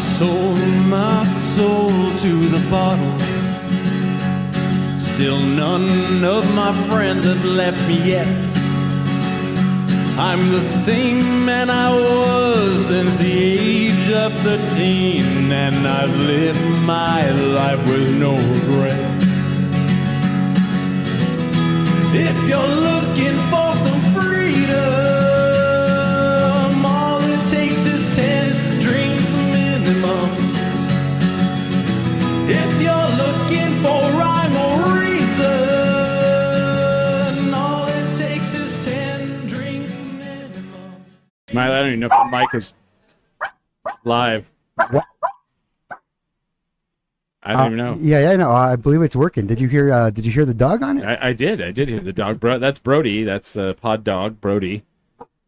sold my soul to the bottle. Still none of my friends have left me yet. I'm the same man I was since the age of 13, and I've lived my life with no regrets. If you're looking for some freedom, all it takes is 10 drinks minimum. If you're looking for rhyme or reason, all it takes is 10 drinks minimum. Smiley, I don't even know if the mic is live. I don't even know. Yeah, no, I believe it's working. Did you hear the dog on it? I did hear the dog. That's Brody. That's the pod dog, Brody.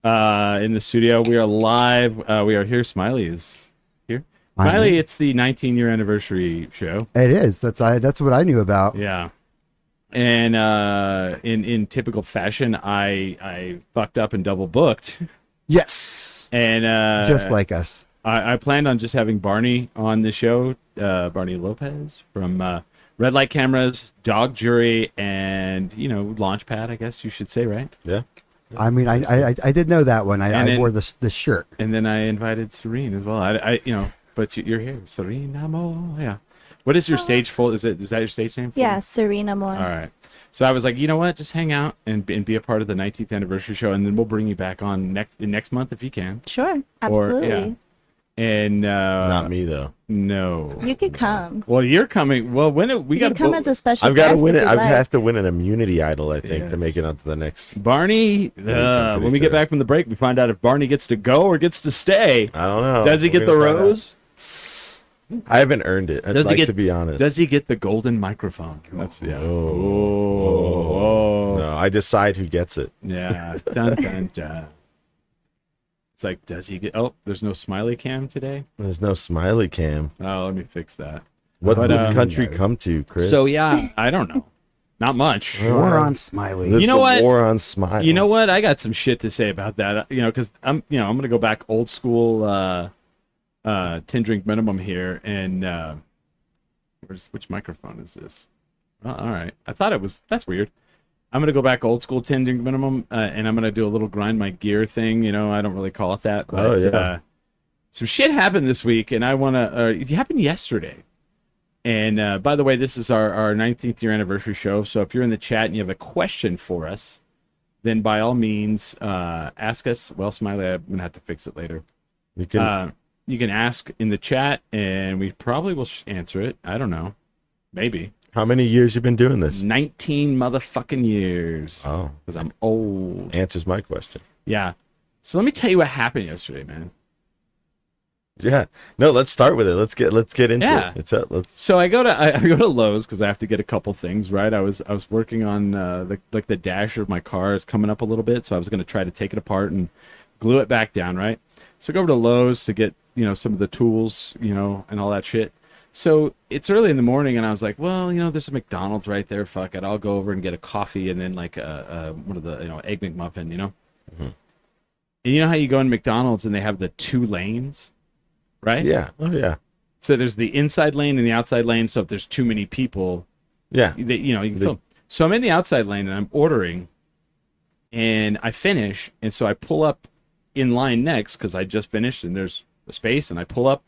In the studio, we are live. We are here. Smiley is here. Smiley, it's the 19-year anniversary show. It is. That's what I knew about. Yeah. And in typical fashion, I fucked up and double booked. Yes. And just like us. I planned on just having Barney on the show, Barney Lopez from Red Light Cameras, Dog Jury, and Launchpad, I guess you should say, right? Yeah. I mean, I did know that one. I wore the shirt, and then I invited Serene as well. But you're here, Serene Amor. Yeah. What is your stage full? Is that your stage name? Yeah, Serene Amor. All right. So I was like, you know what? Just hang out and be a part of the 19th anniversary show, and then we'll bring you back on next month if you can. Sure, absolutely. Yeah. And not me though. No, you could come. Well, you're coming. Well, we got to come as a special. I've got to win it. I like. have to win an immunity idol, I think, to make it onto the next. Barney. When we get back from the break, we find out if Barney gets to go or gets to stay. I don't know. Does he get the rose? I haven't earned it. I'd like to be honest. Does he get the golden microphone? That's No, I decide who gets it. Yeah. Dun, dun, dun. It's like, does he get... Oh, there's no smiley cam today? There's no smiley cam. Oh, let me fix that. What does the country come to, Chris? So, yeah, I don't know. Not much. War on Smiley. You know what? War on Smiley. You know what? I got some shit to say about that. Because I'm going to go back old school 10 drink minimum here. And which microphone is this? Oh, all right. I thought it was... That's weird. I'm going to go back old school 10 drink minimum, and I'm going to do a little grind my gear thing. I don't really call it that. But, some shit happened this week, and I want to... it happened yesterday. And by the way, this is our 19th year anniversary show. So if you're in the chat and you have a question for us, then by all means, ask us. Well, Smiley, I'm going to have to fix it later. You can ask in the chat, and we probably will answer it. I don't know. Maybe. How many years you been doing this? 19 motherfucking years. Oh. Because I'm old. Answers my question. Yeah. So let me tell you what happened yesterday, man. Yeah. No, let's start with it. Let's get into it. So I go to Lowe's because I have to get a couple things, right? I was working on the dash of my car is coming up a little bit, so I was going to try to take it apart and glue it back down, right? So I go over to Lowe's to get, some of the tools, and all that shit. So it's early in the morning, and I was like, well, there's a McDonald's right there. Fuck it. I'll go over and get a coffee and then like one of the, Egg McMuffin, Mm-hmm. And you know how you go in McDonald's and they have the 2 lanes, right? Yeah. Oh, yeah. So there's the inside lane and the outside lane. So if there's too many people, you can fill. So I'm in the outside lane and I'm ordering, and I finish. And so I pull up in line next because I just finished and there's a space, and I pull up.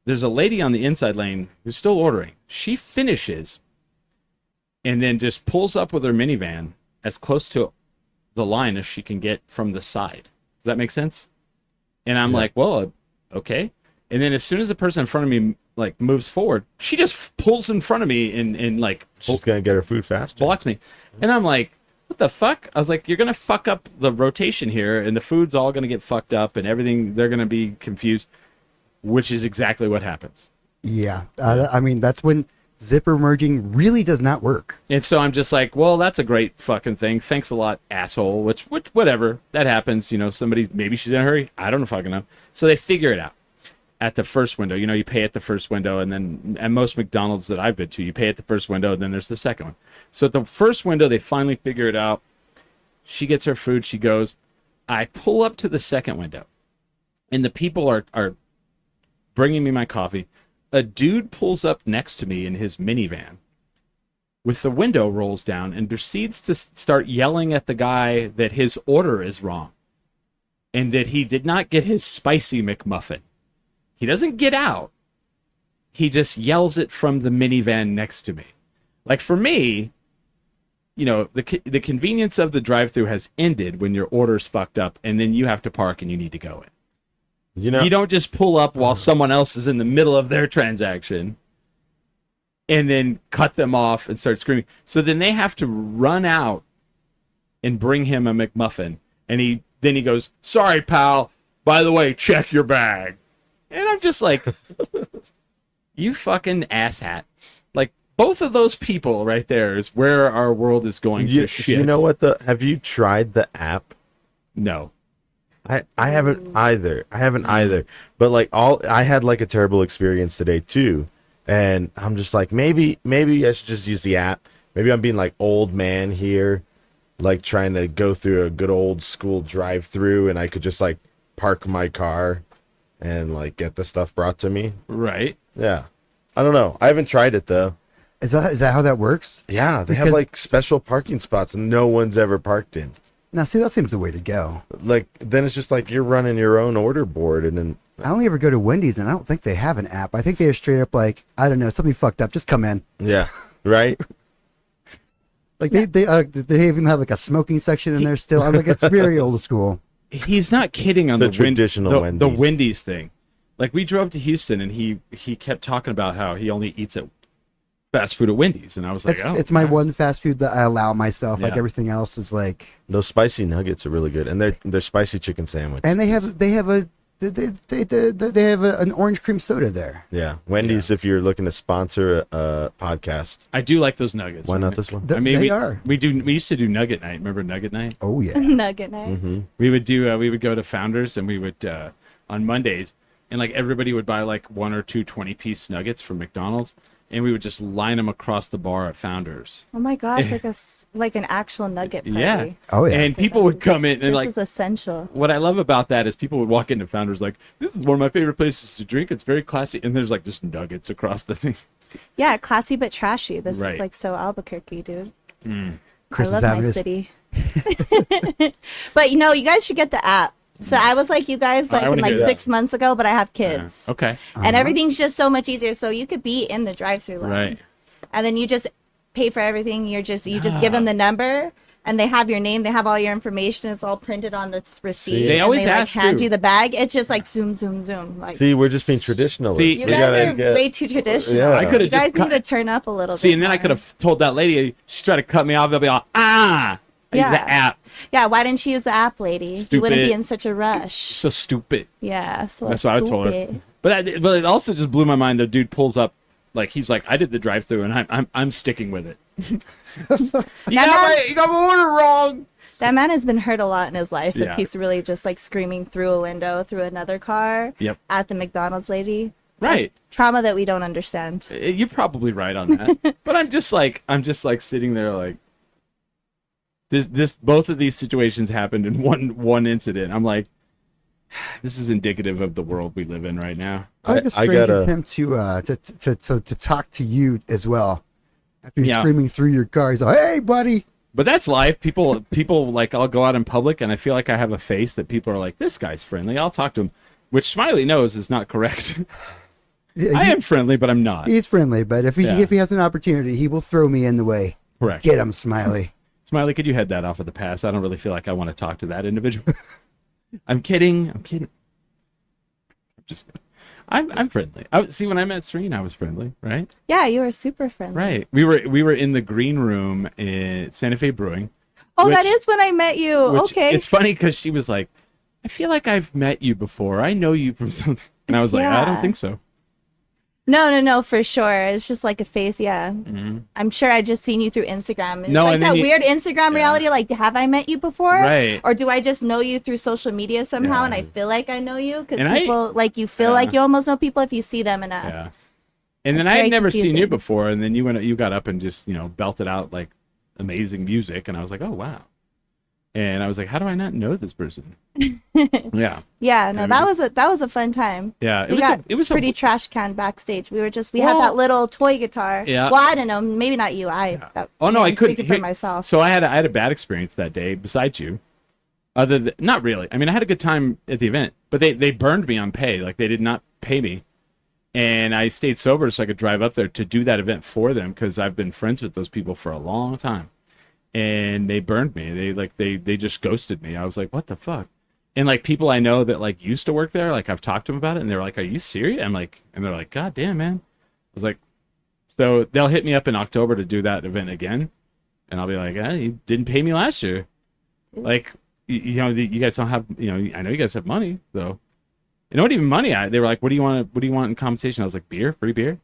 There's a lady on the inside lane who's still ordering. She finishes and then just pulls up with her minivan as close to the line as she can get from the side. Does that make sense? And I'm like, well, okay. And then as soon as the person in front of me like moves forward, she just pulls in front of me and like she's gonna get her food faster. Blocks me. And I'm like, what the fuck? I was like, you're gonna fuck up the rotation here, and the food's all gonna get fucked up, and everything. They're gonna be confused. Which is exactly what happens. Yeah. I mean, that's when zipper merging really does not work. And so I'm just like, well, that's a great fucking thing. Thanks a lot, asshole. Which whatever. That happens. Somebody, maybe she's in a hurry. I don't fucking know. So they figure it out at the first window. You pay at the first window, and then at most McDonald's that I've been to, you pay at the first window, and then there's the second one. So at the first window, they finally figure it out. She gets her food. She goes. I pull up to the second window, and the people are bringing me my coffee. A dude pulls up next to me in his minivan with the window rolls down and proceeds to start yelling at the guy that his order is wrong and that he did not get his spicy McMuffin. He doesn't get out. He just yells it from the minivan next to me. Like, for me, you know, the convenience of the drive-thru has ended when your order's fucked up and then you have to park and you need to go in. You know, You don't just pull up while someone else is in the middle of their transaction and then cut them off and start screaming. So then they have to run out and bring him a McMuffin. And then he goes, "Sorry, pal. By the way, check your bag." And I'm just like, you fucking asshat. Like, both of those people right there is where our world is going to shit. You know what? Have you tried the app? No. I haven't either. But like I had like a terrible experience today too. And I'm just like, maybe I should just use the app. Maybe I'm being like old man here, like trying to go through a good old school drive-through, and I could just like park my car and like get the stuff brought to me. Right. Yeah. I don't know. I haven't tried it though. Is that how that works? Yeah, they have Because- like special parking spots no one's ever parked in. Now, see, that seems the way to go. Like, then it's just like you're running your own order board, and then I only ever go to Wendy's, and I don't think they have an app. I think they're straight up like, I don't know, something fucked up. Just come in. yeah, right. Like they even have like a smoking section in there still. I'm like, it's very old school. He's not kidding on It's a traditional the Wendy's. Wendy's thing. Like, we drove to Houston and he kept talking about how he only eats at fast food at Wendy's, and I was like, It's my one fast food that I allow myself. Like Yeah. everything else is like, Those spicy nuggets are really good, and they're spicy chicken sandwich. and they have an orange cream soda there. Yeah, Wendy's. If you're looking to sponsor a podcast, I do like those nuggets. why not this one? Th- I mean, they we are. We used to do Nugget Night. Remember Nugget Night? Oh yeah. Nugget night. We would do. We would go to Founders, and we would on Mondays, and like everybody would buy like 1 or 2 20-piece nuggets from McDonald's, and we would just line them across the bar at Founders. Oh my gosh, like an actual nugget party. Yeah. Oh yeah. And people would come in and This like. is essential. What I love about that is people would walk into Founders like, "This is one of my favorite places to drink. It's very classy," and there's like just nuggets across the thing. Yeah, classy but trashy. This Right. is like so Albuquerque, dude. Chris I is love having my his city. But you know, you guys should get the app. So I was like you guys like I wanna like hear that. 6 months ago, but I have kids. Okay. And everything's just so much easier. So you could be in the drive-through line. Right. And then you just pay for everything. You just give them the number, and they have your name. They have all your information. It's all printed on the receipt. They and always they, like, ask hand you. you the bag. It's just like zoom, zoom, zoom. Like See, we're just being traditional. See, you we guys are way too traditional. Yeah. I could You have guys just need to turn up a little see, bit. and then I more. could have told that lady. She tried to cut me off. I'd be like, I use the app. Yeah, why didn't you use the app, lady? You wouldn't be Stupid. in such a rush. So stupid. Yeah, so That's what I told her. stupid. But it also just blew my mind. The dude pulls up, like he's like, I did the drive-through, and I'm sticking with it. You got my order wrong. That man has been hurt a lot in his life Yeah. if he's really just like screaming through a window through another car Yep. at the McDonald's lady. Right. That's trauma that we don't understand. You're probably right on that. But I'm just like sitting there like, this both of these situations happened in one incident. I'm like, this is indicative of the world we live in right now. I like a I strange gotta- attempt to talk to you as well. After you're Yeah. screaming through your car, he's like, "Hey, buddy." But that's life. People like, I'll go out in public and I feel like I have a face that people are like, this guy's friendly. I'll talk to him, which Smiley knows is not correct. Yeah, I am friendly, but I'm not. He's friendly, but if he has an opportunity, he will throw me in the way. Correct. Get him, Smiley. Smiley, could you head that off of the pass? I don't really feel like I want to talk to that individual. I'm kidding. I'm just I'm friendly. See, when I met Serene, I was friendly, right? Yeah, you were super friendly. Right. We were in the green room in Santa Fe Brewing. Oh, Which- that is when I met you. which- Okay. It's funny because she was like, I feel like I've met you before. I know you from something. And I was like, I Yeah. don't think so. No, for sure. It's just like a face, yeah. I'm sure I just seen you through Instagram. And Mm-hmm. No, it's like and then that you- weird Instagram reality, like, have I met you before? Right. Or do I just know you through social media somehow Yeah. and I feel like I know you? Because And people, like, you feel Yeah. like you almost know people if you see them enough. Yeah. And then It's I had very never seen you confusing. before, and then you got up and just belted out like amazing music, and I was like, oh wow. And I was like, how do I not know this person? Yeah. Yeah, no, that was a fun time. Yeah, It was pretty trash can backstage. We had that little toy guitar. Yeah. Well, I don't know, maybe not you. I couldn't. Speaking for myself. So I had a bad experience that day. Besides you, other than not really. I mean, I had a good time at the event, but they burned me on pay. Like they did not pay me, and I stayed sober so I could drive up there to do that event for them because I've been friends with those people for a long time. And they burned me. They just ghosted me. I was like, what the fuck? And like people I know that like used to work there, like I've talked to them about it, and they're like, are you serious? I'm like, and they're like, God damn, man. I was like, so they'll hit me up in October to do that event again, and I'll be like, you didn't pay me last year. Like, you know, you guys don't have, you know, I know you guys have money though. You know what? Even money. They were like, what do you want in compensation? I was like, beer, free beer.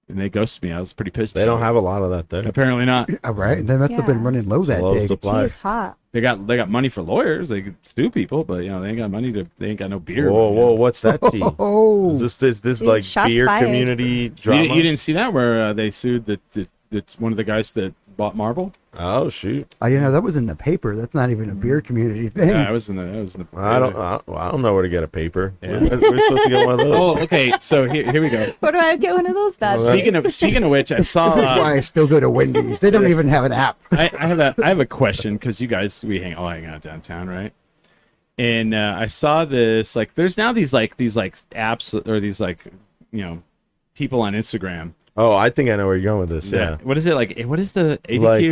And they ghosted me. I was pretty pissed. They don't have a lot of that there. Apparently not. All right. They must have been running low that day. Tea is hot. They got money for lawyers. They could sue people, but you know they ain't got money to. They ain't got no beer. Whoa! What's that tea? Oh, Is this like shots beer fired. community drama? You didn't see that where they sued that's one of the guys that bought Marble. Oh shoot! you know that was in the paper. That's not even a beer community thing. Yeah, I was in the. I don't know where to get a paper. Yeah. We're supposed to get one of those. Oh, okay. So here we go. Where do I get one of those bad boys? Speaking of which, I saw. That's why I still go to Wendy's. They don't even have an app. I have a question because you guys we hang out downtown, right? And I saw this like there's now these apps or these people on Instagram. Oh, I think I know where you're going with this. Yeah. What is it like? What is the ABQ Like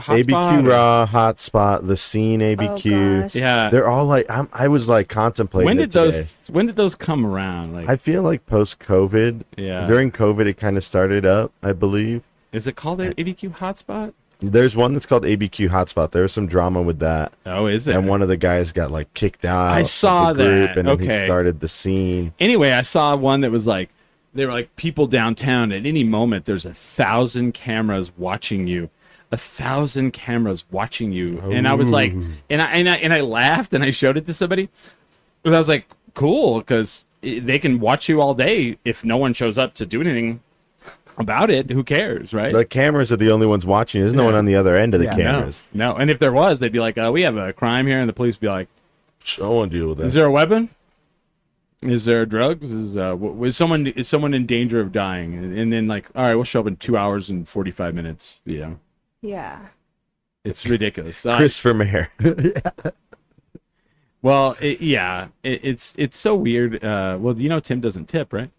hotspot? ABQ Raw, Hotspot, the Scene ABQ. Oh, gosh. Yeah. They're all like I was like contemplating. When it did today. when did those come around? Like I feel like post COVID. Yeah. During COVID, it kind of started up. I believe is it called an ABQ hotspot? there's one that's called ABQ Hotspot. There was some drama with that. Oh, is it? And one of the guys got like kicked out. I saw of the group, that. and then Okay. he started the Scene. Anyway, I saw one that was like they were like people downtown. At any moment, there's 1,000 cameras watching you. 1,000 cameras watching you, and I was like, and I laughed and I showed it to somebody. And I was like, cool, because they can watch you all day if no one shows up to do anything about it. Who cares, right? The cameras are the only ones watching. There's no one on the other end of the Yeah. cameras. No, and if there was, they'd be like, we have a crime here, and the police would be like, I won't deal with that. is there a weapon? Is there drugs? Is someone in danger of dying? And then like, all right, we'll show up in 2 hours and 45 minutes. You know, Yeah. it's ridiculous. Christopher Mayer. Well, it's so weird. Well, you know, Tim doesn't tip, right?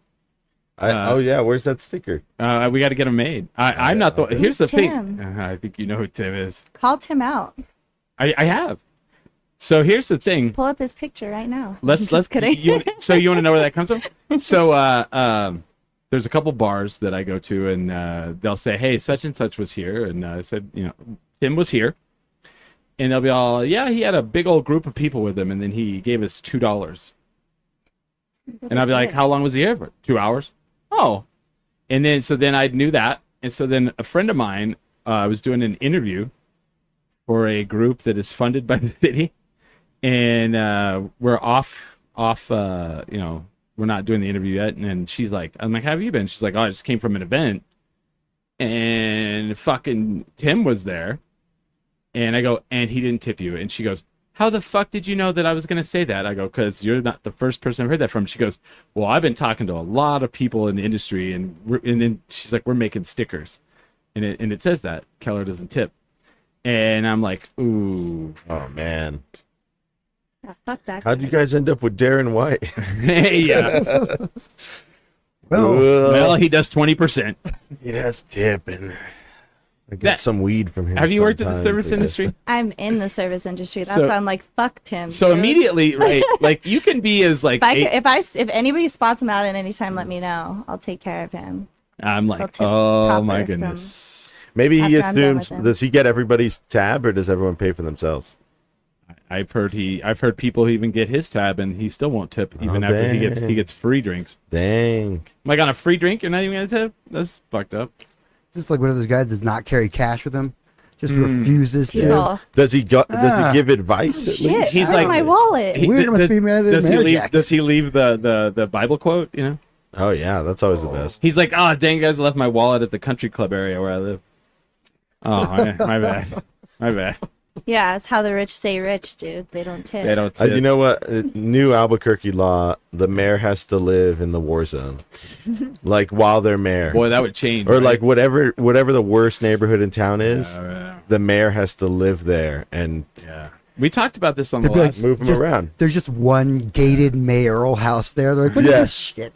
Oh yeah, where's that sticker? We got to get them made. I'm not the. Here's the thing. Tim? I think you know who Tim is. Call Tim out. I have. So here's the thing. Pull up his picture right now. Let's kidding. So you want to know where that comes from? So there's a couple bars that I go to, and they'll say, "Hey, such and such was here," and I said, "You know, Tim was here," and they'll be all, "Yeah, he had a big old group of people with him, and then he gave us $2." And I'll be like, "How long was he here for?" 2 hours. Oh, and then I knew that, and so then a friend of mine was doing an interview for a group that is funded by the city. And we're off. You know, we're not doing the interview yet. And she's like, I'm like, how have you been? She's like, oh, I just came from an event, and fucking Tim was there. And I go, and he didn't tip you. And she goes, how the fuck did you know that I was gonna say that? I go, because you're not the first person I've heard that from. She goes, well, I've been talking to a lot of people in the industry, and then she's like, we're making stickers, and it says that Keller doesn't tip. And I'm like, ooh, Oh man, Yeah, fuck that. how'd you guys end up with Darren White? yeah. Well, he does 20%. Yes, tipping. I get That- some weed from him. Have you worked in the sometimes, service I guess. industry? I'm in the service industry. That's So- why I'm like, fuck Tim. So dude. immediately, right? Like you can be as like. If anybody spots him out at any time, let me know. I'll take care of him. I'm I'll like, tip oh proper my from- goodness. Maybe he After I'm done assumes. with him. Does he get everybody's tab, or does everyone pay for themselves? I've heard people even get his tab and he still won't tip even after he dang. gets free drinks. Dang. Like on a free drink, you're not even gonna tip. That's fucked up. Just like one of those guys does not carry cash with him. Just refuses He's to. all, Does he give advice at shit, least? He's where's like- my wallet? Weird must be mad at does he Mary leave? Jack. Does he leave the Bible quote? You know, Oh yeah, that's always the best. he's like, oh dang, guys, I left my wallet at the country club area where I live. Oh, my bad, my bad. Yeah, it's how the rich stay rich, dude. They don't tip. They don't tip. You know what? New Albuquerque law: the mayor has to live in the war zone, like while they're mayor. Boy, that would change. Or right? like whatever the worst neighborhood in town is, Yeah. the mayor has to live there and Yeah. We talked about this on the They'd be like, last. move him just- around. There's just one gated mayoral house there. They're like, what is Yeah. this shit?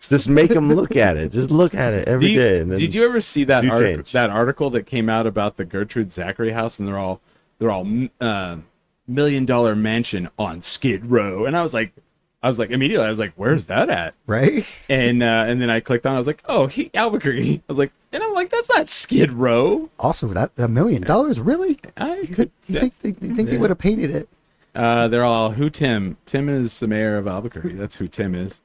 Just make them look at it. Just look at it every day. And then Did you ever see that do change. that article that came out about the Gertrude Zachary house, and they're all $1 million mansion on Skid Row, and I was like immediately, where's that at? Right? And then I clicked on it, I was like, oh, Albuquerque. I was like, and I'm like, that's not Skid Row. Also, that $1 million, really? I You could. think they would have painted it? They're all who Tim. Tim is the mayor of Albuquerque. That's who Tim is.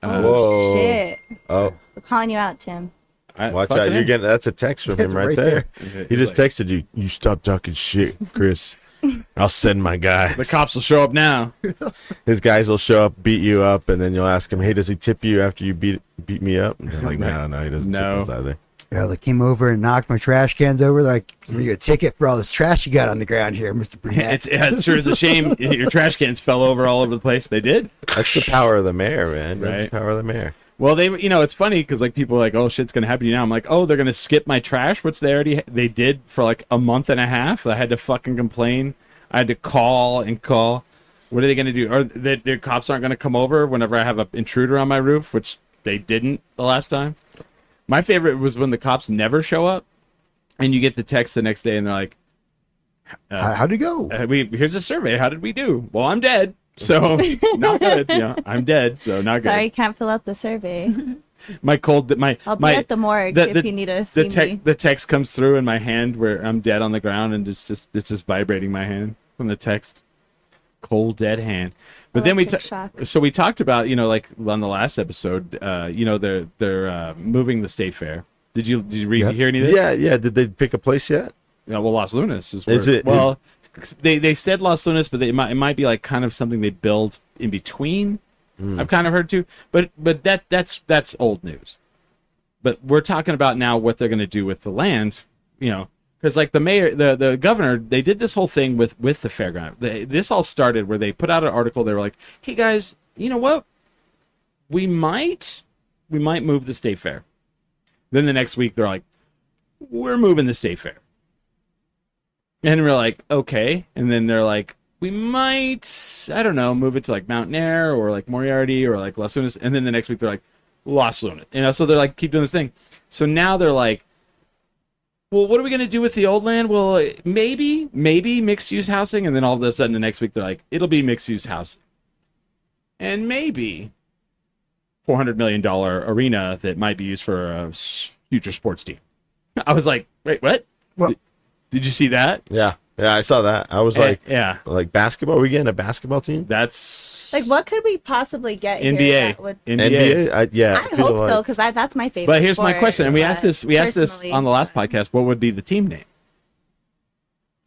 Whoa. Shit. Oh, We're calling you out, Tim. watch Fucking out. You're him. getting that's a text from It's him right right there. there. He He's just texted you. You stop talking shit, Chris. I'll send my guys. The cops will show up now. His guys will show up, beat you up, and then you'll ask him, "Hey, does he tip you after you beat me up?" And they're like, "No, he doesn't No. tip us either." Yeah, they came over and knocked my trash cans over. They're like, give you a ticket for all this trash you got on the ground here, Mr. Burnett. It sure is a shame your trash cans fell over all over the place. They did. That's the power of the mayor, man. That's Right. the power of the mayor. Well, it's funny because like people are like, oh, shit's gonna happen to you now. I'm like, oh, they're gonna skip my trash, which they did for like a month and a half. I had to fucking complain. I had to call and call. What are they gonna do? Or the cops aren't gonna come over whenever I have an intruder on my roof, which they didn't the last time. My favorite was when the cops never show up, and you get the text the next day, and they're like, How'd it go? here's a survey. How did we do? Well, I'm dead. So not good. Yeah, I'm dead. So not Sorry, good. can't fill out the survey. I'll be at the morgue if you need to see me. The text comes through in my hand where I'm dead on the ground, and it's just vibrating my hand from the text. Cold dead hand. But then Electric shock. so we talked about like on the last episode, they're moving the state fair. Did you hear any of this? Yeah. Did they pick a place yet? Yeah, well, Los Lunas is Is it- well. They said Los Lunas, but it might be like kind of something they build in between. I've kind of heard too, but that's old news. But we're talking about now what they're going to do with the land, because like the mayor, the governor, they did this whole thing with the fairground. This all started where they put out an article. They were like, "Hey guys, you know what? We might move the state fair." Then the next week they're like, "We're moving the state fair." And we're like, okay. And then they're like, we might, I don't know, move it to like Mountain Air or like Moriarty or like Las Lunas. And then the next week they're like, Los Lunas. So they're like, keep doing this thing. So now they're like, well, what are we going to do with the old land? Well, maybe mixed use housing. And then all of a sudden the next week they're like, it'll be mixed use housing. And maybe $400 million arena that might be used for a future sports team. I was like, wait, what? Well- Did you see that? Yeah, I saw that. I was like, yeah, like basketball. Are we getting a basketball team? that's Like, what could we possibly get here? NBA. That would... NBA. Yeah. I people hope like- so, because that's my favorite. But here's my sport, question, and we but asked this personally, on the last podcast. What would be the team name?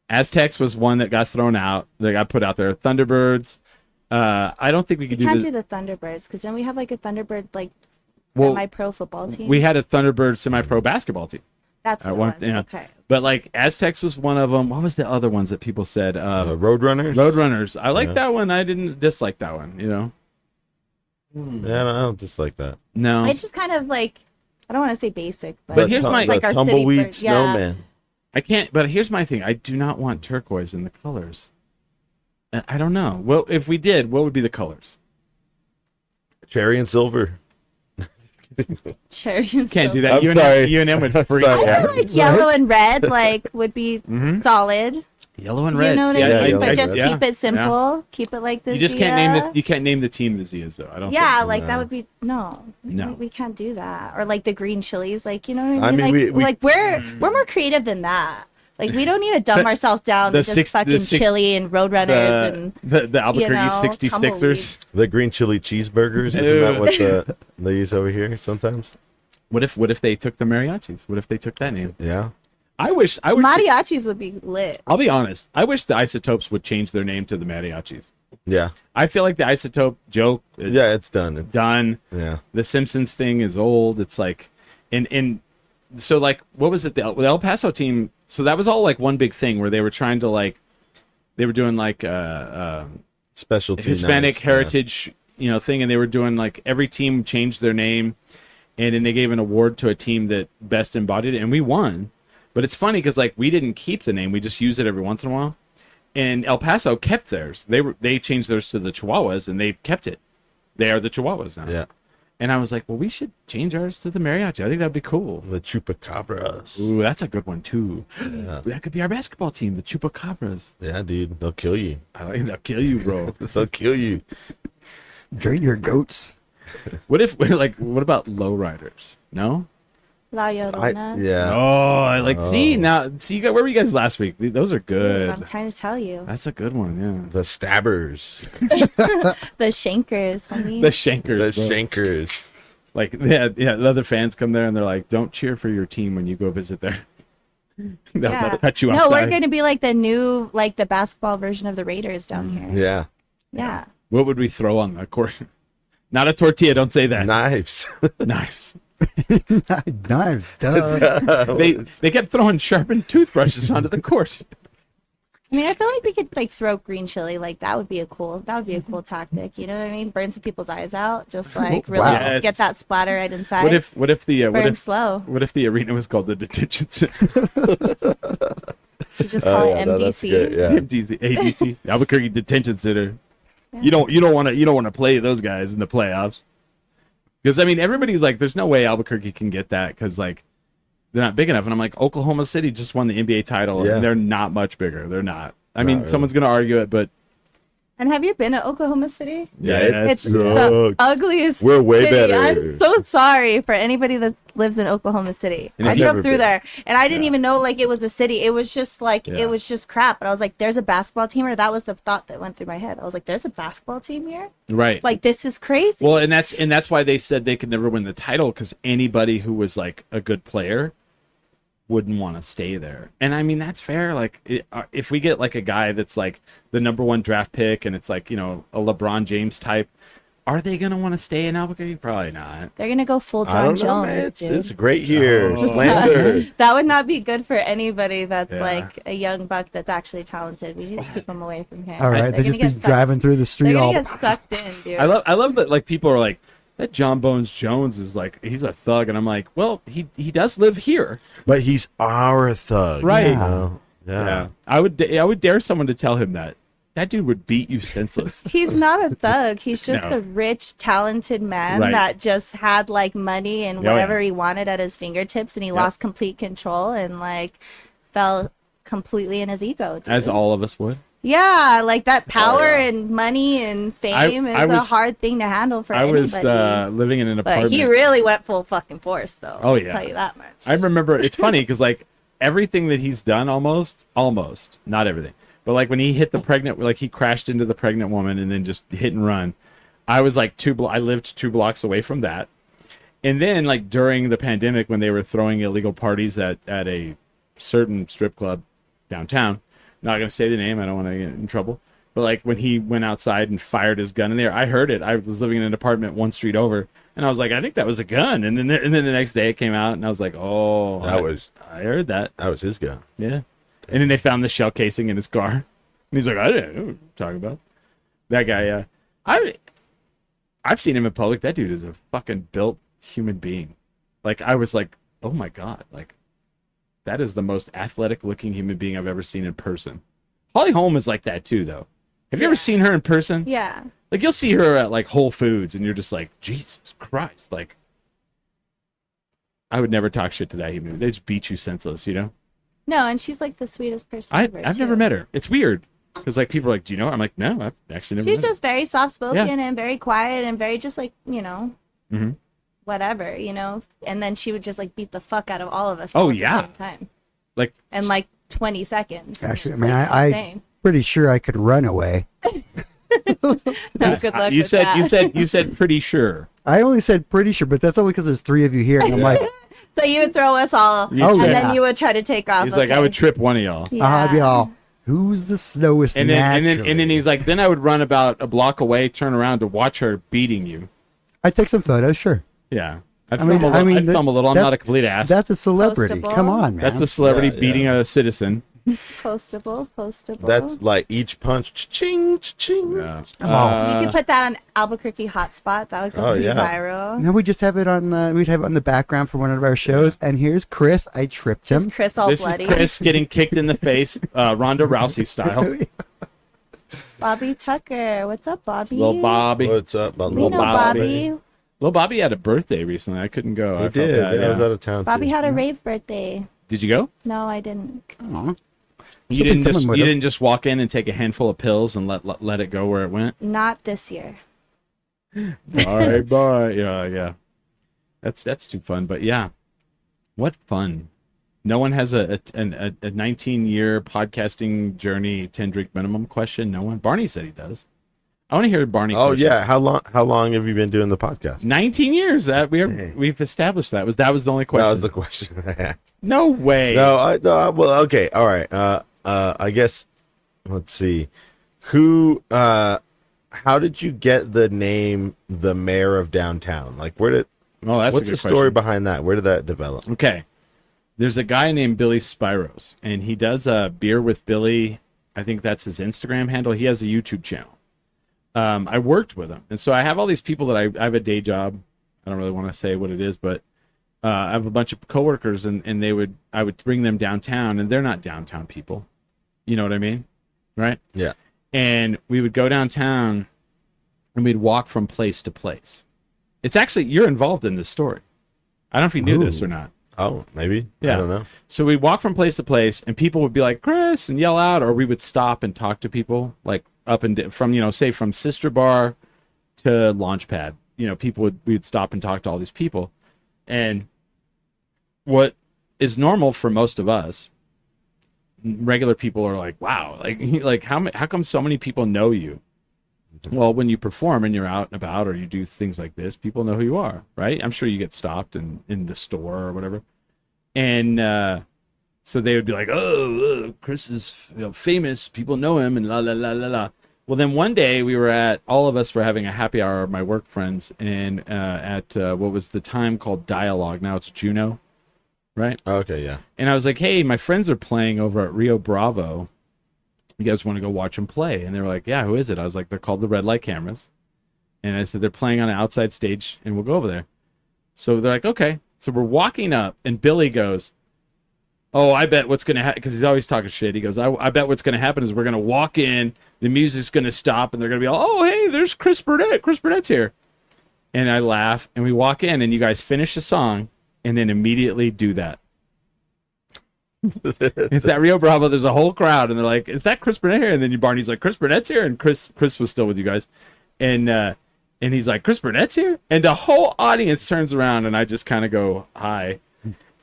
Aztecs was one that got thrown out. That got put out there. Thunderbirds. I don't think we could We do can't this. do the Thunderbirds, because then we have like a Thunderbird like Well, semi-pro football team. We had a Thunderbird semi-pro basketball team. That's what at it one- was. yeah. Okay. But like Aztecs was one of them. What was the other ones that people said? Roadrunners. Roadrunners. I like Yeah. that one. I didn't dislike that one. Yeah, I don't dislike that. No. It's just kind of like, I don't want to say basic, but But here's tu- my- it's like the our city tumbleweed bird. Yeah. snowman. I can't. But here's my thing. I do not want turquoise in the colors. I don't know. Well, if we did, what would be the colors? Cherry and silver. Cherry and Can't do silver. that. I'm UNM, sorry. UNM would freak Sorry. I out. feel like yellow and red like would be solid. Yellow and You red. know what See, I Yeah, mean? yellow But and just red. keep it simple. Keep it like the You just Zia. can't name the team the Zias though. I don't. Yeah, think. like that would be no. No. We can't do that. Or like the green chilies, like you know what I I mean? mean, like we- like we're more creative than that. Like we don't need to dumb ourselves down the to just six- the fucking six- chili and roadrunners and the Albuquerque you know, 60 Stickers. tumbleweeds. The green chili cheeseburgers. Isn't Ew. that what they use over here sometimes? What if they took the mariachis? What if they took that name? Yeah. I wish. Mariachis would be lit. I'll be honest. I wish the Isotopes would change their name to the Mariachis. Yeah. I feel like the Isotope joke is Yeah, it's done. It's done. Yeah. The Simpsons thing is old. It's like, and so like, what was it? The El Paso team So that was all like one big thing where they were trying to like, they were doing like Specialty Hispanic nights, heritage, thing, and they were doing like every team changed their name, and then they gave an award to a team that best embodied it, and we won. But it's funny because like we didn't keep the name, we just used it every once in a while. And El Paso kept theirs. They changed theirs to the Chihuahuas, and they kept it. They are the Chihuahuas now. Yeah. And I was like, well, we should change ours to the Mariachi. I think that'd be cool. The Chupacabras. Ooh, that's a good one too. Yeah. That could be our basketball team, the Chupacabras. Yeah, dude. They'll kill you. I like they'll kill you, bro. They'll kill you. Drain your goats. What about lowriders? No? La Llorona. Yeah. Oh, I like. See, you got, where were you guys last week? Those are Dude, good. I'm trying to tell you. That's a good one, yeah. The Stabbers. The Shankers, homie. The Shankers. The bro. Shankers. Like, yeah, the other fans come there and they're like, don't cheer for your team when you go visit there. they'll cut you No, outside. we're going to be like the new, like the basketball version of the Raiders down here. Yeah. Yeah. What would we throw on the court? Not a tortilla, don't say that. Knives. Knives. Knives, duh. They kept throwing sharpened toothbrushes onto the court. I mean, I feel like we could like throw green chili. Like that would be a cool tactic. You know what I mean? Burn some people's eyes out. Just like really Wow. just get that splatter right inside. What if the Burn slow. what if the arena was called the detention center? You just call it that's MDC. good, yeah. MDC, ADC, Albuquerque Detention Center. You don't want to play those guys in the playoffs. Because I mean, everybody's like, there's no way Albuquerque can get that because like they're not big enough. And I'm like, Oklahoma City just won the NBA title, Yeah. and they're not much bigger. They're not. I mean, someone's gonna argue it, but And have you been to Oklahoma City? Yeah, It's sucks. the ugliest. We're way city. better. I'm so sorry for anybody that lives in Oklahoma City. And I I've drove never through been. there, and I didn't even know like it was a city. It was just like Yeah. it was just crap. But I was like, "There's a basketball team," or that was the thought that went through my head. I was like, "There's a basketball team here? right. Like this is crazy." Well, and that's why they said they could never win the title because anybody who was like a good player wouldn't want to stay there. And I mean, that's fair. Like if we get like a guy that's like the #1 draft pick and it's like, a LeBron James type, are they going to want to stay in Albuquerque? Probably not. They're gonna go full I John don't know, Jones, man. dude. It's a great year. Oh. Lander. That would not be good for anybody that's Yeah. like a young buck that's actually talented. We need to keep them away from here. All right, They're they gonna just be get sucked- driving through the street They're all. gonna get sucked in, dude. I love that like people are like, that John Bones Jones is like, he's a thug. And I'm like, well, he does live here. But he's our thug. Right. You know? Yeah. I would dare someone to tell him that. That dude would beat you senseless. He's not a thug. He's just No. a rich, talented man Right. that just had like money and Oh, yeah. whatever he wanted at his fingertips, and he lost complete control and like fell completely in his ego. Dude. As all of us would. Yeah, like that power yeah. and money and fame I is was- a hard thing to handle for I was anybody. living in an But apartment. he really went full fucking force, though. Oh, I'll yeah. tell you that much. I remember it's funny because like everything that he's done almost not everything, but like when he hit the pregnant, like he crashed into the pregnant woman and then just hit and run. I was like I lived 2 blocks away from that. And then like during the pandemic when they were throwing illegal parties at a certain strip club downtown, not going to say the name, I don't want to get in trouble. But like when he went outside and fired his gun in there, I heard it. I was living in an apartment 1 street over, and I was like, I think that was a gun. And then the next day it came out, and I was like, oh, I heard that. That was his gun. Yeah. And then they found the shell casing in his car. And he's like, I didn't know what you're talking about. That guy, I've seen him in public. That dude is a fucking built human being. Like I was like, oh my God, like that is the most athletic looking human being I've ever seen in person. Holly Holm is like that too, though. Have you ever seen her in person? Yeah. Like you'll see her at like Whole Foods and you're just like, Jesus Christ. Like I would never talk shit to that human. They just beat you senseless, you know? No, and she's like the sweetest person ever. I've too. never met her. It's weird. Because like people are like, do you know her? I'm like, no, I've actually never She's met her. just very soft spoken Yeah. and very quiet and very just like, Mhm. whatever, And then she would just like beat the fuck out of all of us. Oh, all at yeah. the same time. Like In like 20 seconds. And Actually, I it's, mean, like, I'm insane. pretty sure I could run away. No, good luck you with said that. you said pretty sure. I only said pretty sure, but that's only because there's 3 of you here, and I'm like, So you would throw us all, Oh, and yeah. then you would try to take off. He's like, I would trip one of y'all. I'd be all, who's the slowest And then, naturally? and then he's like, then I would run about a block away, turn around to watch her beating you. I take some photos, sure. Yeah. I film a little. I'm not a complete ass. That's a celebrity. Postable. Come on, man. That's a celebrity Yeah, beating a citizen. Postable. That's like each punch, ching, ching. Yeah. You could put that on Albuquerque Hotspot. That would go pretty yeah. viral. No, we just have it on. We'd have it on the background for one of our shows. And here's Chris. I tripped him. Just Chris all This bloody. is Chris getting kicked in the face, Ronda Rousey style. Bobby Tucker. What's up, Bobby? Little Bobby. What's up, We Little know Bobby. Bobby. Little Bobby had a birthday recently. I couldn't go. He I felt did. bad, I was out of town. Bobby too. had a rave birthday. Did you go? No, I didn't. Aw. You Hoping someone would've. didn't just walk in and take a handful of pills and let it go where it went. Not this year. All right, bye. Yeah. That's too fun. But yeah, what fun! No one has a 19-year podcasting journey 10-drink minimum question. No one. Barney said he does. I want to hear Barney. Oh question. yeah, how long have you been doing the podcast? 19 years. We've established that. That was the only question. That was the question I had. No way. No, well, okay, all right. I guess let's see. How did you get the name the mayor of downtown? Like, Oh, that's what's a the good story question. behind that? Where did that develop? Okay. There's a guy named Billy Spiros, and he does Beer with Billy. I think that's his Instagram handle. He has a YouTube channel. I worked with him. And so I have all these people that I have a day job. I don't really want to say what it is, but I have a bunch of coworkers, and I would bring them downtown, and they're not downtown people. You know what I mean? Right? Yeah. And we would go downtown, and we'd walk from place to place. It's actually, you're involved in this story. I don't know if you knew this or not. Oh, maybe. Yeah. I don't know. So we'd walk from place to place, and people would be like, Chris, and yell out, or we would stop and talk to people, like up and from, say from Sister Bar to Launchpad. We'd stop and talk to all these people. And what is normal for most of us, regular people are like, wow, like how come so many people know you? Well, when you perform and you're out and about or you do things like this, people know who you are, right? I'm sure you get stopped in the store or whatever. And so they would be like, oh, Chris is famous. People know him and la, la, la, la, la. Well, then one day all of us were having a happy hour, my work friends, and at what was the time called Dialogue. Now it's Juno, right? Okay, yeah. And I was like, hey, my friends are playing over at Rio Bravo. You guys want to go watch them play? And they were like, yeah, who is it? I was like, they're called the Red Light Cameras. And I said, they're playing on an outside stage, and we'll go over there. So they're like, okay. So we're walking up, and Billy goes, oh, I bet what's going to happen, because he's always talking shit. He goes, I bet what's going to happen is we're going to walk in, the music's going to stop, and they're going to be all, oh, hey, there's Chris Burnett. Chris Burnett's here. And I laugh, and we walk in, and you guys finish the song, and then immediately do that. It's at Rio Bravo. There's a whole crowd, and they're like, "Is that Chris Burnett here?" And then Barney's like, "Chris Burnett's here," and Chris was still with you guys, and he's like, "Chris Burnett's here," and the whole audience turns around, and I just kind of go, "Hi,"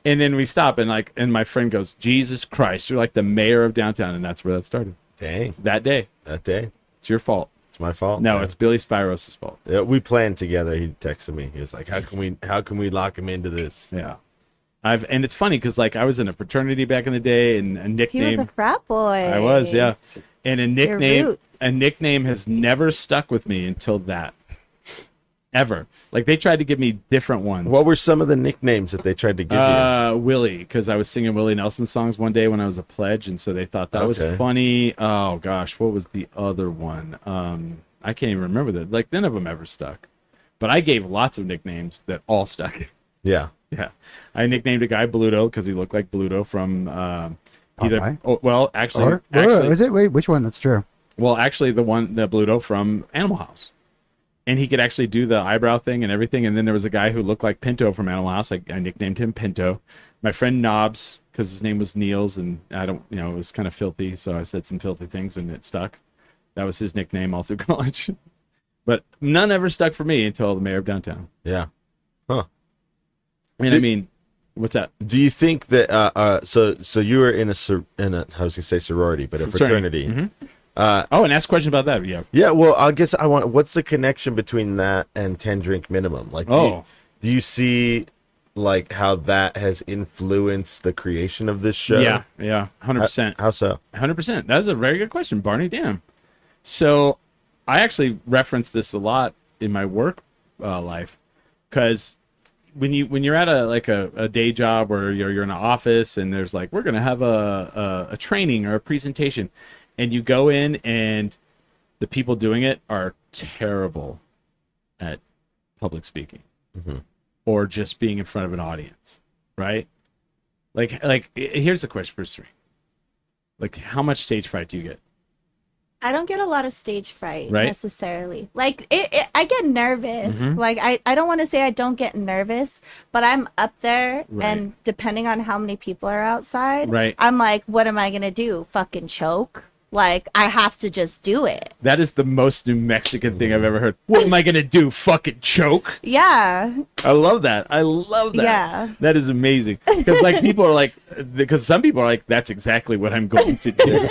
and then we stop, and my friend goes, "Jesus Christ, you're like the mayor of downtown," and that's where that started. Dang. That day, it's your fault. It's my fault. No, man. it's Billy Spiros' fault. Yeah, we planned together. He texted me. He was like, how can we lock him into this? Yeah. And it's funny because I was in a fraternity back in the day, and a nickname. He was a frat boy. I was, yeah. And a roots. nickname has never stuck with me until that. Ever. Like they tried to give me different ones. What were some of the nicknames that they tried to give you? Willie, because I was singing Willie Nelson songs one day when I was a pledge, and so they thought that was funny. Oh gosh, what was the other one? I can't even remember that. Like none of them ever stuck. But I gave lots of nicknames that all stuck. Yeah. Yeah, I nicknamed a guy Bluto because he looked like Bluto from Popeye? Actually, is it? Wait, which one? That's true. well, actually, the Bluto from Animal House, and he could actually do the eyebrow thing and everything. And then there was a guy who looked like Pinto from Animal House. I nicknamed him Pinto. My friend Knobs, because his name was Niels, and I don't, it was kind of filthy, so I said some filthy things and it stuck. That was his nickname all through college. But none ever stuck for me until the mayor of downtown. Yeah. Huh. And I mean, what's that? Do you think that so you were in a I was gonna say sorority, but a fraternity. Mm-hmm. And ask a question about that. Yeah. Yeah, well, I guess what's the connection between that and 10 drink minimum? Like do you see like how that has influenced the creation of this show? Yeah, 100%. How so? 100%. That's a very good question, Barney. Damn. So I actually reference this a lot in my work life because when you're at a day job or you're in an office and there's like, we're gonna have a training or a presentation, and you go in and the people doing it are terrible at public speaking or just being in front of an audience, right? Like here's the question for Serene. Like, how much stage fright do you get? I don't get a lot of stage fright Right. necessarily. Like I get nervous. Like I don't want to say I don't get nervous, but I'm up there, Right. and depending on how many people are outside, Right. I'm like, what am I gonna do? Fucking choke? Like I have to just do it. That is the most New Mexican thing I've ever heard. What am I gonna do? Fucking choke? Yeah. I love that. I love that. Yeah. That is amazing. Because like people are like, because some people are like, that's exactly what I'm going to do.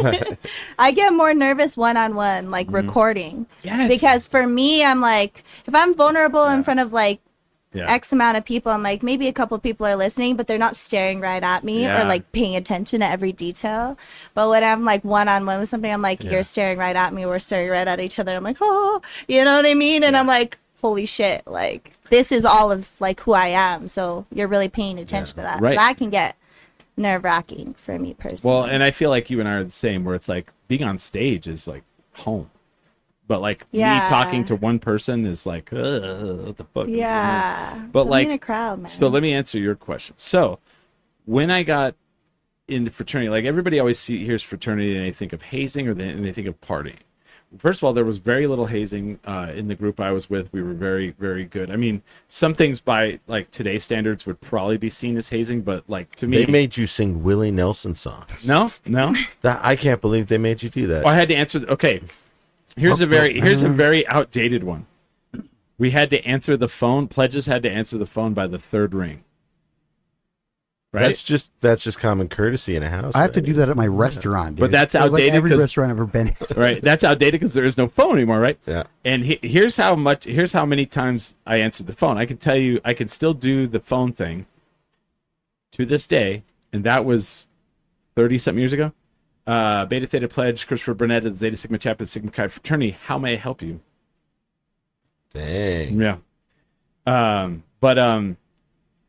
I get more nervous one-on-one, like recording. Yes. Because for me, I'm like, if I'm vulnerable in front of like Yeah. X amount of people, I'm like, maybe a couple people are listening, but they're not staring right at me Yeah. or like paying attention to every detail. But when I'm like one-on-one with somebody, I'm like, you're staring right at me, we're staring right at each other. I'm like, oh, you know what I mean? And I'm like, holy shit, like this is all of like who I am. So you're really paying attention to that. Right. So that can get nerve-wracking for me personally. Well, and I feel like you and I are the same, where it's like being on stage is like home. But like me Yeah. talking to one person is like, what the fuck? is going on? yeah. But Put me like, in a crowd, man. so let me answer your question. So when I got into fraternity, like everybody always hears fraternity and they think of hazing and they think of partying. First of all, there was very little hazing in the group I was with. We were very, very good. I mean, some things by like today's standards would probably be seen as hazing, but like to me, They made you sing Willie Nelson songs. no. That I can't believe they made you do that. I had to answer. Okay, here's a very outdated one. We had to answer the phone. Pledges had to answer the phone by the third ring. Right. That's just common courtesy in a house. I have to right? do that at my restaurant, dude. But that's Like outdated every 'cause- restaurant I've ever been in. Right. That's outdated because there is no phone anymore. Right. Yeah. And here's how many times I answered the phone. I can tell you, I can still do the phone thing to this day, and that was 30-something years ago. Beta Theta Pledge, Christopher Burnett of the Zeta Sigma Chapter Sigma Chi Fraternity. How may I help you? Dang. Yeah. But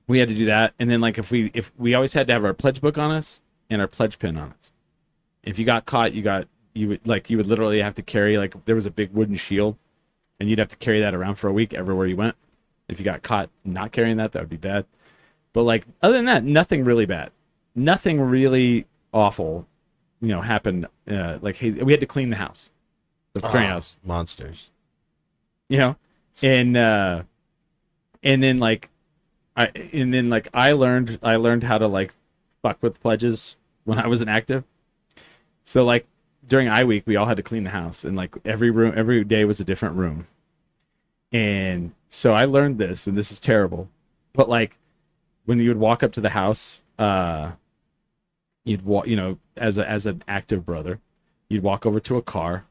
we had to do that, and then like if we always had to have our pledge book on us and our pledge pin on us. If you got caught, you would literally have to carry, like, there was a big wooden shield, and you'd have to carry that around for a week everywhere you went. If you got caught not carrying that would be bad. But like other than that, nothing really bad, nothing really awful, happened. Like, hey, we had to clean the house, the fraternity house. Monsters. And then I learned how to like fuck with pledges when I was an active. So like during I week we all had to clean the house, and like every day was a different room. And so I learned this, and this is terrible, but like when you would walk up to the house, you'd walk, as an active brother, you'd walk over to a car,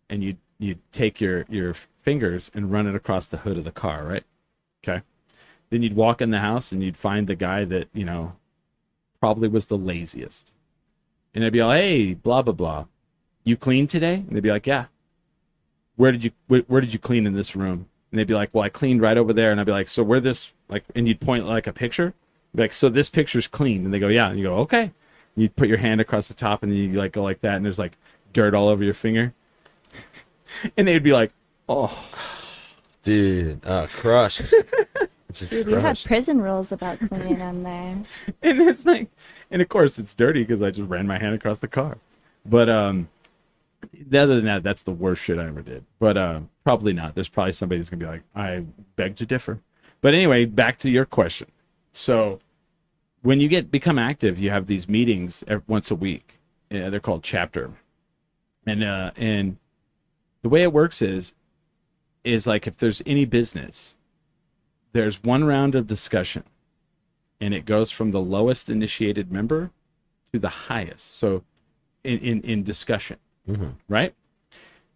and you'd take your fingers and run it across the hood of the car, right? Okay. Then you'd walk in the house and you'd find the guy that, probably was the laziest. And they'd be like, hey, blah, blah, blah. You cleaned today? And they'd be like, yeah. Where did you clean in this room? And they'd be like, well, I cleaned right over there. And I'd be like, so where this, like, and you'd point like a picture. Be like, so this picture's clean. And they go, yeah. And you go, okay. And you'd put your hand across the top, and then you like go like that, and there's like dirt all over your finger. And they'd be like, oh. Dude, crushed. Dude, you had prison rules about cleaning them there. And it's like, and of course it's dirty because I just ran my hand across the car. But other than that, that's the worst shit I ever did. But probably not. There's probably somebody that's gonna be like, I beg to differ. But anyway, back to your question. So when you become active, you have these meetings once a week. They're called chapter, and the way it works is like if there's any business, there's one round of discussion, and it goes from the lowest initiated member to the highest. So in discussion, right?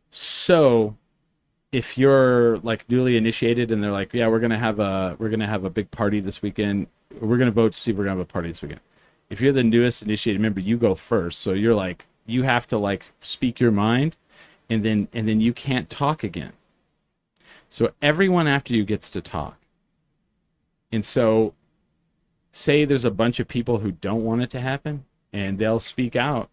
So if you're like newly initiated and they're like, yeah, we're gonna have a big party this weekend, we're gonna vote to see if we're gonna have a party this weekend. If you're the newest initiated member, you go first. So you're like, you have to like speak your mind, and then you can't talk again. So everyone after you gets to talk. And so, say there's a bunch of people who don't want it to happen, and they'll speak out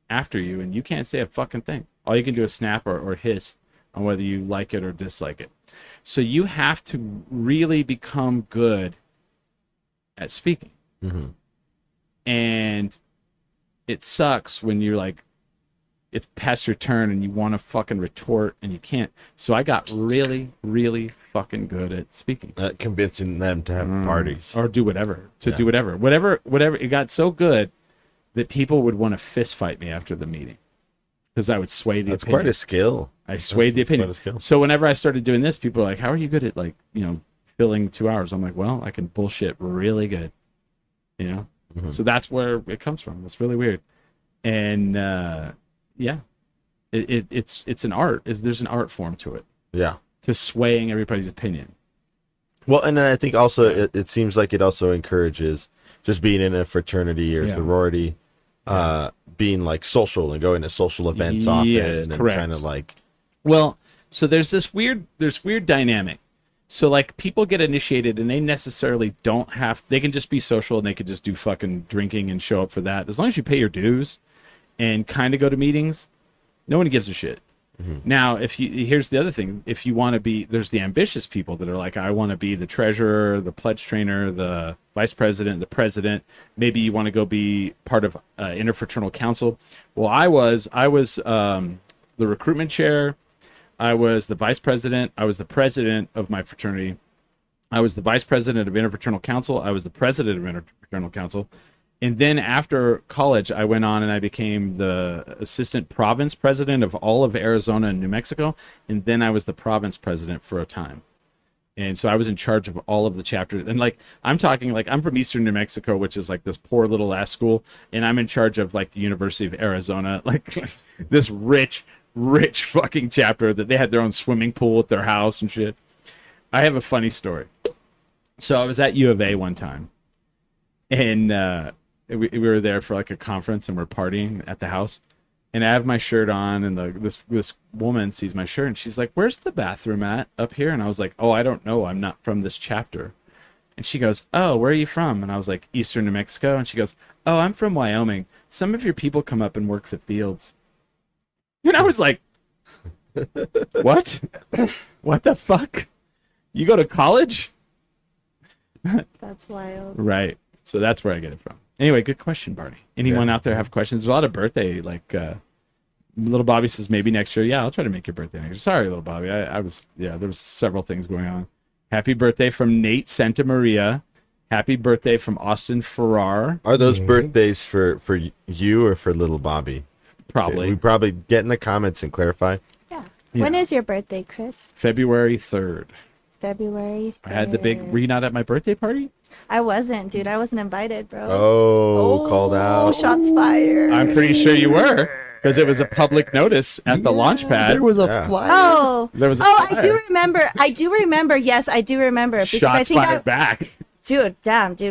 after you, and you can't say a fucking thing. All you can do is snap or hiss on whether you like it or dislike it. So you have to really become good at speaking. Mm-hmm. And it sucks when you're like, it's past your turn and you want to fucking retort and you can't. So I got really, really fucking good at speaking. Convincing them to have parties. Or do whatever. Do whatever. Whatever. It got so good that people would want to fist fight me after the meeting. Because I would sway the That's opinion. quite a skill. I swayed the That's quite opinion. a skill. So whenever I started doing this, people are like, how are you good at, like, filling 2 hours? I'm like, well, I can bullshit really good. Mm-hmm. So that's where it comes from. It's really weird. And yeah, it's an art. There's an art form to it, Yeah. to swaying everybody's opinion. Well, and then I think also it seems like it also encourages just being in a fraternity or sorority, being like social and going to social events often and correct. kind of like. Well, so there's weird dynamic. So like people get initiated and they necessarily don't have, they can just be social and they could just do fucking drinking and show up for that. As long as you pay your dues and kind of go to meetings, no one gives a shit. Mm-hmm. Now, here's the other thing. If you want to be, there's the ambitious people that are like, I want to be the treasurer, the pledge trainer, the vice president, the president. Maybe you want to go be part of interfraternal council. Well, I was the recruitment chair. I was the vice president. I was the president of my fraternity. I was the vice president of interfraternal council. I was the president of interfraternal council. And then after college, I went on and I became the assistant province president of all of Arizona and New Mexico. And then I was the province president for a time. And so I was in charge of all of the chapters. And like, I'm talking like, I'm from Eastern New Mexico, which is like this poor little ass school. And I'm in charge of like the University of Arizona, like this rich fucking chapter that they had their own swimming pool at their house and shit. I have a funny story. So I was at U of A one time. And, we were there for like a conference and we're partying at the house, and I have my shirt on and this woman sees my shirt and she's like, where's the bathroom at up here? And I was like, oh, I don't know, I'm not from this chapter. And she goes, oh, where are you from? And I was like, Eastern New Mexico. And she goes, oh, I'm from Wyoming. Some of your people come up and work the fields. And I was like, what? What the fuck? You go to college? That's wild. Right. So that's where I get it from. Anyway, good question, Barney. Anyone out there have questions? There's a lot of birthday, like little Bobby says maybe next year. Yeah, I'll try to make your birthday next year. Sorry, little Bobby. There was several things going on. Happy birthday from Nate Santa Maria. Happy birthday from Austin Farrar. Are those birthdays for you or for little Bobby? Probably. We probably get in the comments and clarify. Yeah. When is your birthday, Chris? February 3rd. February 3rd. I had the big, were you not at my birthday party? I wasn't, dude. I wasn't invited, bro. Oh, called out. Oh, shots fired. I'm pretty sure you were, because it was a public notice at the launch pad. There was a flyer. Oh, There was a I flyer. do remember. Yes, I do remember. Because I Shots think fired back. dude,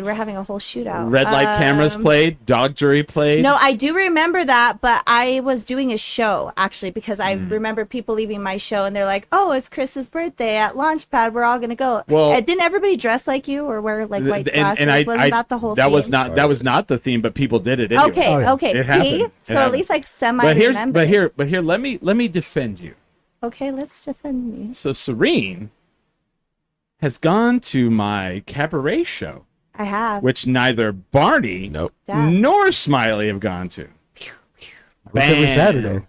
we're having a whole shootout. Red light cameras played. Dog jury played. No, I do remember that, but I was doing a show actually because I remember people leaving my show and they're like, "Oh, it's Chris's birthday at Launchpad. We're all gonna go." Well, didn't everybody dress like you or wear like white glasses? Wasn't that the whole that thing? that was not the theme, but people did it anyway. Okay, Oh, yeah. okay. It See, happened. It so at happened. least like semi But remember. here, let me defend you. Okay, let's defend me. So Serene has gone to my cabaret show, I have. which neither Barney Nope. Damn. nor Smiley have gone to. I work every Bam. Saturday.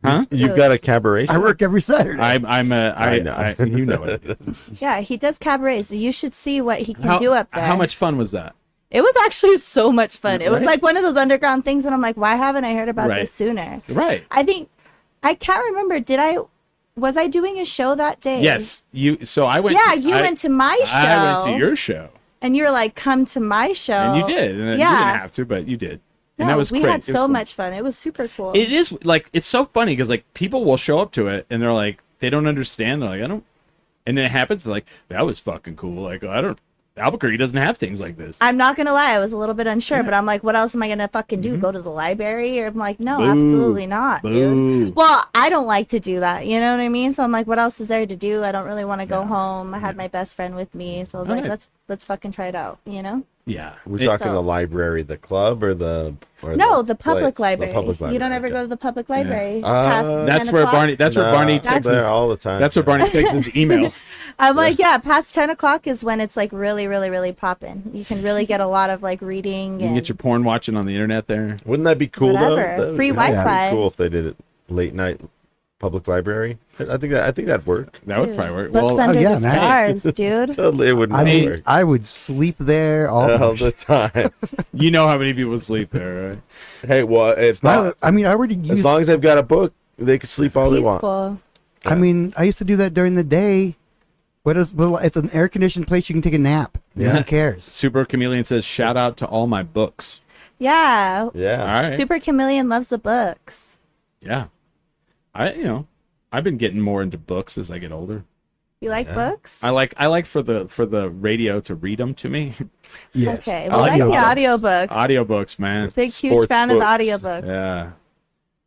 Huh? You've got a cabaret. I work every Saturday. I know. you know it. Yeah, he does cabarets. You should see what he can do up there. How much fun was that? It was actually so much fun. It was Right? like one of those underground things, and I'm like, why haven't I heard about Right. this sooner? Right. I think I can't remember. Was I doing a show that day? Yes. So I went. Yeah, you went to my show. I went to your show, and you were like, "Come to my show." and you did. And you didn't Yeah. have to, but you did. No, And that was we great. had It was so cool. much fun. It was super cool. It is like, it's so funny because like people will show up to it and they're like, they don't understand. They're like, I don't. And then it happens. They're like, that was fucking cool. Like, I don't. Albuquerque doesn't have things like this. I'm not gonna lie, I was a little bit unsure, but I'm like, what else am I gonna fucking do? Go to the library? Or I'm like, no, absolutely not, dude. Well, I don't like to do that, you know what I mean? So I'm like, what else is there to do? I don't really want to go home. I had my best friend with me, so I was like, let's fucking try it out, you know? Yeah. We're talking the library, the club, or the the public place? library. The public library. You don't ever go to the public library. That's 10 where o'clock? Barney. That's where Barney I'm takes. there all the time. That's where Barney takes his email. I'm like, past 10 o'clock is when it's like really, really, really popping. You can really get a lot of like reading. You can and get your porn watching on the internet there. Wouldn't that be cool Whatever. though? Free That'd be Wi-Fi. Cool if they did it late night public library. I think that'd work. That would probably work. Books Well, under yeah, the man. stars, dude. Totally, it would I not mean, work I would sleep there all all the time. you know how many people sleep there, right? Hey, well, it's not. I mean, I already As used. long as they've got a book, they can sleep all they want. Peaceful. I mean, I used to do that during the day. Well, it's an air conditioned place. You can take a nap. Yeah. Who cares? Super Chameleon says, "Shout out to all my books." Yeah. Yeah. All right. Super Chameleon loves the books. Yeah. I've been getting more into books as I get older. You like books? I like for the radio to read them to me. Yes. Okay. Well, I like the audiobooks. Audiobooks, man. Big, huge Sports fan of the books. audiobooks.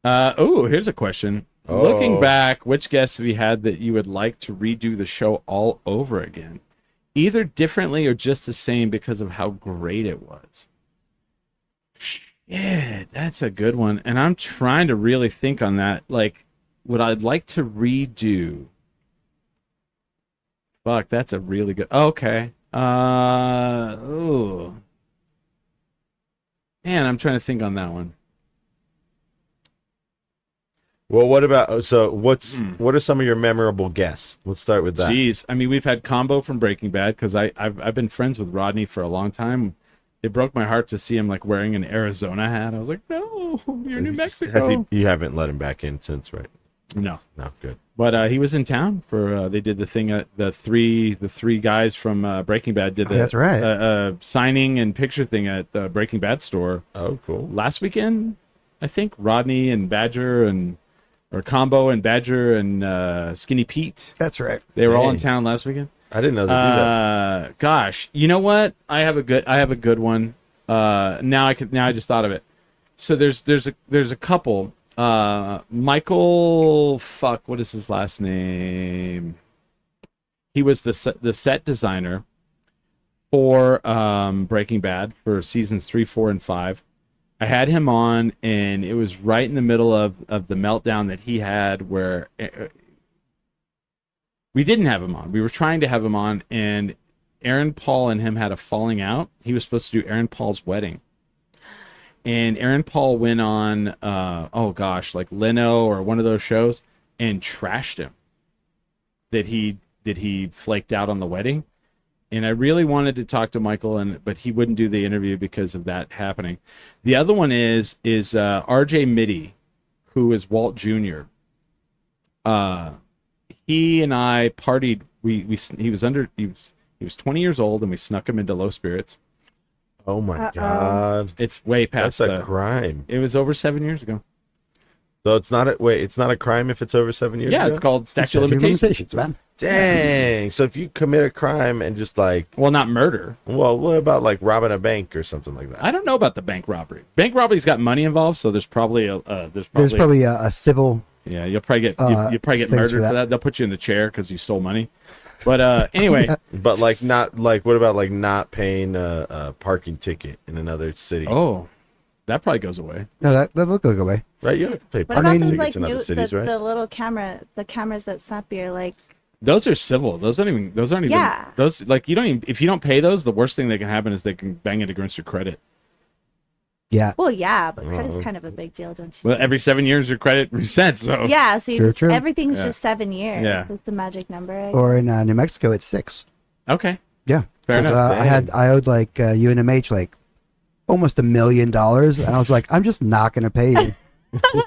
Yeah. Here's a question. Oh. Looking back, which guests have you had that you would like to redo the show all over again? Either differently or just the same because of how great it was. Yeah, that's a good one. And I'm trying to really think on that. Like, what I'd like to redo. Fuck, that's a really good. Okay. Ooh. Man, I'm trying to think on that one. Well, what about what are some of your memorable guests? Let's start with that. Jeez, I mean, we've had Combo from Breaking Bad because I've been friends with Rodney for a long time. It broke my heart to see him like wearing an Arizona hat. I was like, no, you're New Mexico. You haven't let him back in since, right? No, Good. but he was in town for they did the thing. The three guys from Breaking Bad did the That's right. signing and picture thing at the Breaking Bad store Oh, cool. last weekend. I think Rodney and Badger or Combo and Badger and Skinny Pete. That's right. They were all in Dang. town last weekend. I didn't know they did that. Gosh, you know what? I have a good one. Now I just thought of it. So there's a couple. Michael, what is his last name? He was the set designer for Breaking Bad for seasons 3, 4, and 5. I had him on, and it was right in the middle of the meltdown that he had where we didn't have him on. We were trying to have him on, and Aaron Paul and him had a falling out. He was supposed to do Aaron Paul's wedding. And Aaron Paul went on, like Leno or one of those shows and trashed him. That he flaked out on the wedding. And I really wanted to talk to Michael, but he wouldn't do the interview because of that happening. The other one is RJ Mitty, who is Walt Jr. He and I partied. He was 20 years old, and we snuck him into Low Spirits. Oh my God. It's way past That's a crime. It was over 7 years ago. So it's not a crime if it's over 7 years Yeah, ago? it's called statute of limitations. man. Dang. So if you commit a crime and just like, Well, not murder. well, what about like robbing a bank or something like that? I don't know about the bank robbery. Bank robbery's got money involved, so there's probably There's probably a civil. yeah. You'll probably get things murdered for for that. that. They'll put you in the chair because you stole money. But anyway, But like not like what about like not paying a parking ticket in another city? oh, that probably goes away. No, that will go away. Right, you have to pay What parking about mean, those tickets like in other cities, right? the little the cameras that snap your like? Those are civil. Those aren't even. Yeah. Those like you don't even. If you don't pay those, the worst thing that can happen is they can bang it against your credit. Yeah. Well, yeah, but credit's kind of a big deal, don't you? Well, every 7 years your credit resets. So Yeah, so True. everything's Yeah. just 7 years. Yeah. That's the magic number. I Or guess. in New Mexico, it's 6. Okay. Yeah. Fair 'Cause, enough. I owed like UNMH like almost $1 million, and I was like, I'm just not gonna pay you.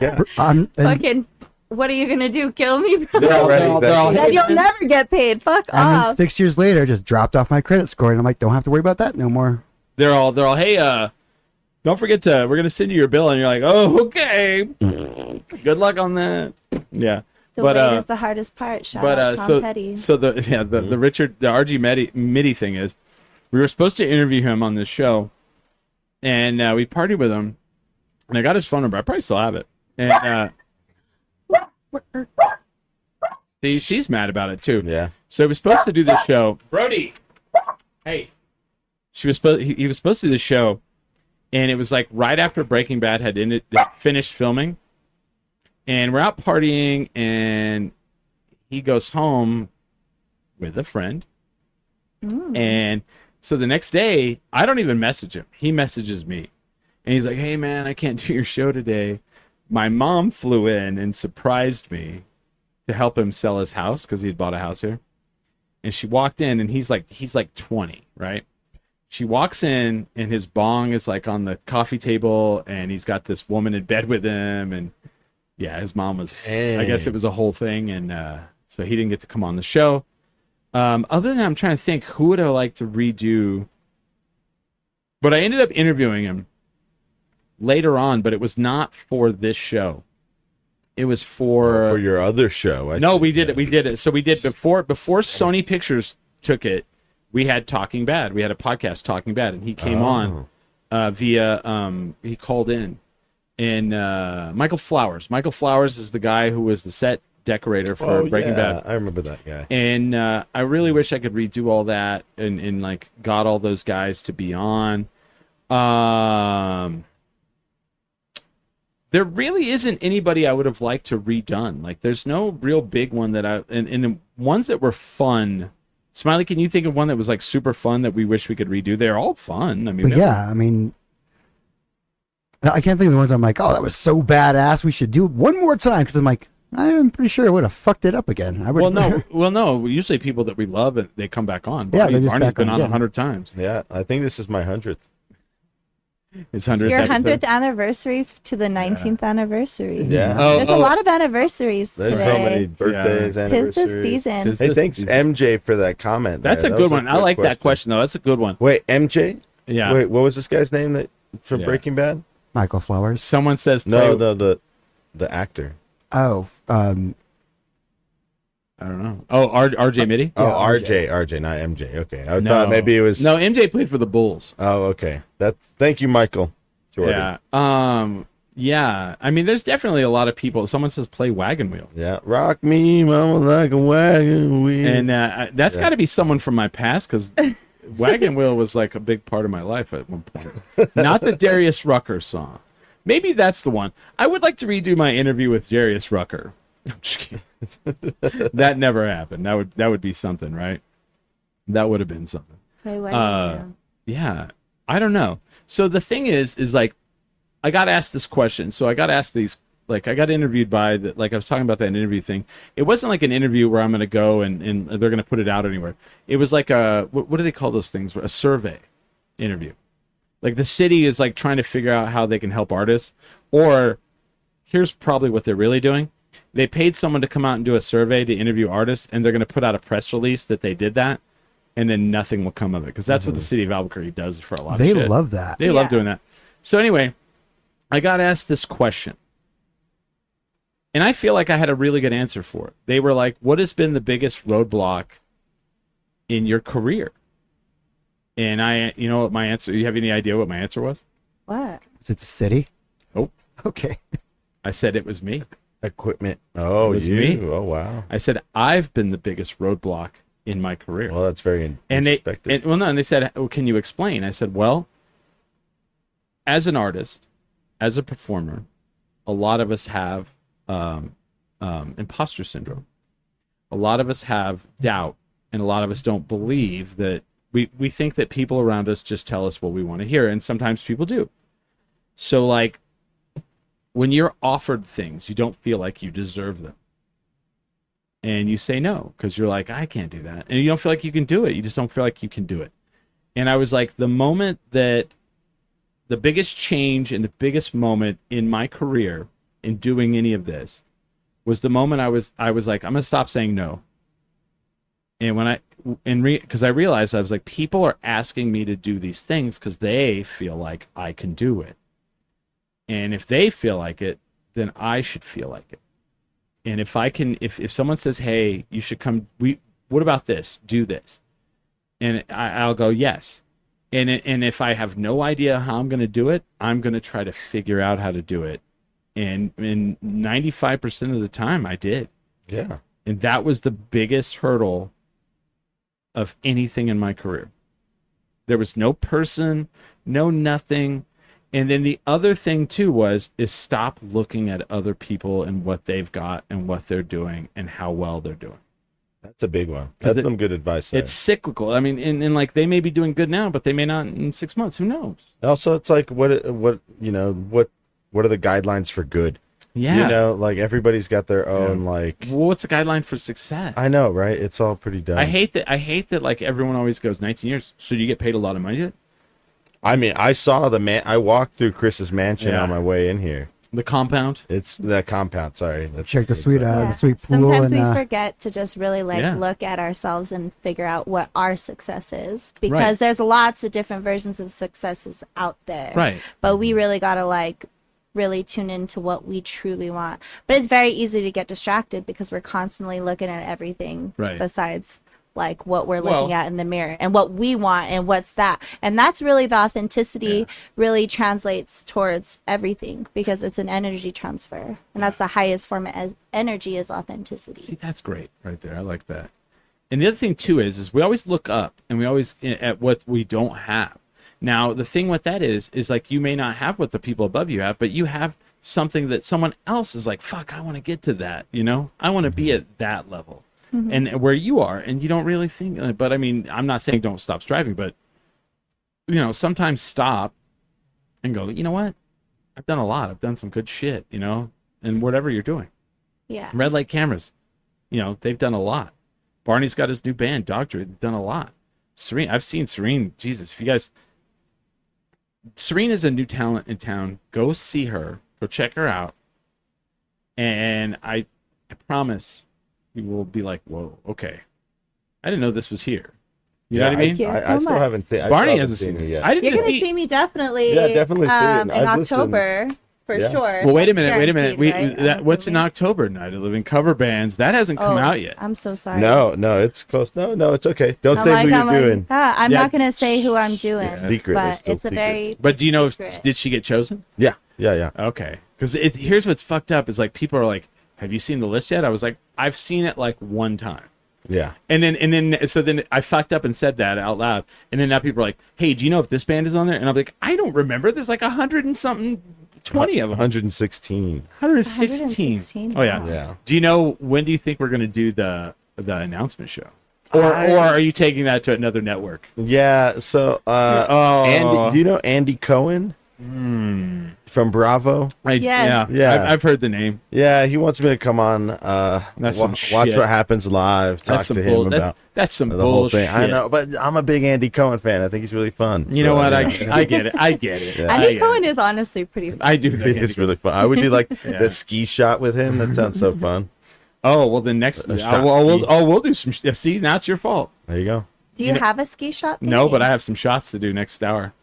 Yeah. And Fucking, what are you gonna do? Kill me? They're all- Already, they're all- Then you'll never get paid. Fuck then off. 6 years later, just dropped off my credit score, and I'm like, don't have to worry about that no more. They're all. Hey, don't forget we're gonna send you your bill, and you're like, oh, okay. Good luck on that. Yeah. The but wait is the hardest part. Shout out Tom Petty. so the RG Mitty thing is, We were supposed to interview him on this show, and we partied with him, and I got his phone number. I probably still have it. And see, she's mad about it too. Yeah. So he was supposed to do this show. Brody, hey. He was supposed to do this show, and it was like right after Breaking Bad had finished filming, and we're out partying, and he goes home with a friend, and so the next day I don't even message him. He messages me, and he's like, "Hey man, I can't do your show today. My mom flew in and surprised me to help him sell his house because he'd bought a house here, and she walked in, and he's like 20, right?" She walks in, and his bong is like on the coffee table, and he's got this woman in bed with him, and yeah, his mom was. I guess it was a whole thing, and so he didn't get to come on the show. Other than that, I'm trying to think, who would I like to redo? But I ended up interviewing him later on, but it was not for this show. It was for your other show. We did it. So we did before Sony Pictures took it. We had Talking Bad. We had a podcast, Talking Bad, and he came on via. He called in, and Michael Flowers. Michael Flowers is the guy who was the set decorator for Breaking Bad. I remember that guy. And I really wish I could redo all that and like got all those guys to be on. There really isn't anybody I would have liked to redone. Like, there's no real big one that and the ones that were fun. Smiley, can you think of one that was like super fun that we wish we could redo? They're all fun. I mean, I mean, I can't think of the ones I'm like, oh, that was so badass. We should do it one more time, because I'm like, I'm pretty sure I would have fucked it up again. No. Usually people that we love, they come back on. Barney's been on 100 times. Yeah, I think this is my 100th. His 100th. Your episode. 100th anniversary to the 19th anniversary. Yeah. There's a lot of anniversaries There's today. so many birthdays, Tis anniversaries. this season. Hey, thanks MJ for that comment. That's there. a That good was one. I like that question though. That's a good one. Wait, MJ? Yeah. Wait, what was this guy's name from Breaking Bad? Michael Flowers. Someone says No, the actor. Oh, I don't know. Oh, RJ Mitty? Oh, Yeah, RJ, not MJ. Okay, I thought maybe it was. No, MJ played for the Bulls. Oh, okay. Thank you, Michael Jordan. Yeah. Yeah. I mean, there's definitely a lot of people. Someone says play Wagon Wheel. Yeah. Rock me, mama, like a wagon wheel. And that's got to be someone from my past, because Wagon Wheel was like a big part of my life at one point. Not the Darius Rucker song. Maybe that's the one. I would like to redo my interview with Darius Rucker. I'm just kidding. That never happened. That would be something, right? That would have been something. Play Wagon Wheel. Yeah. I don't know. So the thing is like, I got asked this question. So I got asked these, like, I got interviewed by like I was talking about that interview thing. It wasn't like an interview where I'm going to go and they're going to put it out anywhere. It was like what do they call those things? A survey interview. Like, the city is like trying to figure out how they can help artists, or here's probably what they're really doing. They paid someone to come out and do a survey to interview artists, and they're going to put out a press release that they did that, and then nothing will come of it, because that's what the city of Albuquerque does for a lot of shit. They love that. They love doing that. So anyway, I got asked this question, and I feel like I had a really good answer for it. They were like, what has been the biggest roadblock in your career? And you know what my answer, you have any idea what my answer was? What? Is it the city? Nope. Okay. I said it was me. Equipment. Oh, It was you. me. Oh, wow. I said, I've been the biggest roadblock in my career. Well, that's very And introspective. they said, well, can you explain? I said, well, as an artist, as a performer, a lot of us have imposter syndrome. A lot of us have doubt, and a lot of us don't believe that we think that people around us just tell us what we want to hear, and sometimes people do. So, like, when you're offered things, you don't feel like you deserve them. And you say no, because you're like, I can't do that. And you don't feel like you can do it. You just don't feel like you can do it. And I was like, the moment that the biggest change and the biggest moment in my career in doing any of this was the moment I was like, I'm going to stop saying no. And because I realized, I was like, people are asking me to do these things because they feel like I can do it. And if they feel like it, then I should feel like it. And if someone says, hey, you should come, what about this? Do this. And I'll go, yes. And if I have no idea how I'm going to do it, I'm going to try to figure out how to do it. And 95% of the time I did. Yeah. And that was the biggest hurdle of anything in my career. There was no person, no nothing. And then the other thing too is stop looking at other people and what they've got and what they're doing and how well they're doing. That's a big one. That's some good advice there. It's cyclical. I mean, and like they may be doing good now, but they may not in 6 months. Who knows? Also, it's like what are the guidelines for good? Yeah. You know, like everybody's got their own like. Well, what's the guideline for success? I know, right? It's all pretty dumb. I hate that like everyone always goes 19 years. So do you get paid a lot of money yet? I mean, I saw I walked through Chris's mansion Yeah. on my way in here. The compound? It's the compound. Sorry, Check the suite out. Yeah. The sweet pool. Sometimes and, we forget to just really look at ourselves and figure out what our success is, because Right. there's lots of different versions of successes out there. Right. But we really got to really tune into what we truly want. But it's very easy to get distracted because we're constantly looking at everything Right. besides like what we're Well- looking at in the mirror and what we want and what's that. And that's really the authenticity really translates towards everything, because it's an energy transfer. And that's the highest form of energy is authenticity. See, that's great right there. I like that. And the other thing too is we always look up and we always at what we don't have. Now, the thing with that is like you may not have what the people above you have, but you have something that someone else is like, fuck, I want to get to that, you know? I want to be at that level. And where you are, and you don't really think, but I mean, I'm not saying don't stop striving, but you know, sometimes stop and go, you know what? I've done a lot. I've done some good shit, you know, and whatever you're doing. Yeah. Red Light Cameras, you know, they've done a lot. Barney's got his new band, Doctor. They've done a lot. Serene, I've seen Serene. Jesus, if you guys, Serene is a new talent in town. Go see her. Go check her out. And I promise you will be like, whoa, okay. I didn't know this was here. You know what I mean? Thank you I so still much. haven't seen. Barney hasn't seen it it yet. I didn't You're even going to see. see me definitely, Yeah, definitely see it. in I've listened. October for Yeah. sure. Well, wait a That's minute. guaranteed, right? I'm What's in assuming. October? Night of Living cover bands. That hasn't come Oh, out yet. I'm so sorry. No, it's close. No, it's okay. Don't I'm say like, who you're I'm like, doing. I'm Yeah. not going to say who I'm doing. It's secret. They're But still it's a secret. very But do you know? secret. Did she get chosen? Yeah. Okay. Because here's what's fucked up is like people are like, "Have you seen the list yet?" I was like, "I've seen it like one time." Yeah. And then I fucked up and said that out loud. And then now people are like, "Hey, do you know if this band is on there?" And I'm like, "I don't remember. There's like 100 and something, 20 of them, 116. 116. 116, Oh yeah. wow. Yeah. Do you know when do you think we're gonna do the announcement show? Or are you taking that to another network? Yeah. So, Andy, do you know Andy Cohen from Bravo? Yes. Yeah. I've heard the name. Yeah, he wants me to come on. That's some Watch shit. what happens live. Talk That's some to him bull- about that's some the whole thing. bullshit. I know, but I'm a big Andy Cohen fan. I think he's really fun. You know what? I get it. I get it. Yeah. I Andy get Cohen it. is honestly pretty fun. I do think It's Andy really fun. I would do like Yeah. the ski shot with him. That sounds so fun. Oh well, then next. shot We'll do some. See, now it's your fault. There you go. Do you have a ski shot? No, thinking? but I have some shots to do next hour.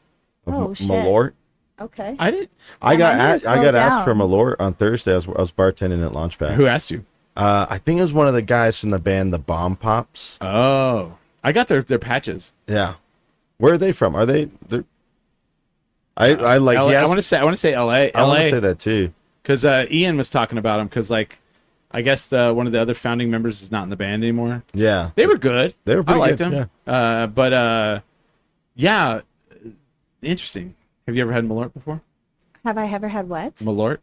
Oh, shit. Malort. Okay. I did. I got I need to I slow got asked down. for Malort on Thursday. I was bartending at Launchpad. Who asked you? I think it was one of the guys from the band The Bomb Pops. Oh, I got their patches. Yeah. Where are they from? Are they? I like. LA, he has- I want to say L.A. I want to say L.A. that too. Because Ian was talking about them. Because like, I guess one of the other founding members is not in the band anymore. Yeah. They were good. They were pretty I liked good, them. But yeah, interesting. Have you ever had Malort before? Have I ever had what? Malort.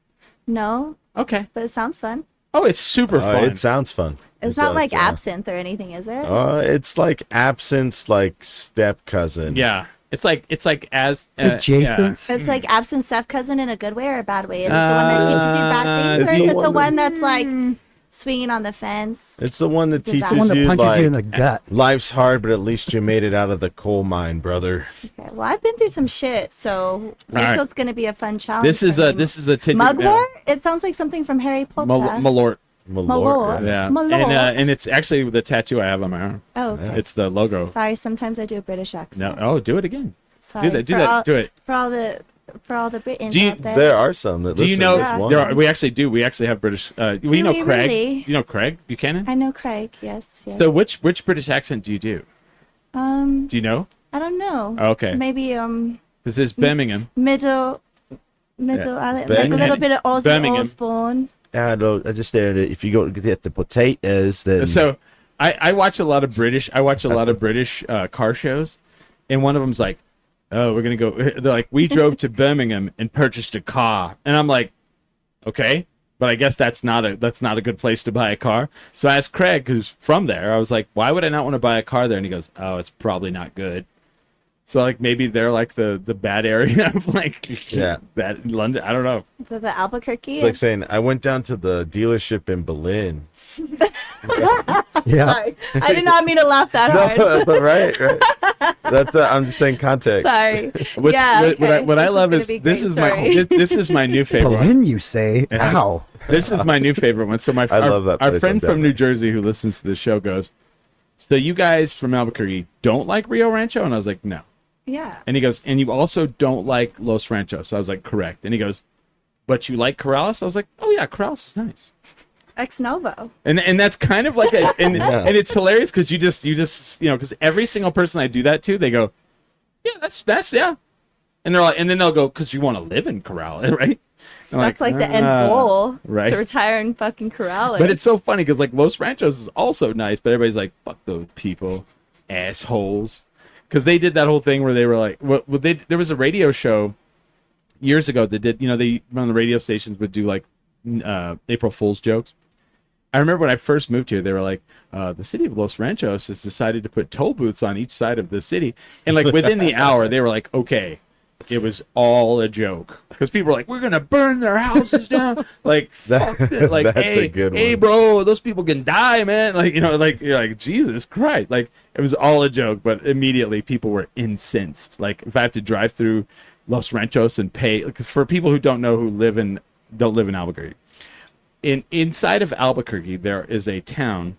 No, Okay. but it sounds fun. Oh, it's super fun. It sounds fun. It's It not does, like yeah. absinthe or anything, is it? It's like absence, like step cousin. Yeah, it's like as Adjacent? It's like absent step cousin in a good way or a bad way. Is it the one that teaches you bad things, or it's is the it the one one that- that's like swinging on the fence? It's the one that Does that- teaches One that you punches like you in the gut. life's hard, but at least you made it out of the coal mine, brother. Okay, well, I've been through some shit, so this right. is going to be a fun challenge. This is for a me. tidbit. Mugwort. It sounds like something from Harry Potter. Malort. Malort. Yeah, Malort. and it's actually the tattoo I have on my arm. Oh, okay. It's the logo. Sorry, sometimes I do a British accent. No, do it again. Sorry. Do that. Do For that. all- Do it. For all the Britons Do you- out there. There are some that Do you listen know? to this one. There are, we actually do. We actually have British. We know we Craig. really? You know Craig Buchanan. I know Craig. Yes. Yes. So which British accent do you do? Do you know? I don't know. Okay. Maybe This is Birmingham. middle, like a little bit of Ozzy Birmingham. Osbourne. I just if you go to get the potatoes, then So I watch a lot of British. Car shows, and one of them's like, "Oh, we're gonna go." They're like, "We drove to Birmingham and purchased a car," and I'm like, "Okay, but I guess that's not a good place to buy a car." So I asked Craig, who's from there. I was like, "Why would I not want to buy a car there?" And he goes, "Oh, it's probably not good." So like maybe they're like the bad area of like that London. I don't know. The Albuquerque. it's like saying I went down to the dealership in Berlin. Yeah. Sorry, I did not mean to laugh that hard. right. That's I'm just saying context. Sorry. What I love This is is gonna be a this great is my story. this is my new favorite one. Berlin, you say? Yeah. Ow. This is my new favorite one. So I love that our place. friend I'm down from New Jersey who listens to the show goes, "So you guys from Albuquerque don't like Rio Rancho?" And I was like, "No." Yeah. And he goes, "And you also don't like Los Ranchos?" So I was like, "Correct." And he goes, "But you like Corrales?" I was like, "Oh yeah, Corrales is nice." Ex novo. And that's kind of like and it's hilarious because you just because every single person I do that to, they go, "Yeah, that's yeah," and they're like, and then they'll go, "Because you want to live in Corral, right?" And I'm That's like the end goal. right. To retire in fucking Corrales. But it's so funny because like Los Ranchos is also nice, but everybody's like, "Fuck those people, assholes," because they did that whole thing where they were like, there was a radio show years ago that did, they on the radio stations would do like April Fool's jokes. I remember when I first moved here, they were like, the city of Los Ranchos has decided to put toll booths on each side of the city, and like within the hour, they were like, okay. It was all a joke because people were like, "We're gonna burn their houses down." Like, fuck it. Like, that's hey, a good hey, one. bro, those people can die, man. Like, like you're like, Jesus Christ. Like, it was all a joke, but immediately people were incensed. Like, if I have to drive through Los Ranchos and pay, because for people who don't live in Albuquerque, inside of Albuquerque there is a town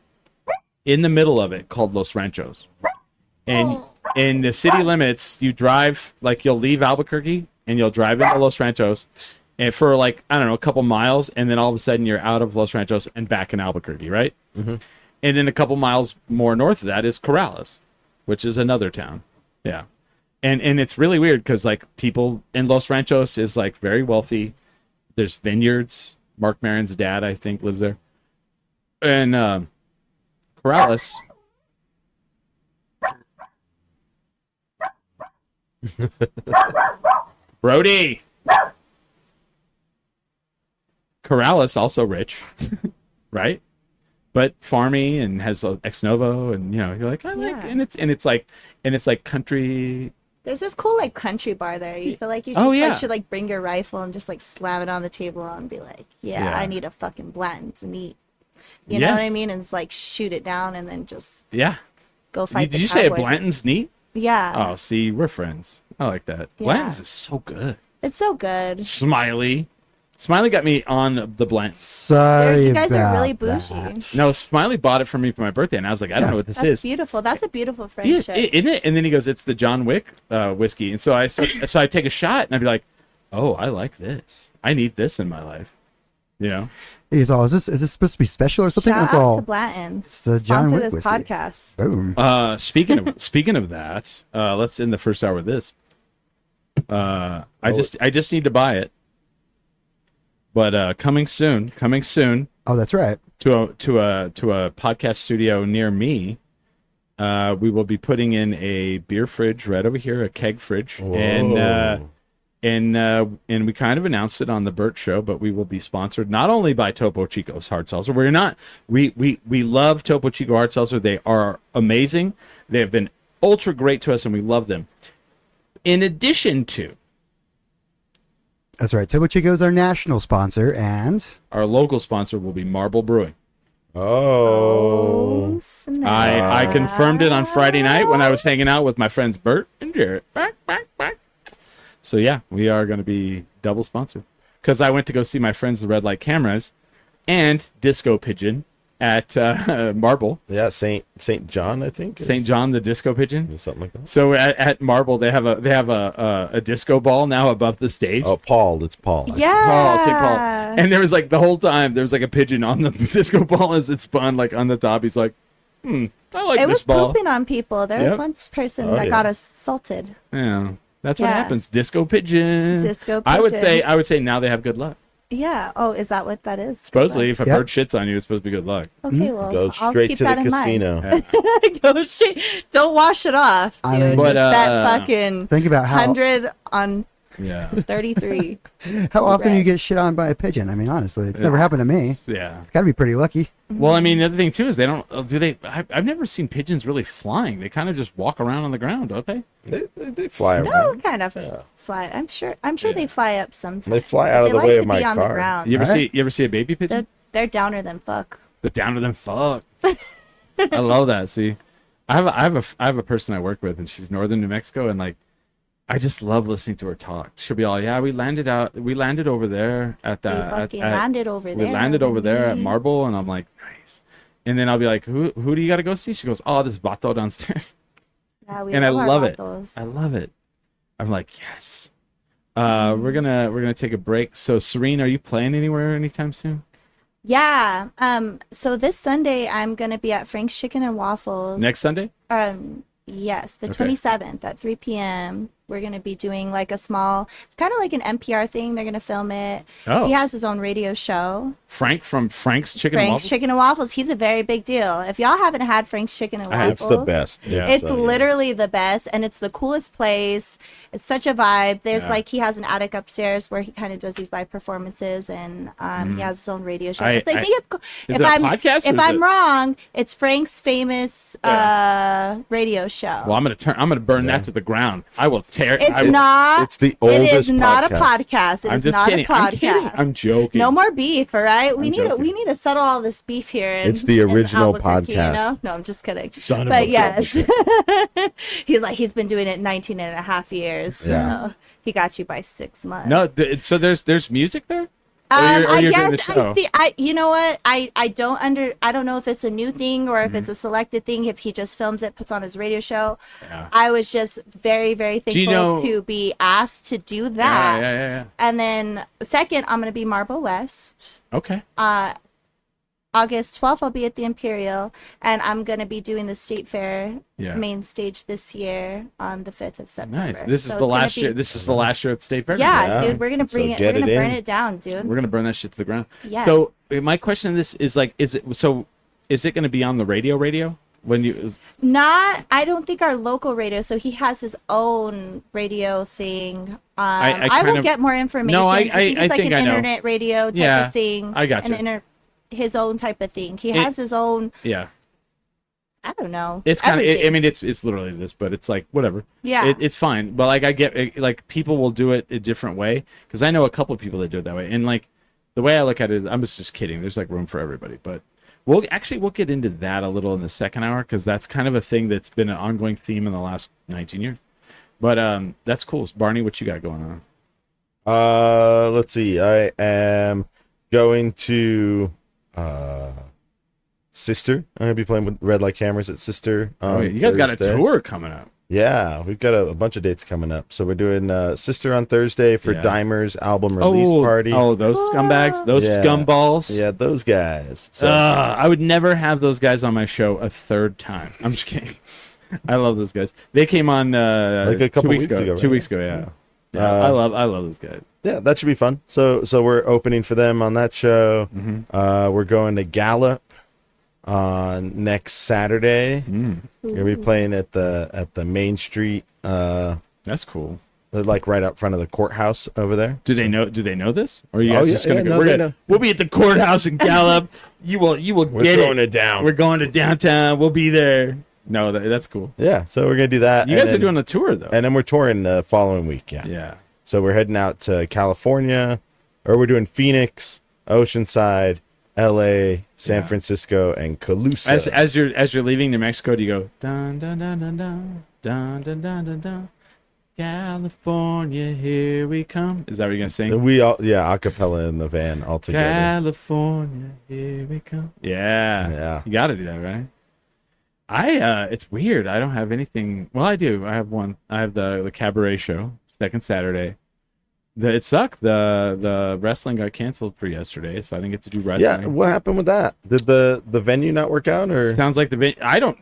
in the middle of it called Los Ranchos, and in the city limits, you drive, like you'll leave Albuquerque and you'll drive into Los Ranchos and for like, I don't know, a couple miles. And then all of a sudden you're out of Los Ranchos and back in Albuquerque, right? Mm-hmm. And then a couple miles more north of that is Corrales, which is another town. Yeah. And it's really weird because like people in Los Ranchos is like very wealthy. There's vineyards. Mark Maron's dad, I think, lives there. And Corrales... Brody. Corrales also rich, right? But farmy and has a ex novo, and you're like, I like, and it's like country. There's this cool like country bar there. You feel like you Oh, just yeah. like should like bring your rifle and just like slam it on the table and be like, yeah. I need a fucking Blanton's meat. You know what I Yes. mean? And it's like shoot it down and then just Yeah. go fight. Did the you say a cowboys. Blanton's neat? Yeah. Oh, see, we're friends. I like that. Yeah. Blanton's is so good. It's so good. Smiley got me on the Blanton's. Sorry You guys are really about bougie. that. No, Smiley bought it for me for my birthday, and I was like, I don't know what this That's is. beautiful. That's a beautiful Yeah, friendship. isn't it? And then he goes, "It's the John Wick whiskey." And so I take a shot, and I'd be like, "Oh, I like this. I need this in my life." He's all, is this supposed to be special or something? Shout That's out all. to Blanton's. It's the John Sponsor Wick this whiskey. podcast. Boom. Speaking of that, let's end the first hour with this. I just need to buy it, but coming soon Oh, that's right. to a podcast studio near me. We will be putting in a beer fridge right over here, a keg fridge, and we kind of announced it on the Burt Show, but we will be sponsored not only by Topo Chico's Hard Seltzer. We love Topo Chico Hard Seltzer. They are amazing. They have been ultra great to us, and we love them. In addition to That's right. Topo Chico is our national sponsor, and our local sponsor will be Marble Brewing. Oh. Snap. I confirmed it on Friday night when I was hanging out with my friends Bert and Jarrett. Back. So yeah, we are going to be double sponsored because I went to go see my friends the Red Light Cameras and Disco Pigeon at Marble. Yeah, Saint John, I think. St. John the Disco Pigeon. Something like that. So at Marble they have a disco ball now above the stage. Oh, Paul. It's Paul. Yeah. St. Paul. And there was like the whole time there was like a pigeon on the disco ball as it spun like on the top. He's like, I like It this was ball. pooping on people. There was Yep. one person Oh, that yeah. got assaulted. Yeah, that's what Yeah. happens. Disco pigeon. Disco I would pigeon. say now they have good luck. Yeah. Oh, is that what that is? Supposedly, if a Yep. bird shits on you, it's supposed to be good luck. Okay, well, Go I'll straight keep to the that in casino. mind. Go straight. Don't wash it off, dude. I mean- But, Just that fucking Think about how 100 on Yeah, 33. how often Right. you get shit on by a pigeon. I mean, honestly, it's never happened to me. yeah. It's got to be pretty lucky. Well, I mean, the other thing too is they don't do they. I've never seen pigeons really flying. They kind of just walk around on the ground, don't they? They fly around. No, kind of fly. I'm sure they fly up sometimes. They fly but out of they the like way to of my be on car. the ground. You ever Alright. see a baby pigeon? They're downer than fuck. They're down to them. Fuck. I love that. See, I have a person I work with, and she's northern New Mexico, and like, I just love listening to her talk. She'll be all, yeah, we landed over there at the. We fucking landed over there. We landed over there at Marble, and I'm like, nice. And then I'll be like, who do you got to go see? She goes, oh, this vato downstairs. Yeah, we And I our love it. vatos. I love it. I'm like, yes. We're gonna take a break. So, Serene, are you playing anywhere anytime soon? Yeah. So this Sunday I'm gonna be at Frank's Chicken and Waffles. Next Sunday? Yes, the Okay. 27th at 3 p.m. We're going to be doing like a small, it's kind of like an NPR thing. They're going to film it. Oh. He has his own radio show. Frank from Frank's Chicken and Frank's Waffles? Chicken and Waffles. He's a very big deal. If y'all haven't had Frank's Chicken and Waffles, It's the best. Yeah. It's So, literally the best, and it's the coolest place. It's such a vibe. There's Yeah. like he has an attic upstairs where he kind of does these live performances, and he has his own radio show. I- I think it's cool. Is it a podcast or if is I'm it- wrong, it's Frank's famous radio show. Well, I'm gonna burn that to the ground. I will tear It's I will, not. It's the It oldest is not a podcast. podcast. It I'm is just not kidding. a I'm kidding. podcast. I'm joking. No more beef, all right? We joking. need to settle all this beef here. It's the original Albuquerque, podcast. No, I'm just kidding. Son of But a yes, he's been doing it 19 and a half years. So Yeah. he got you by 6 months. No, so there's music there? Or you're doing the show? You know what? I don't know if it's a new thing or if it's a selected thing. If he just films it, puts on his radio show. Yeah. I was just very, very thankful you know- to be asked to do that. Yeah. And then second, I'm going to be Marble West. Okay. August 12th, I'll be at the Imperial, and I'm going to be doing the State Fair Yeah. main stage this year on the 5th of September. Nice. This is So the it's gonna last be- year. This is the last year at State Fair. Yeah, Yeah. dude, we're going to So bring it. get We're going it to burn in. it down, dude. We're gonna burn that shit to the ground. Yes. So my question on this is like, is it going to be on the radio when you? I don't think our local radio, so he has his own radio thing. I I kind will of- get more information. No, I think it's like think an I know. internet radio type Yeah, of thing. I gotcha. His own type of thing. He has his own, Yeah. I don't know. It's kind of. I everything. mean, it's literally this, but it's like whatever. Yeah. It's fine. But like, I get like people will do it a different way because I know a couple of people that do it that way, and like the way I look at it, I'm just kidding. There's like room for everybody, but we'll get into that a little in the second hour because that's kind of a thing that's been an ongoing theme in the last 19 years. But that's cool. Barney, what you got going on? Let's see. I am going to Sister. I'm gonna be playing with red light cameras at Sister. You guys got a Thursday. tour coming up. Yeah, we've got a bunch of dates coming up. So we're doing Sister on Thursday for Yeah. Dimer's album release party. Oh, those scumbags, those Yeah. gumballs. Yeah, those guys. So I would never have those guys on my show a third time. I'm just kidding. I love those guys. They came on Like a couple 2 weeks weeks ago. ago, 2 right? weeks ago, yeah. I love those guys. yeah, that should be fun. So we're opening for them on that show. We're going to Gallup on next Saturday. We're gonna be playing at the Main Street, That's cool. like right up front of the courthouse over there. Do they know this? Or are you Oh, guys yeah, just gonna yeah, go? no, We're they gonna, know. we'll be at the courthouse in Gallup. You will get going it. to down. We're going to downtown. We'll be there. No, that's cool. Yeah, so we're gonna do that. You and guys are then- doing a tour though. and then we're touring the following week. Yeah. Yeah. So we're heading out to California, or we're doing Phoenix, Oceanside, L.A., San Yeah. Francisco, and Calusa. As you're leaving New Mexico, do you go dun dun dun dun dun dun dun dun dun dun? California, here we come. Is that what you're gonna sing? We all, a cappella in the van all together. California, here we come. Yeah. Yeah. You got to do that, right? It's weird. I don't have anything. Well, I do. I have one. I have the cabaret show, second Saturday. It sucked. The wrestling got canceled for yesterday, so I didn't get to do wrestling. Yeah, what happened with that? Did the venue not work out, or Sounds like the venue.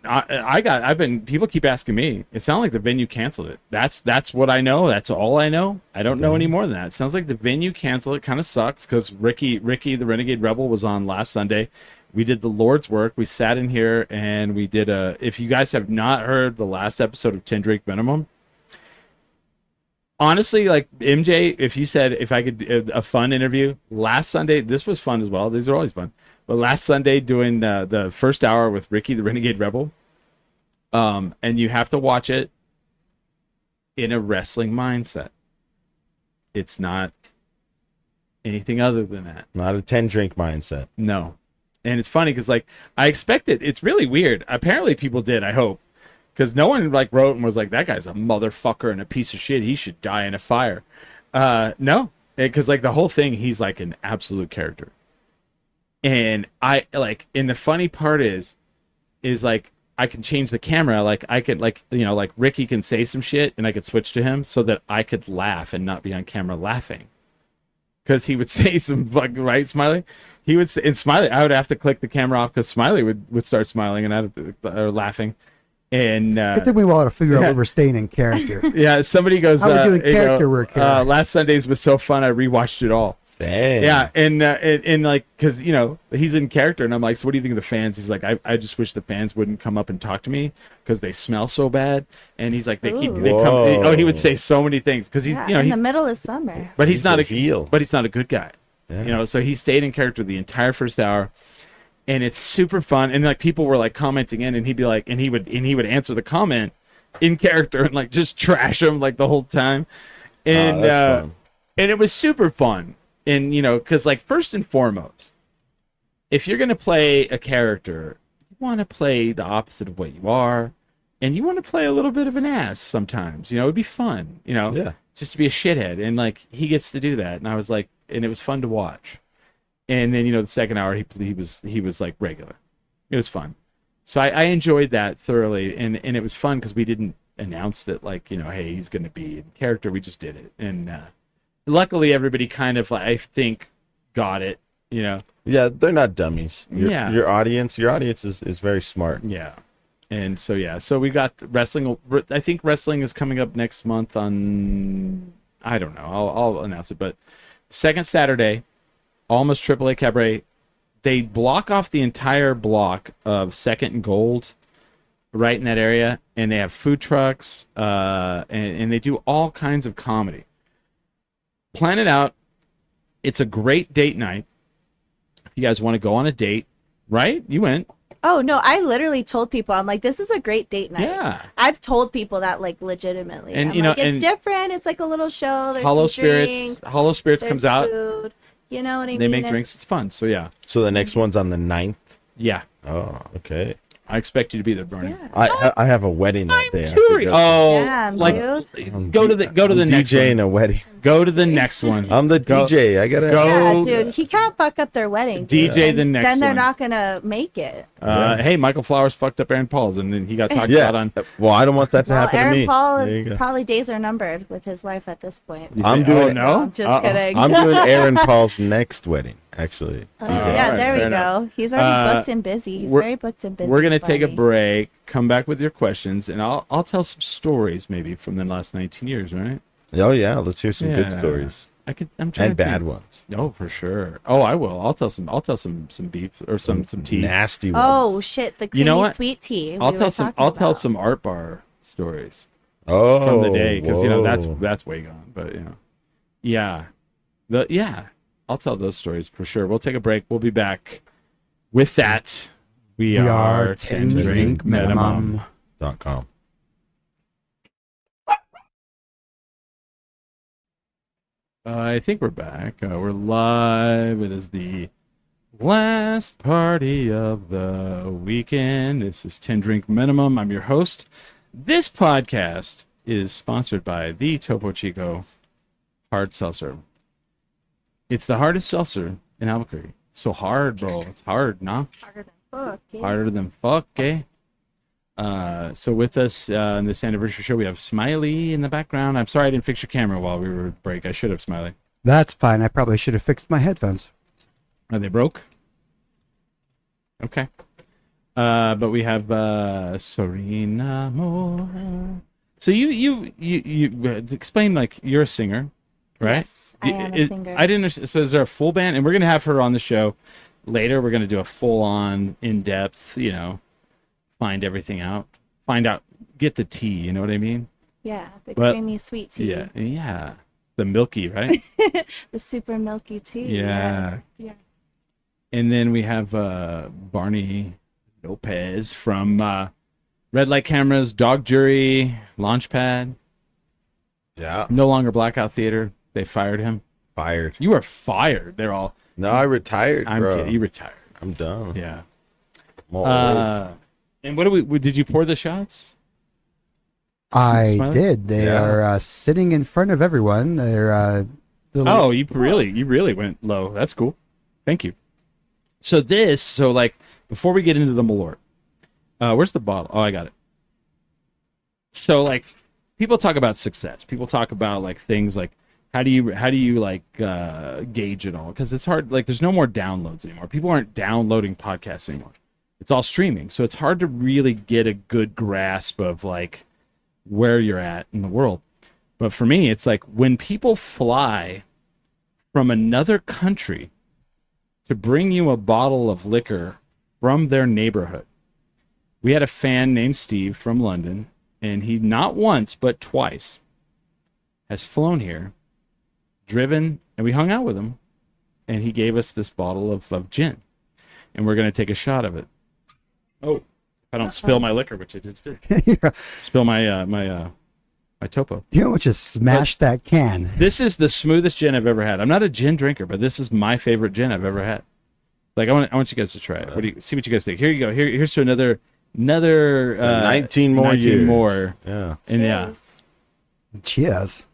I've been. People keep asking me. It sounds like the venue canceled it. That's what I know. That's all I know. I don't know any more than that. It sounds like the venue canceled it. Kind of sucks because Ricky, the Renegade Rebel, was on last Sunday. We did the Lord's work. We sat in here and we did a. If you guys have not heard the last episode of 10 Drink Minimum, honestly, like MJ, if you said if I could a fun interview last Sunday, this was fun as well. These are always fun. But last Sunday, doing the first hour with Ricky, the Renegade Rebel, and you have to watch it in a wrestling mindset. It's not anything other than that. not a 10 drink mindset? No. And it's funny because, like, I expected. It's really weird. Apparently, people did. I hope, because no one like wrote and was like, "That guy's a motherfucker and a piece of shit. He should die in a fire." No, because like the whole thing, he's like an absolute character. And I like, and the funny part is like I can change the camera. Like I could, like, you know, like Ricky can say some shit and I could switch to him so that I could laugh and not be on camera laughing. Because he would say some like, right, Smiley? He would say, and Smiley, I would have to click the camera off because Smiley would start smiling and or laughing. And It took me a while to figure out we were staying in character. yeah, somebody goes, How we doing you know, character work here? last Sunday's was so fun. I rewatched it all. Dang. Yeah, and like, because, you know, he's in character, and I'm like, so what do you think of the fans? He's like, I just wish the fans wouldn't come up and talk to me because they smell so bad. And he's like, they come. Whoa. Oh, he would say so many things because he's, Yeah, you know, in he's the middle of summer. but he's He's not a a heel. But he's not a good guy. Yeah. You know, so he stayed in character the entire first hour, and it's super fun. And like people were like commenting in, and he'd be like, and he would answer the comment in character and like just trash him like the whole time. And that's fun. and it was super fun. And you know, because like first and foremost, if you're gonna play a character, you want to play the opposite of what you are, and you want to play a little bit of an ass sometimes. You know, it'd be fun. You know, Yeah. just to be a shithead, and like he gets to do that. And I was like, and it was fun to watch. And then, you know, the second hour he was like regular. It was fun. So I enjoyed that thoroughly, and it was fun because we didn't announce that, like, you know, hey, he's going to be in character. We just did it, and luckily everybody kind of, I think, got it. You know. Yeah, they're not dummies. Yeah. Your audience is very smart. Yeah. And so yeah, so we got wrestling. I think wrestling is coming up next month on, I don't know. I'll announce it, but second Saturday, Almost AAA Cabaret. They block off the entire block of Second and Gold, right in that area, and they have food trucks, and they do all kinds of comedy. Plan it out. It's a great date night. If you guys want to go on a date, right? You went. Oh no, I literally told people, I'm like, this is a great date night. Yeah. I've told people that, like, legitimately. And, I'm you know, like, it's and different. It's like a little show. There's Hollow some drinks, Spirits. Hollow Spirits there's comes out. food. You know what I mean? They make drinks. It's fun. So yeah. So the next one's on the 9th. Yeah. Oh, okay. I expect you to be there, Barney. Yeah. I have a wedding that day. I have to Curious. go. Oh, Damn, like dude. go to the next DJ in one. a wedding. Go to the next one. I'm the Go- DJ. I gotta. go- Yeah, dude, he can't fuck up their wedding. dude. DJ the next Then they're one. not gonna make it. Hey, Michael Flowers fucked up Aaron Paul's, and then he got talked Yeah. about on. Well, I don't want that to Well, happen to Aaron me. Paul There you is go. probably days are numbered with his wife at this point. I'm Oh, doing. no. I'm just Uh-oh. kidding. I'm doing Aaron Paul's next wedding. Actually, DJ. Yeah, Alright, there we fair go. enough. He's already booked and busy. He's we're- very booked and busy. We're gonna take a Barney. break. Come back with your questions, and I'll tell some stories maybe from the last 19 years, right? Oh yeah, let's hear some good Yeah. stories I'm trying and to bad think. ones. Oh, for sure. Oh, I will. I'll tell some beef or some tea. Nasty ones. Oh shit! The creamy You know what? sweet tea. I'll we tell were some. talking I'll tell about. some art bar stories Oh, from the day because, you know, whoa. that's way gone. But, you know, yeah, I'll tell those stories for sure. We'll take a break. We'll be back with that. We are 10 drink minimum. .com. I think we're back. We're live. It is the last party of the weekend. This is 10 Drink Minimum. I'm your host. This podcast is sponsored by the Topo Chico Hard Seltzer. It's the hardest seltzer in Albuquerque. So hard, bro. It's hard, nah? Harder than fuck, yeah. Harder than fuck, eh? So with us in this anniversary show, we have Smiley in the background. I'm sorry I didn't fix your camera while we were at break. I should have, Smiley. That's fine. I probably should have fixed my headphones. Are they broke? Okay. But we have Serene, Amor. So you explain, like, you're a singer, right? Yes, I am a singer. I didn't understand. So is there a full band? And we're going to have her on the show later. We're going to do a full-on, in-depth, find everything out. Find out, get the tea, you know what I mean? Yeah, the But- creamy sweet tea. Yeah. The milky, right? The super milky tea. Yeah. Yes. And then we have Barney Lopez from Red Light Cameras, Dog Jury, Launchpad. Yeah. No longer Blackout Theater. They fired him. Fired. You are fired. They're all. No, I retired, I'm bro. kidding. You retired. I'm done. Yeah. I'm all old. And what do we? Did you pour the shots? I Smiley? did. They Yeah. are sitting in front of everyone. They're Oh, you really went low. That's cool. Thank you. So before we get into the Malort, where's the bottle? Oh, I got it. So like, people talk about success. People talk about like things like how do you like gauge it all? Because it's hard. Like, there's no more downloads anymore. People aren't downloading podcasts anymore. It's all streaming. So it's hard to really get a good grasp of like where you're at in the world. But for me, it's like when people fly from another country to bring you a bottle of liquor from their neighborhood. We had a fan named Steve from London, and he not once but twice has flown here, driven, and we hung out with him, and he gave us this bottle of gin, and we're going to take a shot of it. Oh, if I don't spill my liquor, which I just did. Spill my my topo. You know what? Just smash that can. This is the smoothest gin I've ever had. I'm not a gin drinker, but this is my favorite gin I've ever had. Like, I want you guys to try it. See what you guys think. Here you go. Here's to another 19 more 19 years. more. Yeah. And yeah. Cheers. Cheers.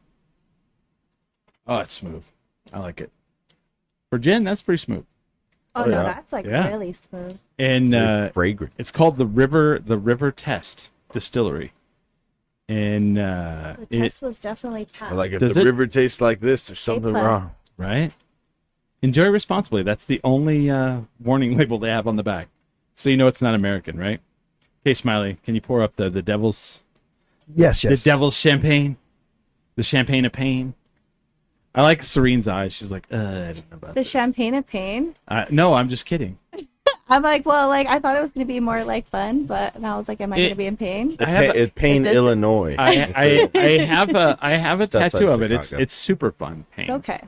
Oh, it's smooth. I like it. For gin, that's pretty smooth. Oh, Oh, no, yeah. that's like Yeah. really smooth. And Fragrant. it's called the River Test Distillery. And The test was definitely passed. Like, if Does the it? river tastes like this, there's something plus. wrong. right? Enjoy responsibly. That's the only warning label they have on the back. So you know it's not American, right? Okay, Smiley, can you pour up the devil's Yes, yes. the devil's champagne? The champagne of pain. I like Serene's eyes. She's like, I don't know about The this. champagne of pain. No, I'm just kidding. I'm like, well, like I thought it was gonna be more like fun, but now I was like, am I gonna be in pain? I have a- Pain, Is this- Illinois. I have a Just outside tattoo of it. Chicago. It's super fun. Pain. Okay.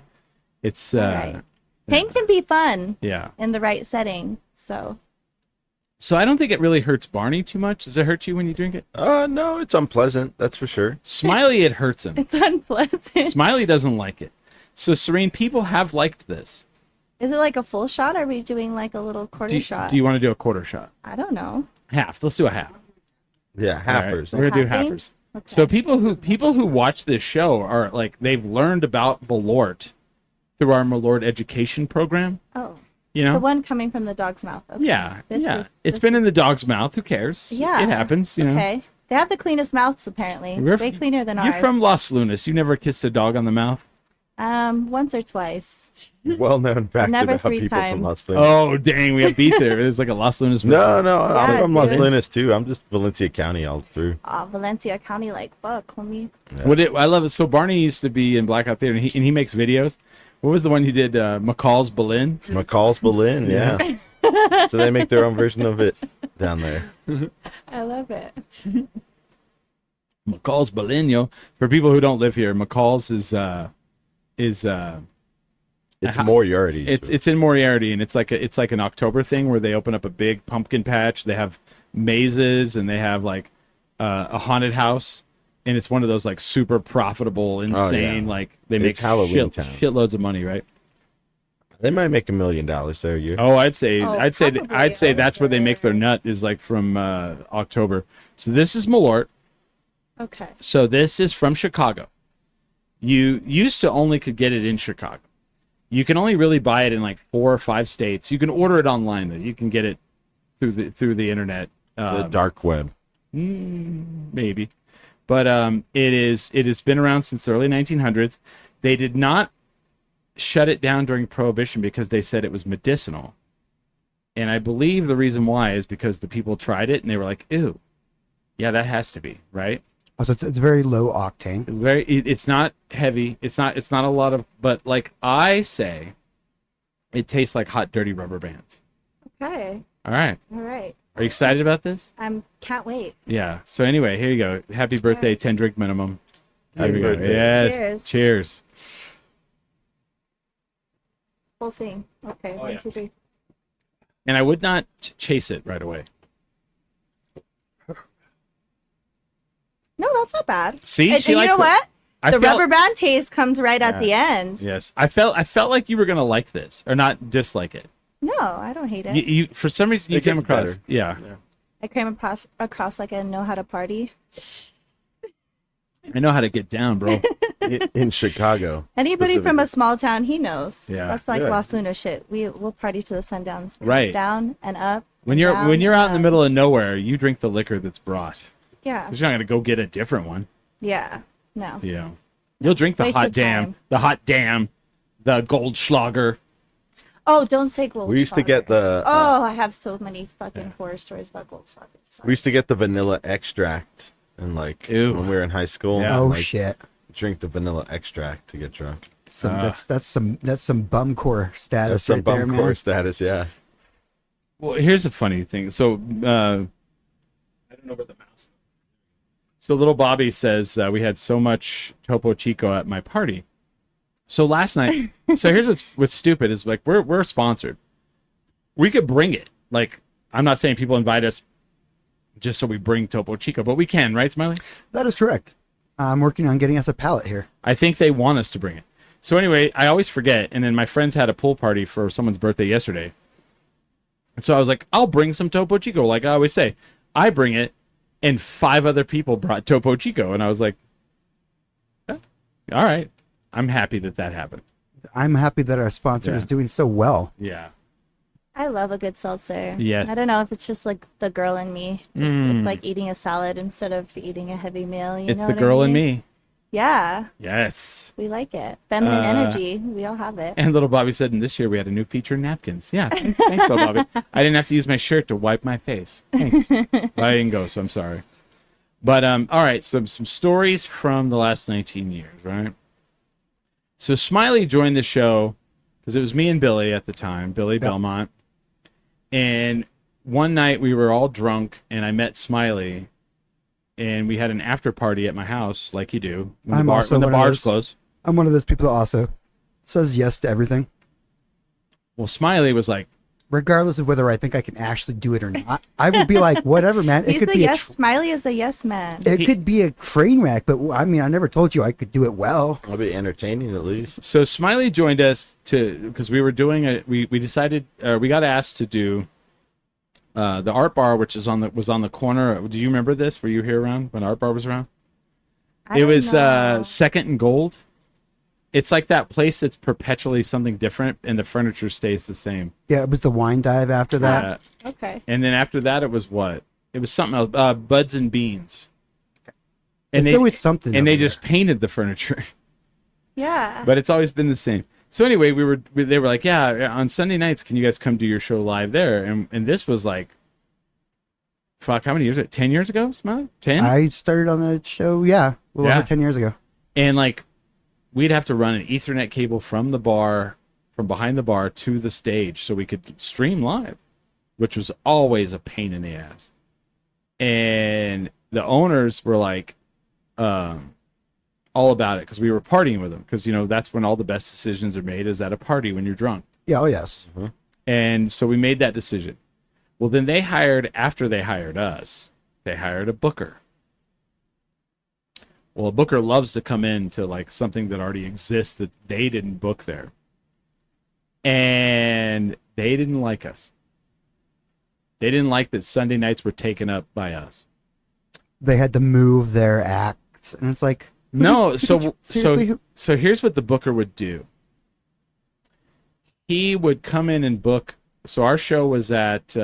It's Alright. Pain can be fun yeah. in the right setting. So So I don't think it really hurts Barney too much. Does it hurt you when you drink it? No, it's unpleasant. That's for sure. Smiley, it hurts him. it's unpleasant. Smiley doesn't like it. So Serene, people have liked this. Is it like a full shot? Or are we doing like a little quarter shot? Do you want to do a quarter shot? I don't know. Half. Let's do a half. Yeah, All right, halfers. We're gonna do Halfing? halfers. Okay. So people who watch this show are like, they've learned about Malort through our Malort education program. Oh, You know? the one coming from the dog's mouth. Okay. Yeah. This yeah. is- It's this been is- in the dog's mouth. Who cares? Yeah. It happens. You know. Okay. They have the cleanest mouths apparently. Way cleaner than You're ours. from Los Lunas. You never kissed a dog on the mouth? Once or twice. Well-known fact Never about 3 people times. from Los Lunas. Oh, dang. We have beef there. There's like a Los Lunas. No, I'm Yeah, from Los dude. Lunas too. I'm just Valencia County all through. Valencia County, like fuck, homie. I love it. So Barney used to be in Blackout Theater, and he makes videos. What was the one you did? McCall's Berlin. McCall's Berlin, yeah. So they make their own version of it down there. I love it. McCall's Berlin, yo. For people who don't live here, McCall's is It's Moriarty. it's in Moriarty, and it's like an October thing where they open up a big pumpkin patch. They have mazes, and they have like a haunted house, and it's one of those like super profitable, insane. Like they make It's Halloween town. shitloads of money, right? They might make $1 million there a year. Oh, I'd say probably I'd say that's where they make their over. nut is like from October. So this is Malort. Okay. So this is from Chicago. You used to only could get it in Chicago. You can only really buy it in like 4 or 5 states. You can order it online though. You can get it through the internet. The dark web. Maybe. But it has been around since the early 1900s. They did not shut it down during Prohibition because they said it was medicinal. And I believe the reason why is because the people tried it and they were like, ew. Yeah, that has to be, right? Oh, so it's very low octane. It's not heavy. It's not a lot of, but like I say, it tastes like hot, dirty rubber bands. Okay. All right. All right. Are you excited about this? Can't wait. Yeah. So anyway, here you go. Happy birthday, 10 drink minimum. Happy Here we go. birthday. Yes. Cheers. Cheers. Whole thing. Okay. Oh, 1, yeah. 2, 3. And I would not chase it right away. No, that's not bad. See, and she you likes know it. what? I The felt- rubber band taste comes right at the end. Yes. I felt like you were gonna like this or not dislike it. No, I don't hate it. You for some reason you It came gets across. better. Yeah. I came across like I know how to party. I know how to get down, bro. In Chicago. Anybody from specifically. a small town, he knows. Yeah. That's like Yeah. Los Lunas shit. We'll party to the sundown. Right. Down and up. When and you're down when you're and out in the up. middle of nowhere, you drink the liquor that's brought. Yeah. 'Cause you're not gonna go get a different one. Yeah. No. Yeah. You'll drink the Waste hot of damn, time. the Goldschlager. Oh, don't say Goldschlager. We used to get the Oh, I have so many fucking horror stories about Goldschlager. we used to get the vanilla extract and like Ew. when we were in high school. Yeah. Oh like, shit. Drink the vanilla extract to get drunk. That's some bumcore status That's some right there, bum man. core status, yeah. Well, here's a funny thing. So, I don't know where the mouse. So, little Bobby says we had so much Topo Chico at my party. So last night. So here's what's stupid is like we're sponsored. We could bring it. Like I'm not saying people invite us just so we bring Topo Chico, but we can, right, Smiley? That is correct. I'm working on getting us a pallet here. I think they want us to bring it. So anyway, I always forget. And then my friends had a pool party for someone's birthday yesterday. And so I was like, I'll bring some Topo Chico. Like I always say, I bring it. And 5 other people brought Topo Chico. And I was like, all right. I'm happy that happened. I'm happy that our sponsor Yeah. is doing so well. Yeah. I love a good seltzer. Yes. I don't know if it's just like the girl in me. Just, It's like eating a salad instead of eating a heavy meal. You It's know the what girl I in mean? me. Yeah, Yes. we like it. Feminine energy. We all have it. And little Bobby said, and this year we had a new feature napkins. Yeah. Thanks, little Bobby. I didn't have to use my shirt to wipe my face. Thanks. But I didn't go, so I'm sorry. But all right, some stories from the last 19 years, right? So Smiley joined the show because it was me and Billy at the time, Billy Belmont. And one night we were all drunk and I met Smiley and we had an after party at my house like you do when I'm the, also when the one of bars those- close. I'm one of those people that also says yes to everything, Well, Smiley was like, regardless of whether I think I can actually do it or not. I would be like, whatever, man. It He's could the be yes. Smiley is the yes man. it could be a train wreck, but I mean, I never told you I could do it well. I'll be entertaining at least. so Smiley joined us because we were doing we decided we got asked to do the art bar, which was on the corner. Do you remember this? Were you here around when art bar was around? I It don't was know. Second and Gold. It's like that place that's perpetually something different, and the furniture stays the same. Yeah, it was the wine dive after that. Okay. And then after that, it was what? It was something else. Buds and Beans. And It's always something And they over just painted the furniture. Yeah. But it's always been the same. So anyway, they were like, yeah, on Sunday nights, can you guys come do your show live there? And this was like, fuck, how many years? 10 years ago, Smiley? 10? I started on the show, yeah, Yeah. over 10 years ago. And like, we'd have to run an Ethernet cable from the bar, from behind the bar to the stage so we could stream live, which was always a pain in the ass. And the owners were like, all about it because we were partying with them because, you know, that's when all the best decisions are made is at a party when you're drunk. Yeah, oh yes. And so we made that decision. Well, then after they hired us, they hired a booker. Well, a booker loves to come into like something that already exists that they didn't book there. And they didn't like us. They didn't like that Sunday nights were taken up by us. They had to move their acts, and it's like, No, so seriously? so here's what the booker would do. He would come in and book. So our show was at.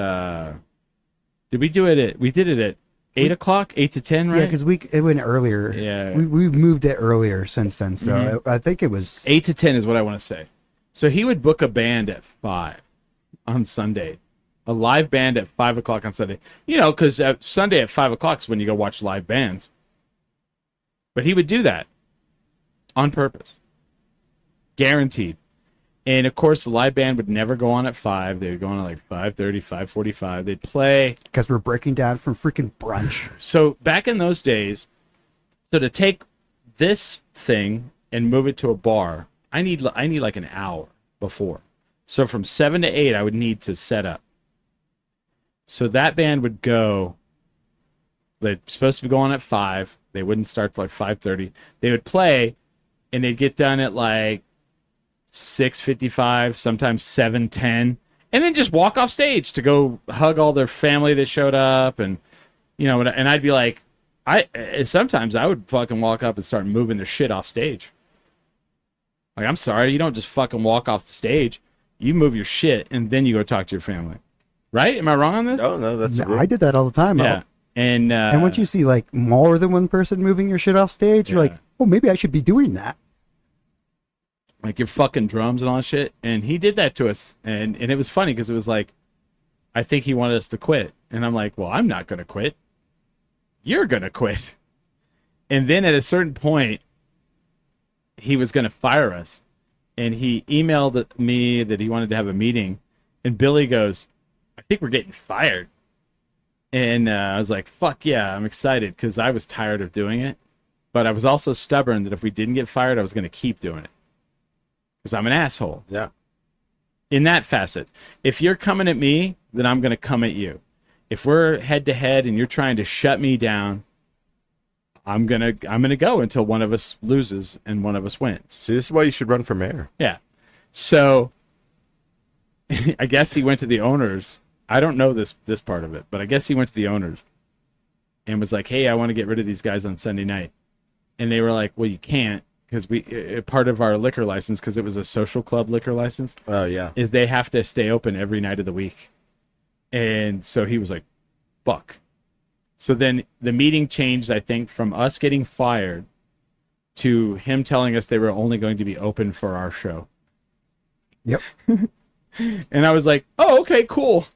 We did it 8 o'clock, 8 to 10, right? Yeah, because it went earlier. Yeah. We've moved it earlier since then. So Mm-hmm. I think it was 8 to 10 is what I want to say. So he would book a band at 5 on Sunday, a live band at 5 o'clock on Sunday. You know, because Sunday at 5 o'clock is when you go watch live bands. But he would do that on purpose, guaranteed. And of course, the live band would never go on at 5. They would go on at like 5:30, 5:45. They'd play. because we're breaking down from freaking brunch. So back in those days, so to take this thing and move it to a bar, I need like an hour before. So from 7 to 8, I would need to set up. So that band would go. They're supposed to be going at 5. They wouldn't start till like 5:30. They would play, and they'd get done at like 6:55, sometimes 7:10, and then just walk off stage to go hug all their family that showed up, and you know, and I'd be like, sometimes I would fucking walk up and start moving their shit off stage. Like, I'm sorry, you don't just fucking walk off the stage. You move your shit, and then you go talk to your family. Right? Am I wrong on this? Oh no, that's No, I did that all the time. Yeah. And once you see like more than one person moving your shit off stage, you're like, oh, maybe I should be doing that. like your fucking drums and all that shit. And he did that to us. And it was funny because it was like, I think he wanted us to quit. And I'm like, well, I'm not going to quit. You're going to quit. And then at a certain point, he was going to fire us. And he emailed me that he wanted to have a meeting. And Billy goes, I think we're getting fired. And I was like, fuck yeah, I'm excited because I was tired of doing it. But I was also stubborn that if we didn't get fired, I was going to keep doing it. Because I'm an asshole. Yeah. In that facet. If you're coming at me, then I'm going to come at you. If we're head to head and you're trying to shut me down, I'm gonna go until one of us loses and one of us wins. See, this is why you should run for mayor. Yeah. So I guess he went to the owners. I don't know this part of it, but I guess he went to the owners and was like, "Hey, I want to get rid of these guys on Sunday night." And they were like, "Well, you can't because part of our liquor license, because it was a social club liquor license, Oh yeah. is they have to stay open every night of the week." And so he was like, "Fuck." So then the meeting changed, I think, from us getting fired to him telling us they were only going to be open for our show. Yep. And I was like, "Oh, okay, cool."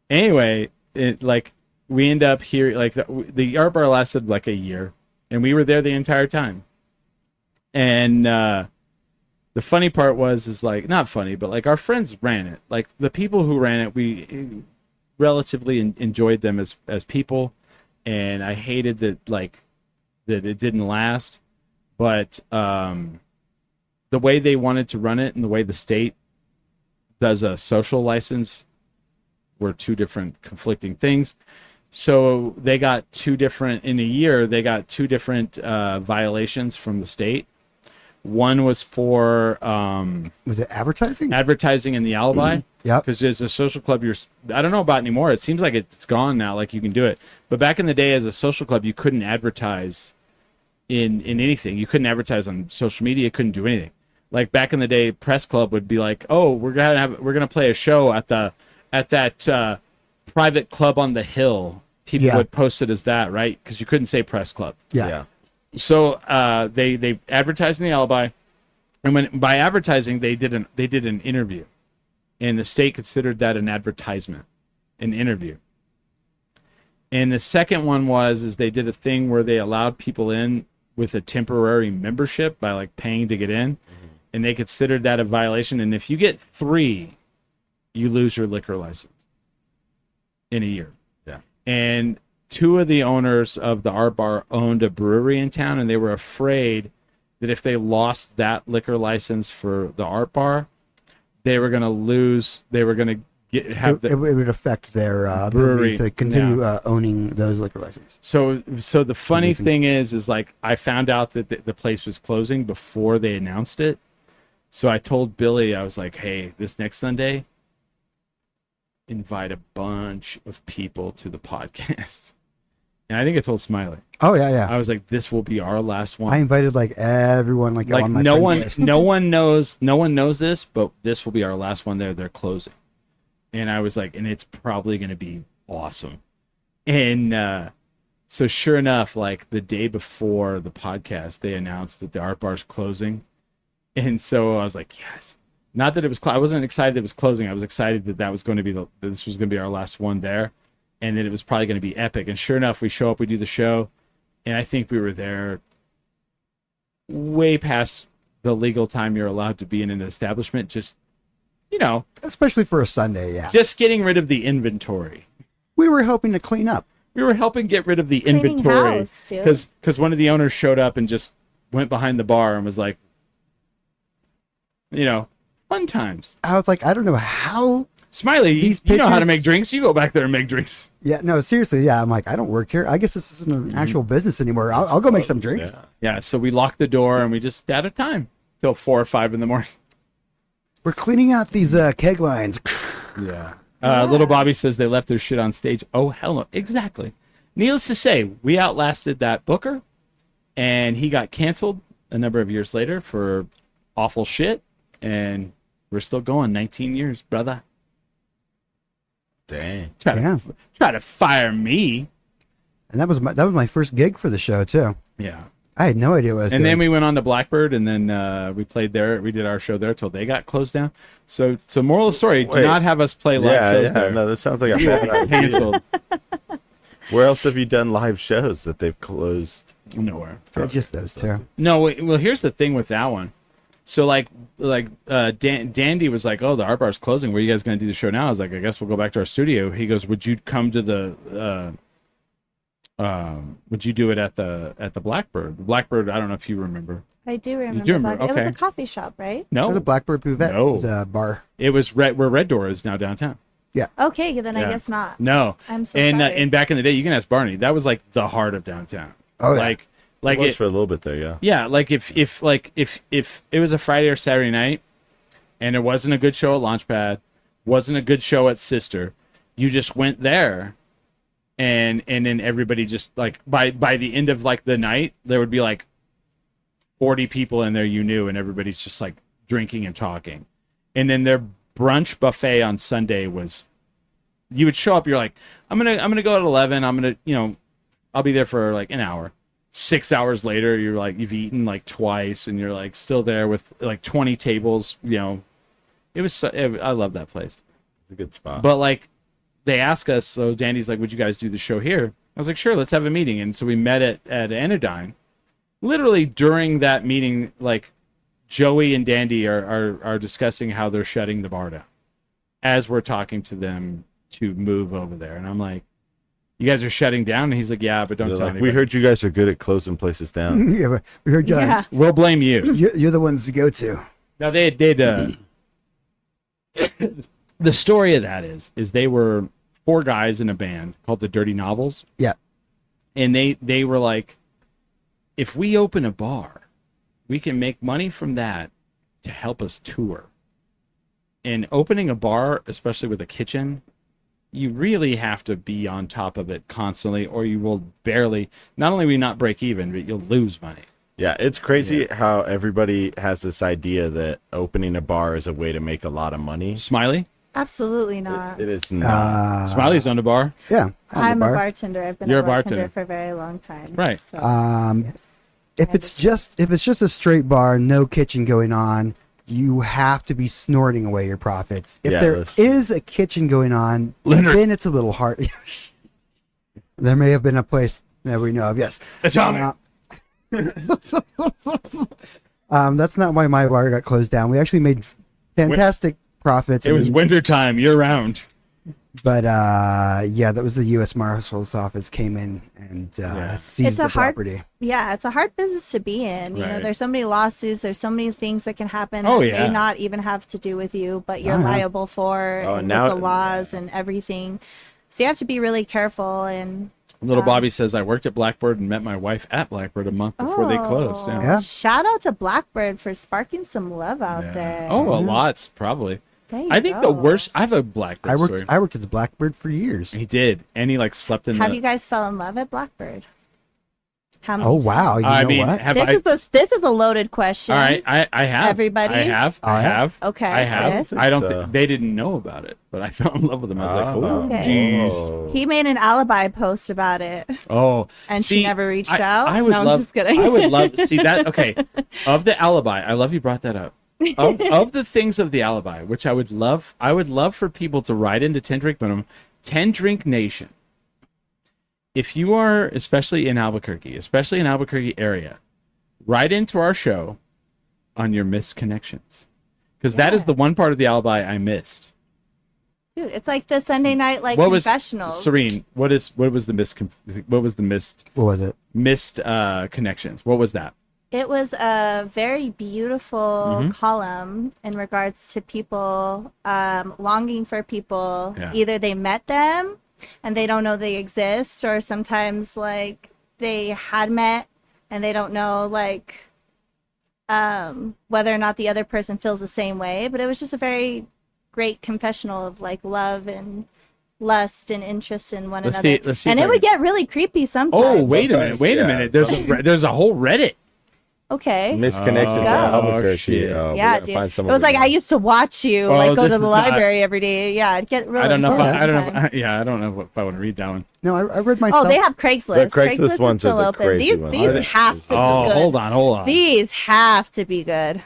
Anyway, we end up here, like the art bar lasted like a year, and we were there the entire time. And the funny part is like, not funny, but like our friends ran it. Like the people who ran it, we relatively enjoyed them as people, and I hated that it didn't last. But the way they wanted to run it and the way the state does a social license were two different conflicting things. So they got in a year, they got two different violations from the state. One was for Was it advertising? advertising in the alibi. Yep. Because as a social club, I don't know about anymore. It seems like it's gone now. Like you can do it, but back in the day, as a social club, you couldn't advertise in anything. You couldn't advertise on social media. You couldn't do anything. Like back in the day, press club would be like, "Oh, we're gonna play a show at that private club on the hill." People Yeah. would post it as that, right? Because you couldn't say press club. Yeah. So they advertised in the alibi, and by advertising they did an interview, and the state considered that an advertisement, an interview. And the second one is they did a thing where they allowed people in with a temporary membership by like paying to get in, and they considered that a violation. And if you get 3, you lose your liquor license in a year. Yeah. And 2 of the owners of the art bar owned a brewery in town, and they were afraid that if they lost that liquor license for the art bar, they were going to lose. They were going to It would affect their brewery ability to continue owning those liquor licenses. So the funny thing is like I found out that the place was closing before they announced it. So I told Billy, I was like, "Hey, this next Sunday, invite a bunch of people to the podcast." And I think I told Smiley. Oh yeah. I was like, "This will be our last one." I invited like everyone like on my no friend one list. no one knows this, but this will be our last one there. They're closing. And I was like, and it's probably going to be awesome. And so sure enough, like the day before the podcast, they announced that the art bar's closing. And so I was like, yes. Not that it was, I wasn't excited it was closing. I was excited that was going to be this was going to be our last one there. And that it was probably going to be epic. And sure enough, we show up, we do the show. And I think we were there way past the legal time you're allowed to be in an establishment. Just, Especially for a Sunday, yeah. just getting rid of the inventory. We were hoping to clean up. We were helping get rid of the Cleaning inventory house, dude. because one of the owners showed up and just went behind the bar and was like, fun times. I was like, I don't know how. Smiley, These you know how to pictures- make drinks. You go back there and make drinks. Yeah, no, seriously, yeah. I'm like, I don't work here. I guess this isn't an actual business anymore. I'll go make some drinks. Yeah. Yeah, so we locked the door and we just out of time till 4 or 5 in the morning. We're cleaning out these keg lines. Yeah. Little Bobby says they left their shit on stage. Oh, hell no. Exactly. Needless to say, we outlasted that booker, and he got canceled a number of years later for awful shit, and we're still going 19 years, brother. Dang. Try to fire me. And that was my first gig for the show too. Yeah. I had no idea what I was And doing. then we went on to Blackbird, and then we played there. We did our show there till they got closed down. So moral of the story: do Wait. not have us play live shows there. No, that sounds like a You bad are idea. canceled. Where else have you done live shows that they've closed? Nowhere. It's just those two. No, well, here's the thing with that one. So Dandy was like, "Oh, the art bar's closing. Where are you guys going to do the show now?" I was like, "I guess we'll go back to our studio." He goes, "Would you come to the? Would you do it at the Blackbird? The Blackbird. I don't know if you remember. I do remember. do remember, It okay. was a coffee shop, right? It was a No, Blackbird Buvette. No. It was a bar. it was where Red Door is now downtown. Okay, then Yeah. I guess not. No, I'm so and sorry. and back in the day, you can ask Barney. That was like the heart of downtown. Oh, yeah. like It was it, for a little bit there, yeah. yeah, like if it was a Friday or Saturday night, and there wasn't a good show at Launchpad, wasn't a good show at Sister, you just went there, and then everybody just like by the end of like the night, there would be like 40 people in there you knew, and everybody's just like drinking and talking, and then their brunch buffet on Sunday was, you would show up, you're like, I'm gonna go at 11, I'm gonna I'll be there for like an hour. 6 hours later, you're like, you've eaten like twice, and you're like still there with like 20 tables. It was I love that place. It's a good spot. But like, they ask us, so Dandy's like, would you guys do the show here? I was like, sure, let's have a meeting. And so we met at Anodyne. Literally during that meeting, like Joey and Dandy are discussing how they're shutting the bar down as we're talking to them to move over there. And I'm like, you guys are shutting down? And he's like, yeah, but don't They're tell like, anybody. we heard you guys are good at closing places down. Yeah, but we heard you. Yeah. We'll blame you. You're the ones to go to. Now they'd the story of that is they were 4 guys in a band called the Dirty Novels, Yeah. and they were like, if we open a bar, we can make money from that to help us tour. And opening a bar, especially with a kitchen, you really have to be on top of it constantly, or you will barely, not only will you not break even, but you'll lose money. Yeah, it's crazy how everybody has this idea that opening a bar is a way to make a lot of money. Smiley? Absolutely not. It is not. Smiley's owned a bar. Yeah. I'm bar. a bartender. I've been You're a a bartender bartender. for a very long time. Right. So, yes. If it's just a straight bar, no kitchen going on, you have to be snorting away your profits. If Yeah, there that's true. is a kitchen going on, Leonard. then it's a little hard. There may have been a place that we know of. Yes. Atomic. That's not why my bar got closed down. We actually made fantastic profits. It was wintertime, year round. But yeah, that was the U.S. Marshal's Office came in and seized It's a the hard- property. Yeah, it's a hard business to be in. You know, Right. there's so many lawsuits. There's so many things that can happen Oh, that yeah. may not even have to do with you, but you're Uh-huh. liable for Oh, and now- with the laws and everything. So you have to be really careful. And Little Bobby says, I worked at Blackbird and met my wife at Blackbird a month before they closed. Yeah. Yeah. Shout out to Blackbird for sparking some love out Yeah. there. Oh, a lot's probably. There you I think go. the worst. I have a Blackbird I worked story. at the Blackbird for years. He did, and he like slept in. Have you guys fell in love at Blackbird? How many Oh times? wow! You I know mean, what? have This is a loaded question. All right, I have. Everybody? I have. Oh, yeah? Okay, I have. Chris? I don't. So- They didn't know about it, but I fell in love with them. I was like, oh, Okay. geez. He made an alibi post about it, Oh, and see, she never reached out. I would no, love. I'm just kidding. I would love to see that. Okay, of the alibi, I love you brought that up. Of the things of the alibi, which I would love for people to write into 10 Drink Minimum, 10 Drink Nation. If you are, especially in Albuquerque area, write into our show on your missed connections, because that is the one part of the alibi I missed. Dude, it's like the Sunday night What confessionals. was Serene? What was the missed What was it? connections? What was that? It was a very beautiful Mm-hmm. column in regards to people longing for people. Yeah. Either they met them and they don't know they exist, or sometimes like they had met and they don't know like whether or not the other person feels the same way. But it was just a very great confessional of like love and lust and interest in one Let's another. see And if it I would can- get really creepy sometimes. Oh, wait a minute! Wait a Yeah, minute! There's a whole Reddit. Okay. Misconnected to Oh, Albuquerque. shit. We Yeah, gotta dude. find It someone was to like know. I used to watch you, Oh, like go this to the is not- library every day. Yeah, I'd get really. I don't know. into it I don't know. sometimes. Yeah, I don't know if I want to read that one. No, I read myself. Oh, they have Craigslist. The Craigslist ones is still are the open. crazy These ones. these Are they? have to be Oh, good. hold on. These have to be good.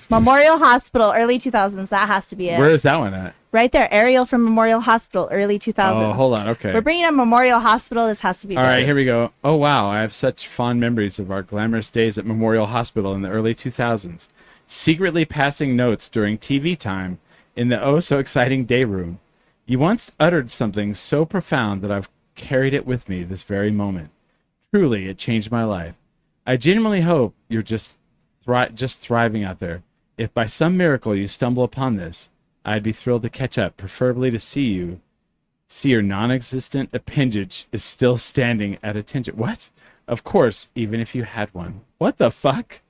Memorial Hospital, early 2000s. That has to be it. Where is that one at? Right there, Ariel from Memorial Hospital, early 2000s. Oh, hold on. Okay. We're bringing up Memorial Hospital. This has to be All good. right, here we go. Oh, wow. I have such fond memories of our glamorous days at Memorial Hospital in the early 2000s. Secretly passing notes during TV time in the oh-so-exciting day room. You once uttered something so profound that I've carried it with me this very moment. Truly, it changed my life. I genuinely hope you're just thriving out there. If by some miracle you stumble upon this, I'd be thrilled to catch up, preferably to see your non-existent appendage is still standing at attention. What? Of course, even if you had one. What the fuck?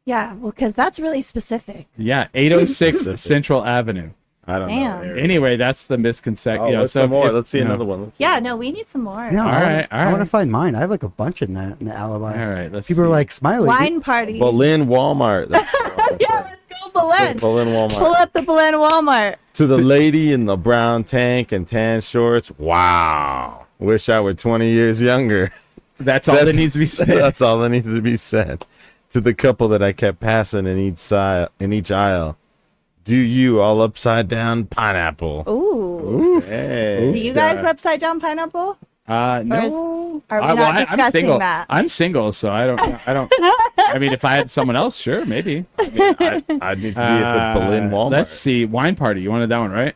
Yeah, well, because that's really specific. Yeah, 806 Central Avenue. I don't Damn. know. Anyway, that's the misconception. Oh, you know, what's so some more? if- Let's see you know- another one. Let's see Yeah, another no, we need some more. No, All right, all I want to right. find mine. I have like a bunch in that in the alibi. All right, let's People are see. like, Smiley. Wine party. Berlin Walmart. That's Yeah, let's go, Belen. Berlin Walmart. Pull up the Belen Walmart. To the lady in the brown tank and tan shorts. Wow. Wish I were 20 years younger. That's all that needs to be said. That's all that needs to be said. To the couple that I kept passing in each aisle. Do you all upside down pineapple? Ooh. Hey. Do you guys upside down pineapple? No. Are we Well, not I'm discussing single. that? I'm single, so I don't. I mean, if I had someone else, sure, maybe. I'd need to be at the Berlin Walmart. Let's see. Wine party. You wanted that one, right?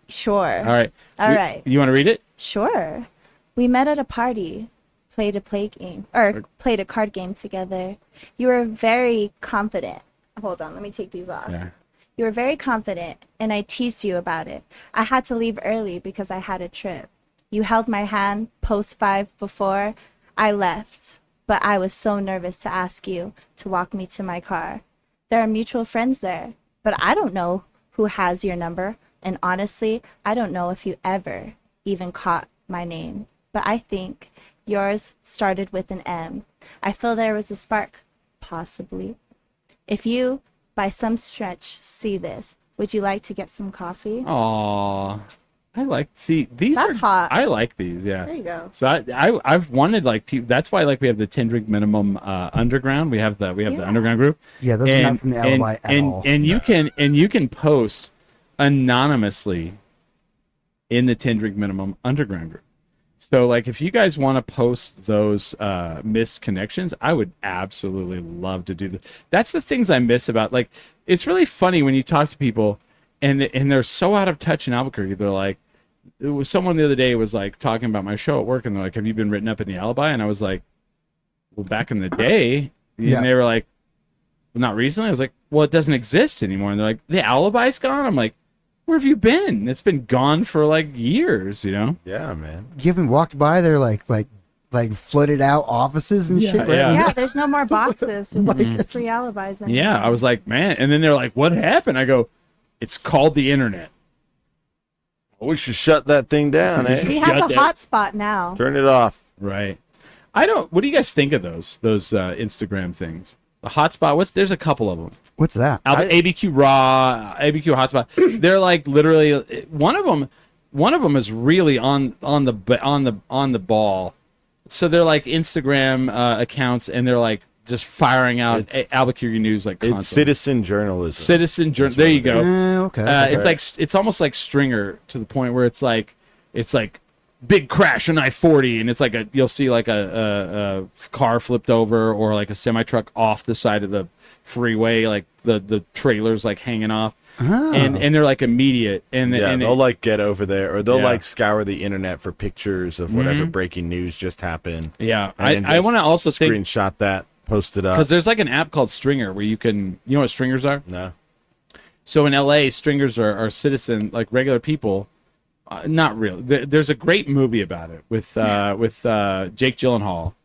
Sure. All right. All right. You want to read it? Sure. We met at a party, played a card game together. You were very confident. Hold on, let me take these off. Yeah. You were very confident, and I teased you about it. I had to leave early because I had a trip. You held my hand post 5 before I left, but I was so nervous to ask you to walk me to my car. There are mutual friends there, but I don't know who has your number, and honestly, I don't know if you ever even caught my name. But I think yours started with an M. I feel there was a spark, possibly. If you, by some stretch, see this, would you like to get some coffee? Aw. See, these That's are hot. I like these, yeah. There you go. So I've wanted like people. That's why like we have the 10 Drink Minimum underground. We have the underground group. Yeah, those are not from the alibi at all. And you can post anonymously in the 10 Drink Minimum underground group. So like if you guys want to post those missed connections, I would absolutely love to do that. That's the things I miss about, like, it's really funny when you talk to people and they're so out of touch in Albuquerque. They're like, it was someone the other day was like talking about my show at work, and they're like, have you been written up in the alibi? And I was like, well, back in the day. Yeah. And they were like, well, not recently. I was like, well, it doesn't exist anymore. And they're like, the alibi's gone? I'm like, where have you been? It's been gone for like years, you know? Yeah, man. You haven't walked by their like flooded out offices and shit. Right? Yeah. Yeah, there's no more boxes with free alibis. Anymore. Yeah, I was like, man. And then they're like, what happened? I go, it's called the internet. We should shut that thing down, We eh? have Got the that. hotspot now. Turn it off. Right. I don't. What do you guys think of those Instagram things? The hotspot. There's a couple of them. What's that? ABQ Raw, ABQ Hotspot. They're like literally one of them is really on the ball. So they're like Instagram accounts, and they're like just firing out Albuquerque news like constantly. It's citizen journalism. There you go. Okay. It's almost like Stringer to the point where it's like big crash on I-40, and it's like you'll see like a car flipped over or like a semi truck off the side of the freeway, like the trailers like hanging off. Oh. And they're like immediate, and they'll like get over there, or they'll Yeah. like scour the internet for pictures of whatever breaking news just happened. yeah. And I want to also think, screenshot that, post it up. because there's like an app called Stringer where you know what Stringers are. No, So in LA, Stringers are citizen, like regular people. Not really. There's a great movie about it with Jake Gyllenhaal.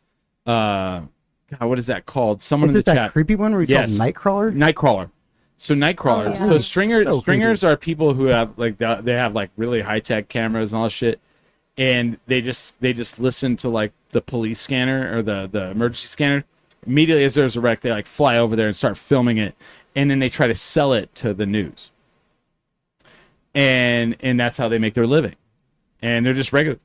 God, what is that called? Someone Is in it the that chat. creepy one where he's Yes. called Nightcrawler? Nightcrawler. So Nightcrawler. Oh, yeah. So stringers So stringers are people who have like they have like really high tech cameras and all that shit, and they just listen to like the police scanner or the emergency scanner. Immediately as there's a wreck, they like fly over there and start filming it, and then they try to sell it to the news. And that's how they make their living. And they're just regular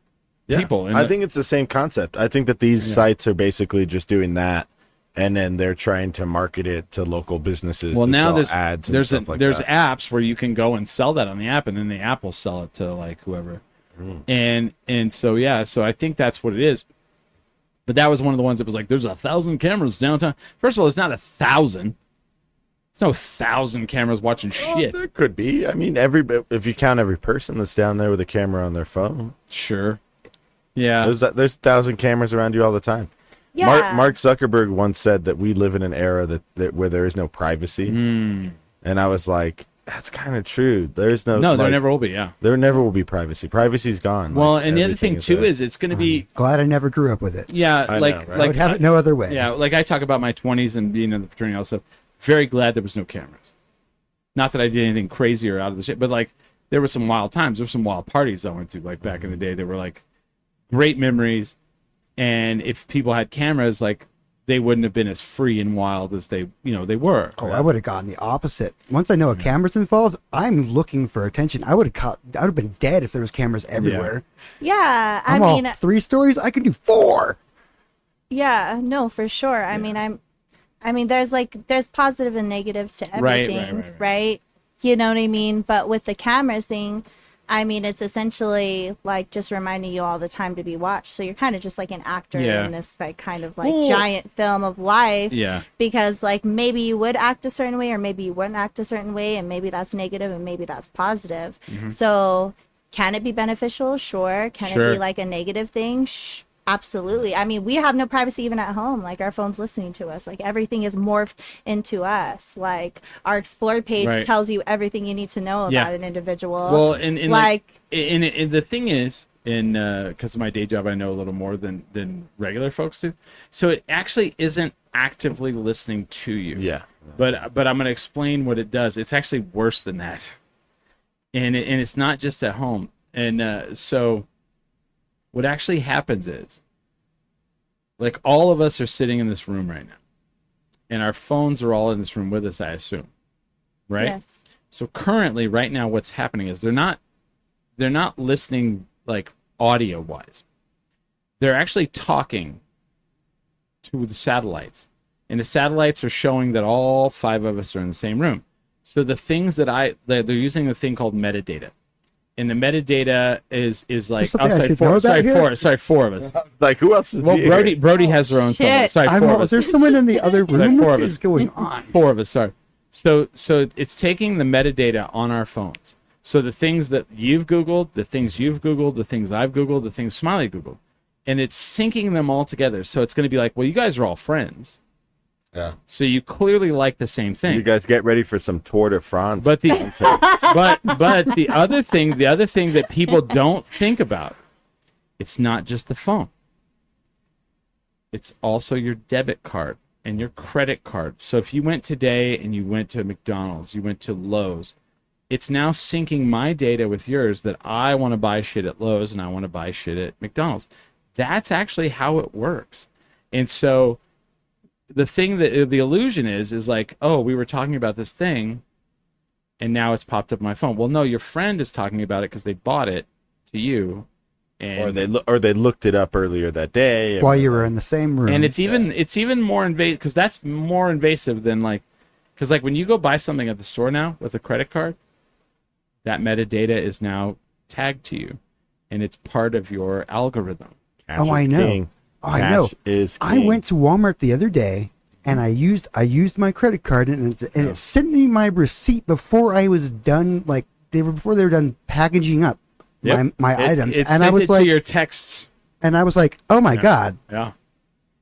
people. And I think it's the same concept. I think that these sites are basically just doing that, and then they're trying to market it to local businesses. well, to now sell ads. And there's stuff like there's that. apps where you can go and sell that on the app, and then the app will sell it to like whoever. And so yeah, so I think that's what it is. But that was one of the ones that was like, there's 1,000 cameras downtown. First of all, it's not 1,000. There's no 1,000 cameras watching shit. There could be. I mean, if you count every person that's down there with a camera on their phone, Sure. Yeah. there's 1,000 cameras around you all the time. Yeah. Mark Zuckerberg once said that we live in an era that where there is no privacy, and I was like, that's kind of true. There's no. No, there like, never will be. Yeah. There never will be privacy. Privacy's gone. Well, Like, and the other everything thing is too there. is it's going to be Glad I never grew up with it. yeah, I like know, right? I like would have it no other way. yeah, like I talk about my 20s and being in the fraternity and all that stuff. Very glad there was no cameras. Not that I did anything crazy or out of the shit, but like there were some wild times. There were some wild parties I went to like back in the day. They were like great memories. And if people had cameras, like they wouldn't have been as free and wild as they were. Oh, I would have gone the opposite. Once I know a camera's involved, I'm looking for attention. I would have been dead if there was cameras everywhere. Yeah, I I'm all mean, 3 stories. I can do 4. yeah, no, for sure. I mean, there's positive and negatives to Right, everything, right. right? You know what I mean? But with the cameras thing, I mean, it's essentially like just reminding you all the time to be watched. So you're kind of just like an actor Yeah. in this like kind of like Well, giant film of life. Yeah. Because like maybe you would act a certain way or maybe you wouldn't act a certain way, and maybe that's negative and maybe that's positive. So can it be beneficial? Sure. Can Sure. it be like a negative thing? Absolutely. I mean, we have no privacy even at home. Like our phone's listening to us. Like everything is morphed into us. Like our Explore page Right. tells you everything you need to know about Yeah. an individual. Well, and like and the thing is, because of my day job, I know a little more than regular folks do. So it actually isn't actively listening to you. Yeah. But I'm going to explain what it does. It's actually worse than that, and it's not just at home. And so what actually happens is, like all of us are sitting in this room right now, and our phones are all in this room with us, I assume, right? yes. So currently, right now, what's happening is they're not listening like audio wise. They're actually talking to the satellites, and the satellites are showing that all 5 of us are in the same room. So the things that they're using a thing called metadata, and the metadata is like something I should know about here? 4 of us. Like, who else is Well, here? Brody has their own. Shit. Sorry, 4 of us. Is there someone in the other room? 4 What of is us. going on? 4 of us, sorry. So it's taking the metadata on our phones. So the things that you've Googled, the things you've Googled, the things I've Googled, the things Smiley Googled, and it's syncing them all together. So it's going to be like, well, you guys are all friends, Yeah. so you clearly like the same thing. You guys get ready for some Tour de France. But the but the other thing that people don't think about, it's not just the phone. It's also your debit card and your credit card. So if you went today and you went to McDonald's, you went to Lowe's, it's now syncing my data with yours that I want to buy shit at Lowe's and I want to buy shit at McDonald's. That's actually how it works. And so the thing that the illusion is like, oh, we were talking about this thing and now it's popped up on my phone. Well, no, your friend is talking about it because they bought it to you. And Or they looked it up earlier that day. While you were in the same room. and it's even more invasive because that's more invasive than like, because like when you go buy something at the store now with a credit card, that metadata is now tagged to you and it's part of your algorithm. Cash Oh, is I know. king. I Cash know. is I king. went to Walmart the other day and I used my credit card and it sent me my receipt before I was done. Like before they were done packaging up my items. It's And I was to like, your texts. and I was like, oh my God. Yeah.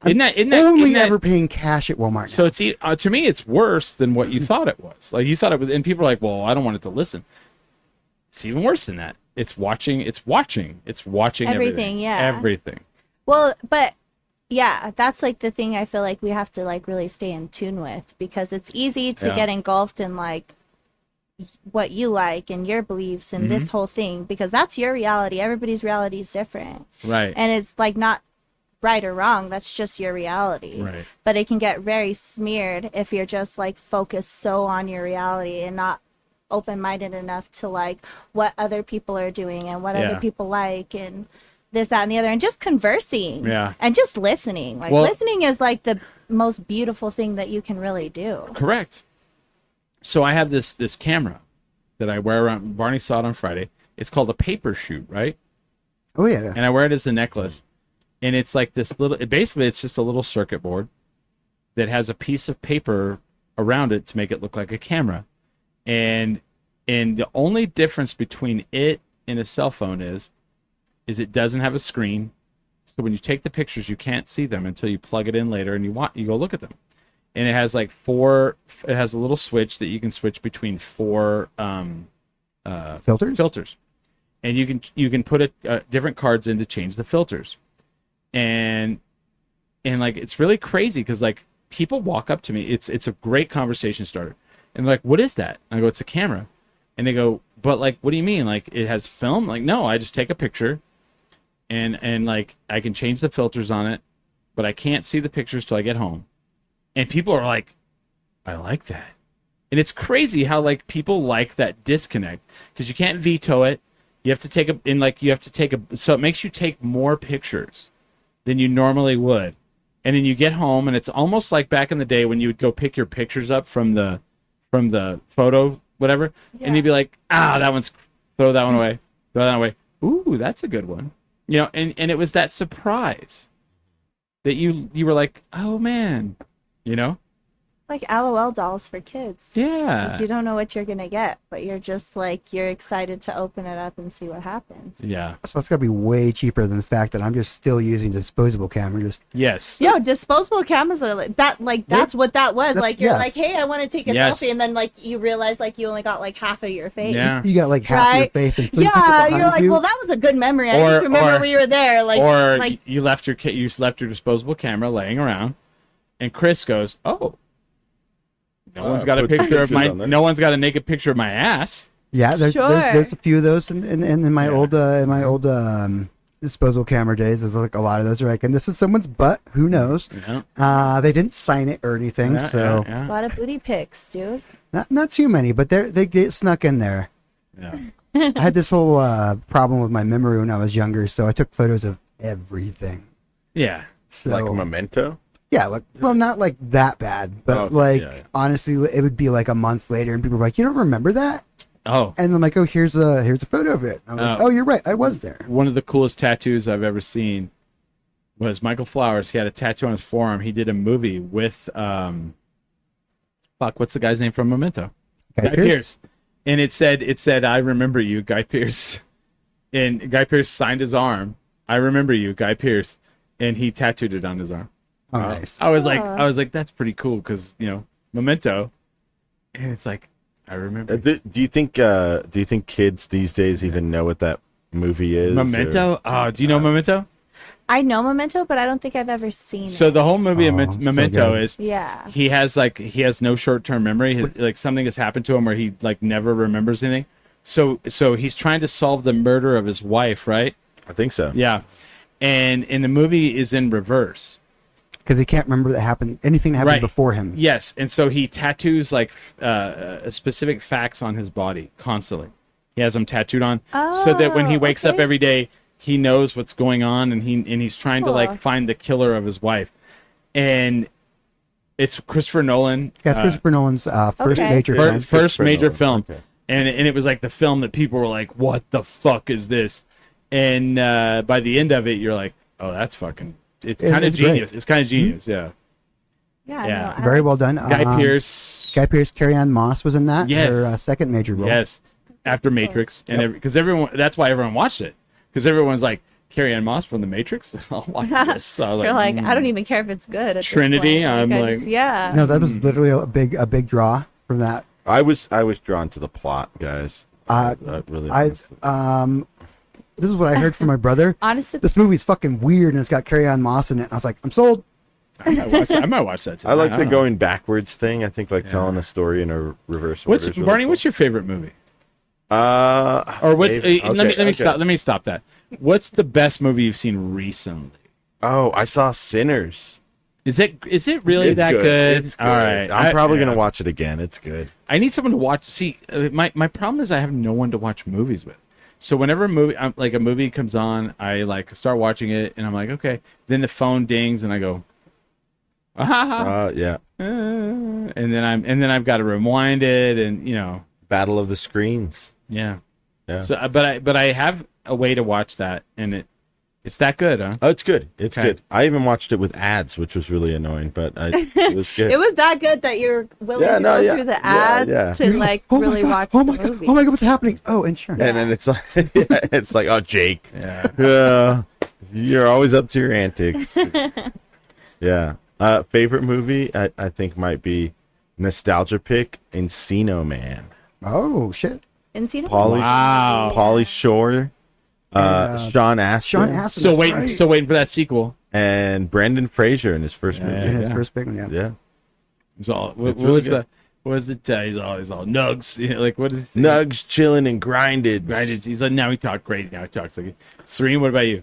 I'm Isn't only that- ever paying cash at Walmart now. So it's to me, it's worse than what you thought it was. Like you thought it was, and people are like, "Well, I don't want it to listen." It's even worse than that. It's watching everything. Yeah. Everything. Well, but yeah, that's like the thing I feel like we have to like really stay in tune with, because it's easy to Yeah. get engulfed in like what you like and your beliefs and this whole thing, because that's your reality. Everybody's reality is different. Right. And it's like not right or wrong, that's just your reality. Right. But it can get very smeared if you're just like focused so on your reality and not open-minded enough to like what other people are doing and what other Yeah. people like and this, that, and the other, and just conversing. Yeah. And just listening. Like, Well- listening is like the most beautiful thing that you can really do. Correct. So I have this camera that I wear around. Barney saw it on Friday. It's called a paper shoot, right? Oh yeah. And I wear it as a necklace. And it's like this little. Basically, it's just a little circuit board that has a piece of paper around it to make it look like a camera. And the only difference between it and a cell phone is it doesn't have a screen. So when you take the pictures, you can't see them until you plug it in later and you go look at them. And it has like it has a little switch that you can switch between four Filters? and you can put different cards in to change the filters. And like it's really crazy because like people walk up to me. It's a great conversation starter. And they're like, "What is that?" And I go, "It's a camera." And they go, "But like, what do you mean? Like it has film?" Like, no, I just take a picture and like I can change the filters on it, but I can't see the pictures till I get home. And people are like, "I like that." And it's crazy how like people like that disconnect because you can't veto it. You have to take so it makes you take more pictures than you normally would. And then you get home and it's almost like back in the day when you would go pick your pictures up from the photo, whatever, and you'd be like, throw that one away. Throw that away. Ooh, that's a good one. You know, and it was that surprise that you were like, oh man, you know? Like LOL dolls for kids. Yeah. Like you don't know what you're going to get, but you're just like, you're excited to open it up and see what happens. Yeah. So it's got to be way cheaper than the fact that I'm just still using disposable cameras. Yes. Yo, disposable cameras are like that. Like that's what that was. Like you're yeah. like, hey, I want to take a Yes. selfie, and then like you realize like you only got like half of your face. Yeah. You got like half your Right? face and three people Yeah, behind you're like, you. well, that was a good memory. I Or- just remember or- we were there. Like, Or like you left your disposable camera laying around, and Chris goes, "Oh, no one's got a put some picture of pictures on there. no one's got a naked picture of my ass." Yeah, there's Sure. there's a few of those in my old disposable camera days. There's like a lot of those are like, and this is someone's butt. Who knows? Yeah. They didn't sign it or anything, Yeah, so yeah, a lot of booty pics, dude. not too many, but they get snuck in there. yeah. I had this whole problem with my memory when I was younger, so I took photos of everything. Yeah. So Like a memento? yeah, like well, not like that bad, but Okay, like yeah. honestly, it would be like a month later, and people were like, "You don't remember that?" Oh, And I'm like, "Oh, here's a photo of it." I was like, Oh. "Oh, you're right, I was there." one of the coolest tattoos I've ever seen was Michael Flowers. He had a tattoo on his forearm. He did a movie with what's the guy's name from Memento? Guy Pearce. And it said, "I remember you, Guy Pearce." And Guy Pearce signed his arm. "I remember you, Guy Pearce," and he tattooed it on his arm. Oh, nice. I was like, that's pretty cool because Memento, and it's like, I remember Do you think kids these days even know what that movie is? Memento. Oh, do you know Memento? I know Memento, but I don't think I've ever seen So it. the whole movie of Oh, so Memento good. is Yeah. he has no short-term memory. Like something has happened to him where he like never remembers anything. So he's trying to solve the murder of his wife, right? I think so. Yeah. And the movie is in reverse. because he can't remember that happened. Anything that happened Right. before him. Yes, and so he tattoos like specific facts on his body constantly. He has them tattooed on, so that when he wakes up okay. every day, he knows what's going on, and he's trying to like Cool. find the killer of his wife. And it's Christopher Nolan. Yeah, it's Christopher Nolan's first Okay. major First, film. first major Nolan, film, okay. and it was like the film that people were like, "What the fuck is this?" And by the end of it, you're like, "Oh, that's fucking." It's kind of it's great. genius. It's kind of genius. Yeah. Yeah, Yeah. no, I Very like- well done. Guy Pearce. Guy Pearce, Carrie-Anne Moss was in that. Yes. Her second major role. Yes, after Matrix, and because everyone, that's why everyone watched it, because everyone's like Carrie-Anne Moss from the Matrix. I'll watch this. So I was You're like, "Mm." I don't even care if it's good. At this Trinity, point. I'm I like- just, yeah. No, that was literally a big draw from that. I was drawn to the plot, guys. Really. honestly. This is what I heard from my brother. Honestly, This movie's fucking weird and it's got Carrie-Anne Moss in it. And I was like, I'm sold. I might watch that too. I like the don't know. going backwards thing. I think like telling a story in a reverse order. What's is really Barney? cool. What's your favorite movie? Or Or let me stop that. What's the best movie you've seen recently? Oh, I saw Sinners. Is it really It's that good? It's good. All right, I'm probably yeah. gonna watch it again. It's good. I need someone to watch. See, my problem is I have no one to watch movies with. So whenever a movie comes on, I like start watching it, and I'm like, okay. Then the phone dings, and I go, Yeah. and then I've got to rewind it, and Battle of the Screens. yeah. Yeah. So, but I have a way to watch that, and it's that good, huh? Oh, it's good. It's Okay. good. I even watched it with ads, which was really annoying, but it was good. it was that good that you're willing Yeah, to no, go yeah. through the Yeah, ads yeah. to like Oh my really God. watch Oh the my God. movie. Oh my God, what's happening? Oh, insurance. And then it's like, it's like, oh, Jake, Yeah. you're always up to your antics. Yeah. Favorite movie, I think might be nostalgia pick, Encino Man. Oh, shit. Encino? Wow. Pauly Shore, Sean Astin, Sean Astin. Still that's waiting, right. still waiting for that sequel. and Brendan Fraser in his first movie. In his Yeah. first big one, yeah. Yeah. It's all. What It's really was good. the? What was it? He's all nugs. Like what is? Nugs, chilling, and grinded. Right. He's like now he talks great. Now he talks like Serene. What about you?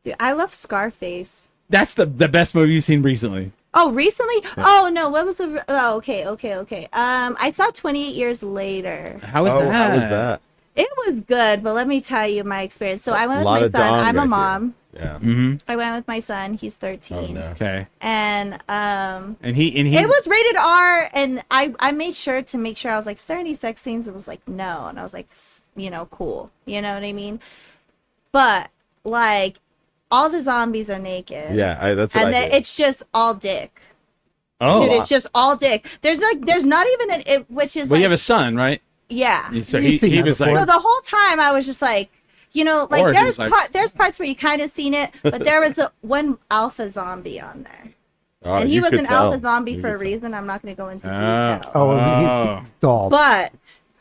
Dude, I love Scarface. That's the best movie you've seen recently. Oh, recently? Oh no, what was the? Oh, okay. I saw 28 Years Later. How was Oh, that? how was that? It was good, but let me tell you my experience. So I went with Lot my of son. dong I'm a right mom. Yeah. Mm-hmm. I went with my son. He's 13. Oh, no. Okay. And And he. it was rated R, and I made sure to make sure I was like, is there any sex scenes? It was like, no. And I was like, cool. You know what I mean? But like, all the zombies are naked. Yeah, that's what And I then did. it's just all dick. Oh. Dude, it's just all dick. There's not even which is Well, you like, have a son, right? yeah. So You've seen he that was before. like. So the whole time I was just like, like Or he was like- there's parts where you kind of seen it, but there was the one alpha zombie on there. Oh, And he you was could an tell. alpha zombie You for a could tell. reason. I'm not going to go into detail. Oh, he doll. But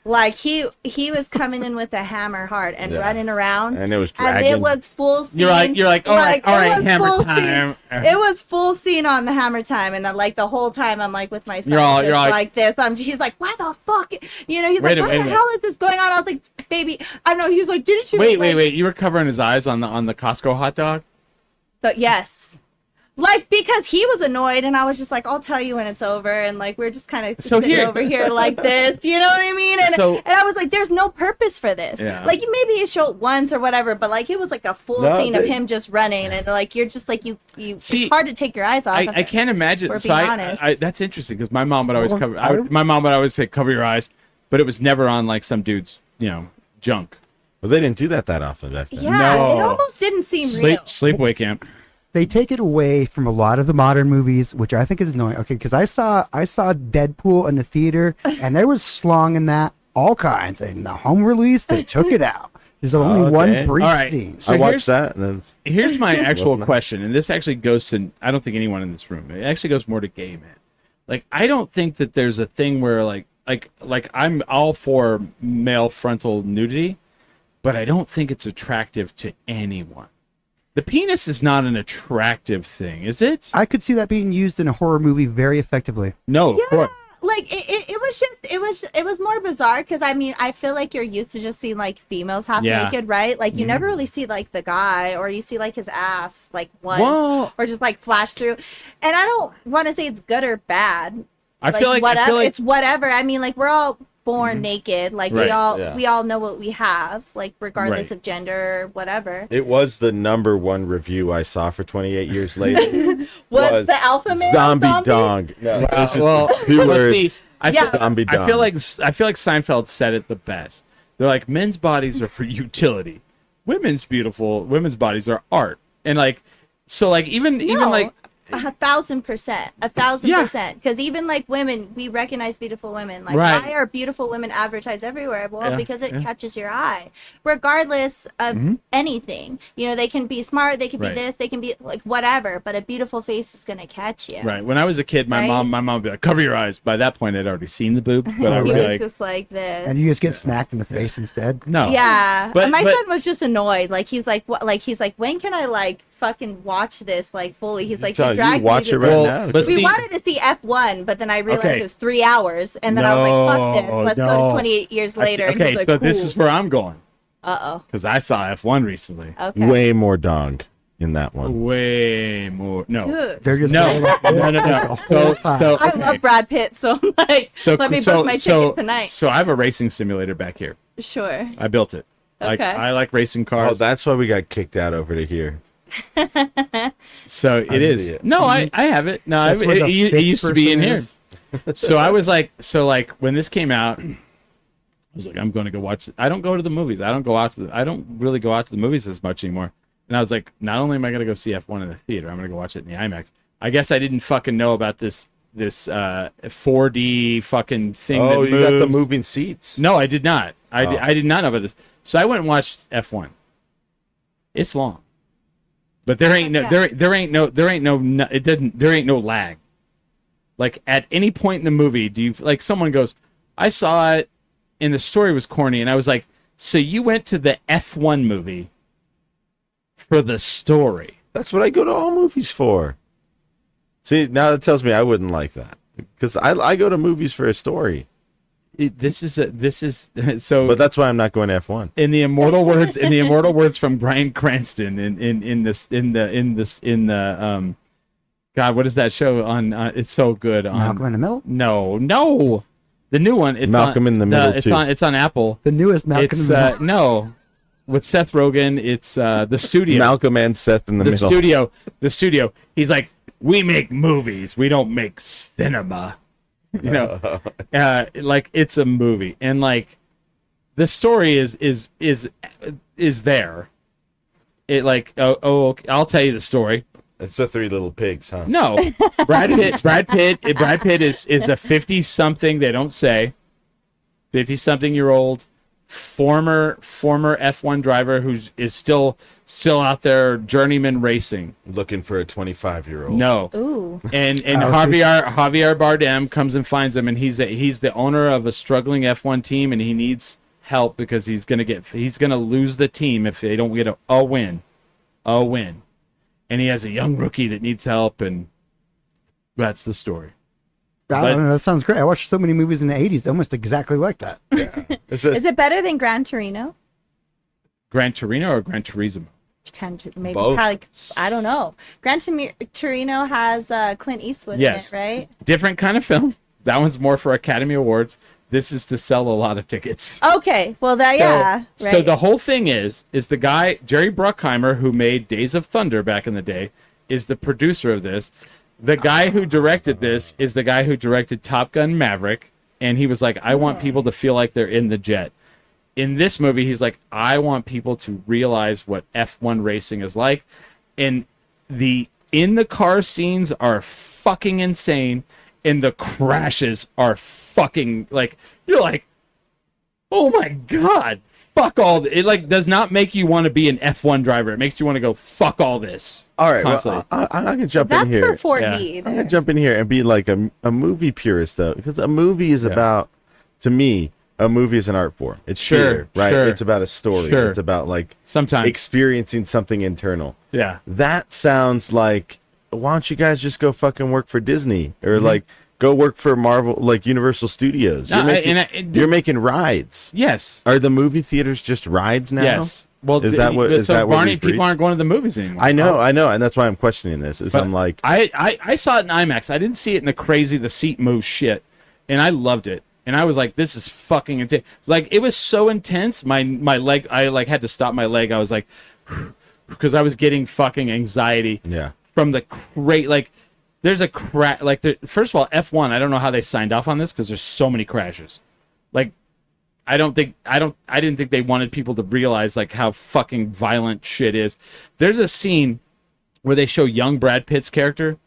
like he was coming in with a hammer hard and Yeah. running around, And it was and it dragging. was full scene. You're like, all right, it was hammer full time. scene. It was full scene on the hammer time, and like the whole time I'm like with my son, You're just like- like this. She's like, why the fuck? He's Wait like, a what the minute. hell is this going on? I was like, baby, I don't know. He was like, didn't you? Wait. You were covering his eyes on the Costco hot dog. But yes. Like, because he was annoyed, and I was just like, I'll tell you when it's over, and like we're just kind of sitting here- over here like this, you know what I mean? And, So- and I was like, there's no purpose for this. Yeah. Like, maybe you show it once or whatever, but like it was like a full No, scene of they- him just running, and like you're just like you See, it's hard to take your eyes off of I it. can't imagine. We're So being honest. that's interesting because my mom would always Well, cover. My mom would always say cover your eyes, but it was never on like some dude's junk. Well, they didn't do that often back then. Yeah, No. it almost didn't seem real. Sleepaway camp. They take it away from a lot of the modern movies, which I think is annoying. Okay, because I saw Deadpool in the theater, and there was slong in that, all kinds. And the home release, they took it out. There's only Okay. one brief All right. scene. So I here's- watched that, and then Here's my actual Wasn't it? question, and this actually goes to I don't think anyone in this room. It actually goes more to gay men. Like I don't think that there's a thing where like I'm all for male frontal nudity, but I don't think it's attractive to anyone. The penis is not an attractive thing, is it? I could see that being used in a horror movie very effectively. No, of course. like it was more bizarre because I mean I feel like you're used to just seeing like females half Yeah. naked, right? Like you never really see like the guy, or you see like his ass like once, Well- or just like flash through. And I don't want to say it's good or bad. I feel like whatever, it's whatever. I mean, like we're all born naked. Like Right, we all know what we have, like regardless Right. of gender or whatever. It was the number one review I saw for 28 years later. Was the alpha male zombie dong? No, it was just well, two let's words. see. I Yeah. feel, Zombie I dong. feel like Seinfeld said it the best. They're like, men's bodies are for utility, women's bodies are art, and like, so like even like 1,000%, because even like women, we recognize beautiful women. Like, Right. why are beautiful women advertised everywhere? Well, Yeah, because it yeah. catches your eye, regardless of anything. You know, they can be smart, they can Right. be this, they can be like whatever, but a beautiful face is gonna catch you. right. When I was a kid, my Right? mom would be like, cover your eyes. By that point, I'd already seen the boob, but I would He be was like, just like this. And you just get smacked in the face instead. no, Yeah, But- and my but- son was just annoyed. Like he's like, what? Like he's like, when can I like fucking watch this like fully? He's like, Tell they you, dragged watch me it to right this. now. but We see- wanted to see F1, but then I realized Okay. it was 3 hours, and then I was like, "Fuck this! Let's go no. to 28 years later." And Okay, he's like, so this is cool. where I'm going Uh because I saw F1 recently. oh. Okay. Way more dong in that one. Way more. No, Dude. They're just no, no. So I okay. love Brad Pitt, so I'm like, let me book my ticket tonight. So I have a racing simulator back here. Sure. I built it. Okay. I like racing cars. Oh, that's why we got kicked out over to here. So it see is. it. No, I have it. No, That's where the it fifth used to be in person here. is. So I was like, when this came out, I was like, I'm going to go watch. I don't go to the movies. I don't really go out to the movies as much anymore. And I was like, not only am I going to go see F1 in the theater, I'm going to go watch it in the IMAX. I guess I didn't fucking know about this 4D fucking thing. Oh, that you got the moves. moving seats. No, I did not. Oh. I did not know about this. So I went and watched F1. It's long, but there ain't no lag. Like at any point in the movie, do you like someone goes, I saw it, and the story was corny, and I was like, so you went to the F1 movie for the story? That's what I go to all movies for. See, now that tells me I wouldn't like that because I go to movies for a story. This is so. But that's why I'm not going to F1. In the immortal words from Bryan Cranston in the God, what is that show on? It's so good. Malcolm in the Middle. No, the new one. It's Malcolm in the Middle, It's too. It's on Apple. The newest Malcolm It's in the Middle. no, with Seth Rogen. It's the studio. Malcolm and Seth in the middle. The studio. He's like, we make movies. We don't make cinema. You know, like it's a movie, and like the story is there. It like okay, I'll tell you the story. It's the Three Little Pigs, huh? No, Brad Pitt is a 50-something. They don't say 50-something-year-old former F1 driver is still out there journeyman racing. Looking for a 25-year-old. No. Ooh. And Javier Bardem comes and finds him, and he's the owner of a struggling F1 team, and he needs help because he's gonna lose the team if they don't get a win, and he has a young rookie that needs help, and that's the story. I don't know. That sounds great. I watched so many movies in the 80s, almost exactly like that. Is Is it better than Gran Torino? Gran Torino or Gran Turismo? Maybe Both. probably. I don't know. Torino has Clint Eastwood Yes. in it, right? Different kind of film. That one's more for Academy Awards. This is to sell a lot of tickets. Okay. Well, yeah. So Right. the whole thing is the guy, Jerry Bruckheimer, who made Days of Thunder back in the day, is the producer of this. The guy who directed this is the guy who directed Top Gun Maverick, and he was like, I want people to feel like they're in the jet. In this movie, he's like, I want people to realize what F1 racing is like. And the in-the-car scenes are fucking insane, and the crashes are fucking, like, you're like, oh my God, fuck all this. It, like, does not make you want to be an F1 driver. It makes you want to go, fuck all this. All right, Constantly. well, I can jump in That's here. for 4D. I'm gonna jump in here and be like a movie purist though, because a movie is about, to me, a movie is an art form. It's Sure, theater, right? sure. It's about a story. Sure. It's about like Sometimes. experiencing something internal. Yeah. That sounds like, why don't you guys just go fucking work for Disney or Mm-hmm. like Go work for Marvel, like Universal Studios. No, You're making rides. Yes. Are the movie theaters just rides now? Yes. Well, is that what Barney? we've People reached? aren't going to the movies anymore. I know, and that's why I'm questioning this. Is But I'm like, I saw it in IMAX. I didn't see it in the seat move shit, and I loved it. And I was like, this is fucking intense. Like, it was so intense. My leg, I like had to stop my leg. I was like, because I was getting fucking anxiety. yeah. From the like, there's a crash. Like, first of all, F1. I don't know how they signed off on this because there's so many crashes. Like, I didn't think they wanted people to realize like how fucking violent shit is. There's a scene where they show young Brad Pitt's character,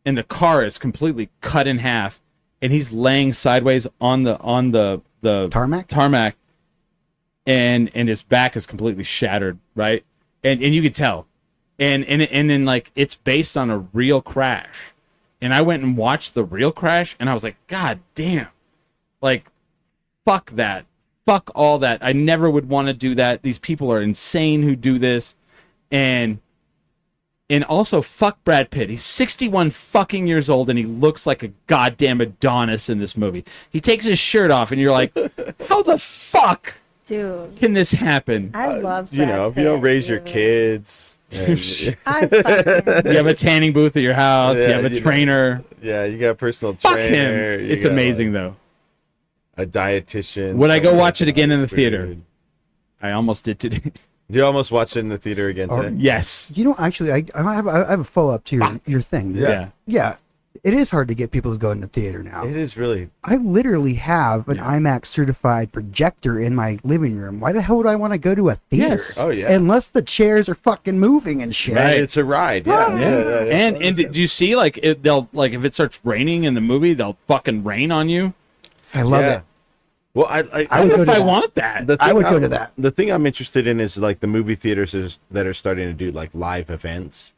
and the car is completely cut in half, and he's laying sideways on the tarmac, and his back is completely shattered, right? And you could tell, and then like it's based on a real crash, and I went and watched the real crash, and I was like, God damn, like, fuck that, fuck all that. I never would want to do that. These people are insane who do this, and also fuck Brad Pitt. He's 61 fucking years old, and he looks like a goddamn Adonis in this movie. He takes his shirt off, and you're like, how the fuck, Dude, can this happen? I love You know, if you don't raise your kids, and, I fucking, You have a tanning booth at your house. Yeah, you have a you know. trainer. yeah, you got a personal Fuck trainer. him. you It's got, amazing, like, though. a dietitian. Would I go someone watch it again in the food. theater? I almost did today. You almost watched it in the theater again Or- today. Yes. You know, actually, I have a follow up to your thing. Yeah. Yeah. It is hard to get people to go in the theater now. It is really. I literally have an IMAX certified projector in my living room. Why the hell would I want to go to a theater? Yes. Oh, yeah. Unless the chairs are fucking moving and shit. Right. It's a ride. Yeah. And do you see like they'll like if it starts raining in the movie, they'll fucking rain on you. I love Yeah. it. Well, I I would don't know go if to I that. want that. the I thing would go to that. The thing I'm interested in is like the movie theaters that are starting to do like live events,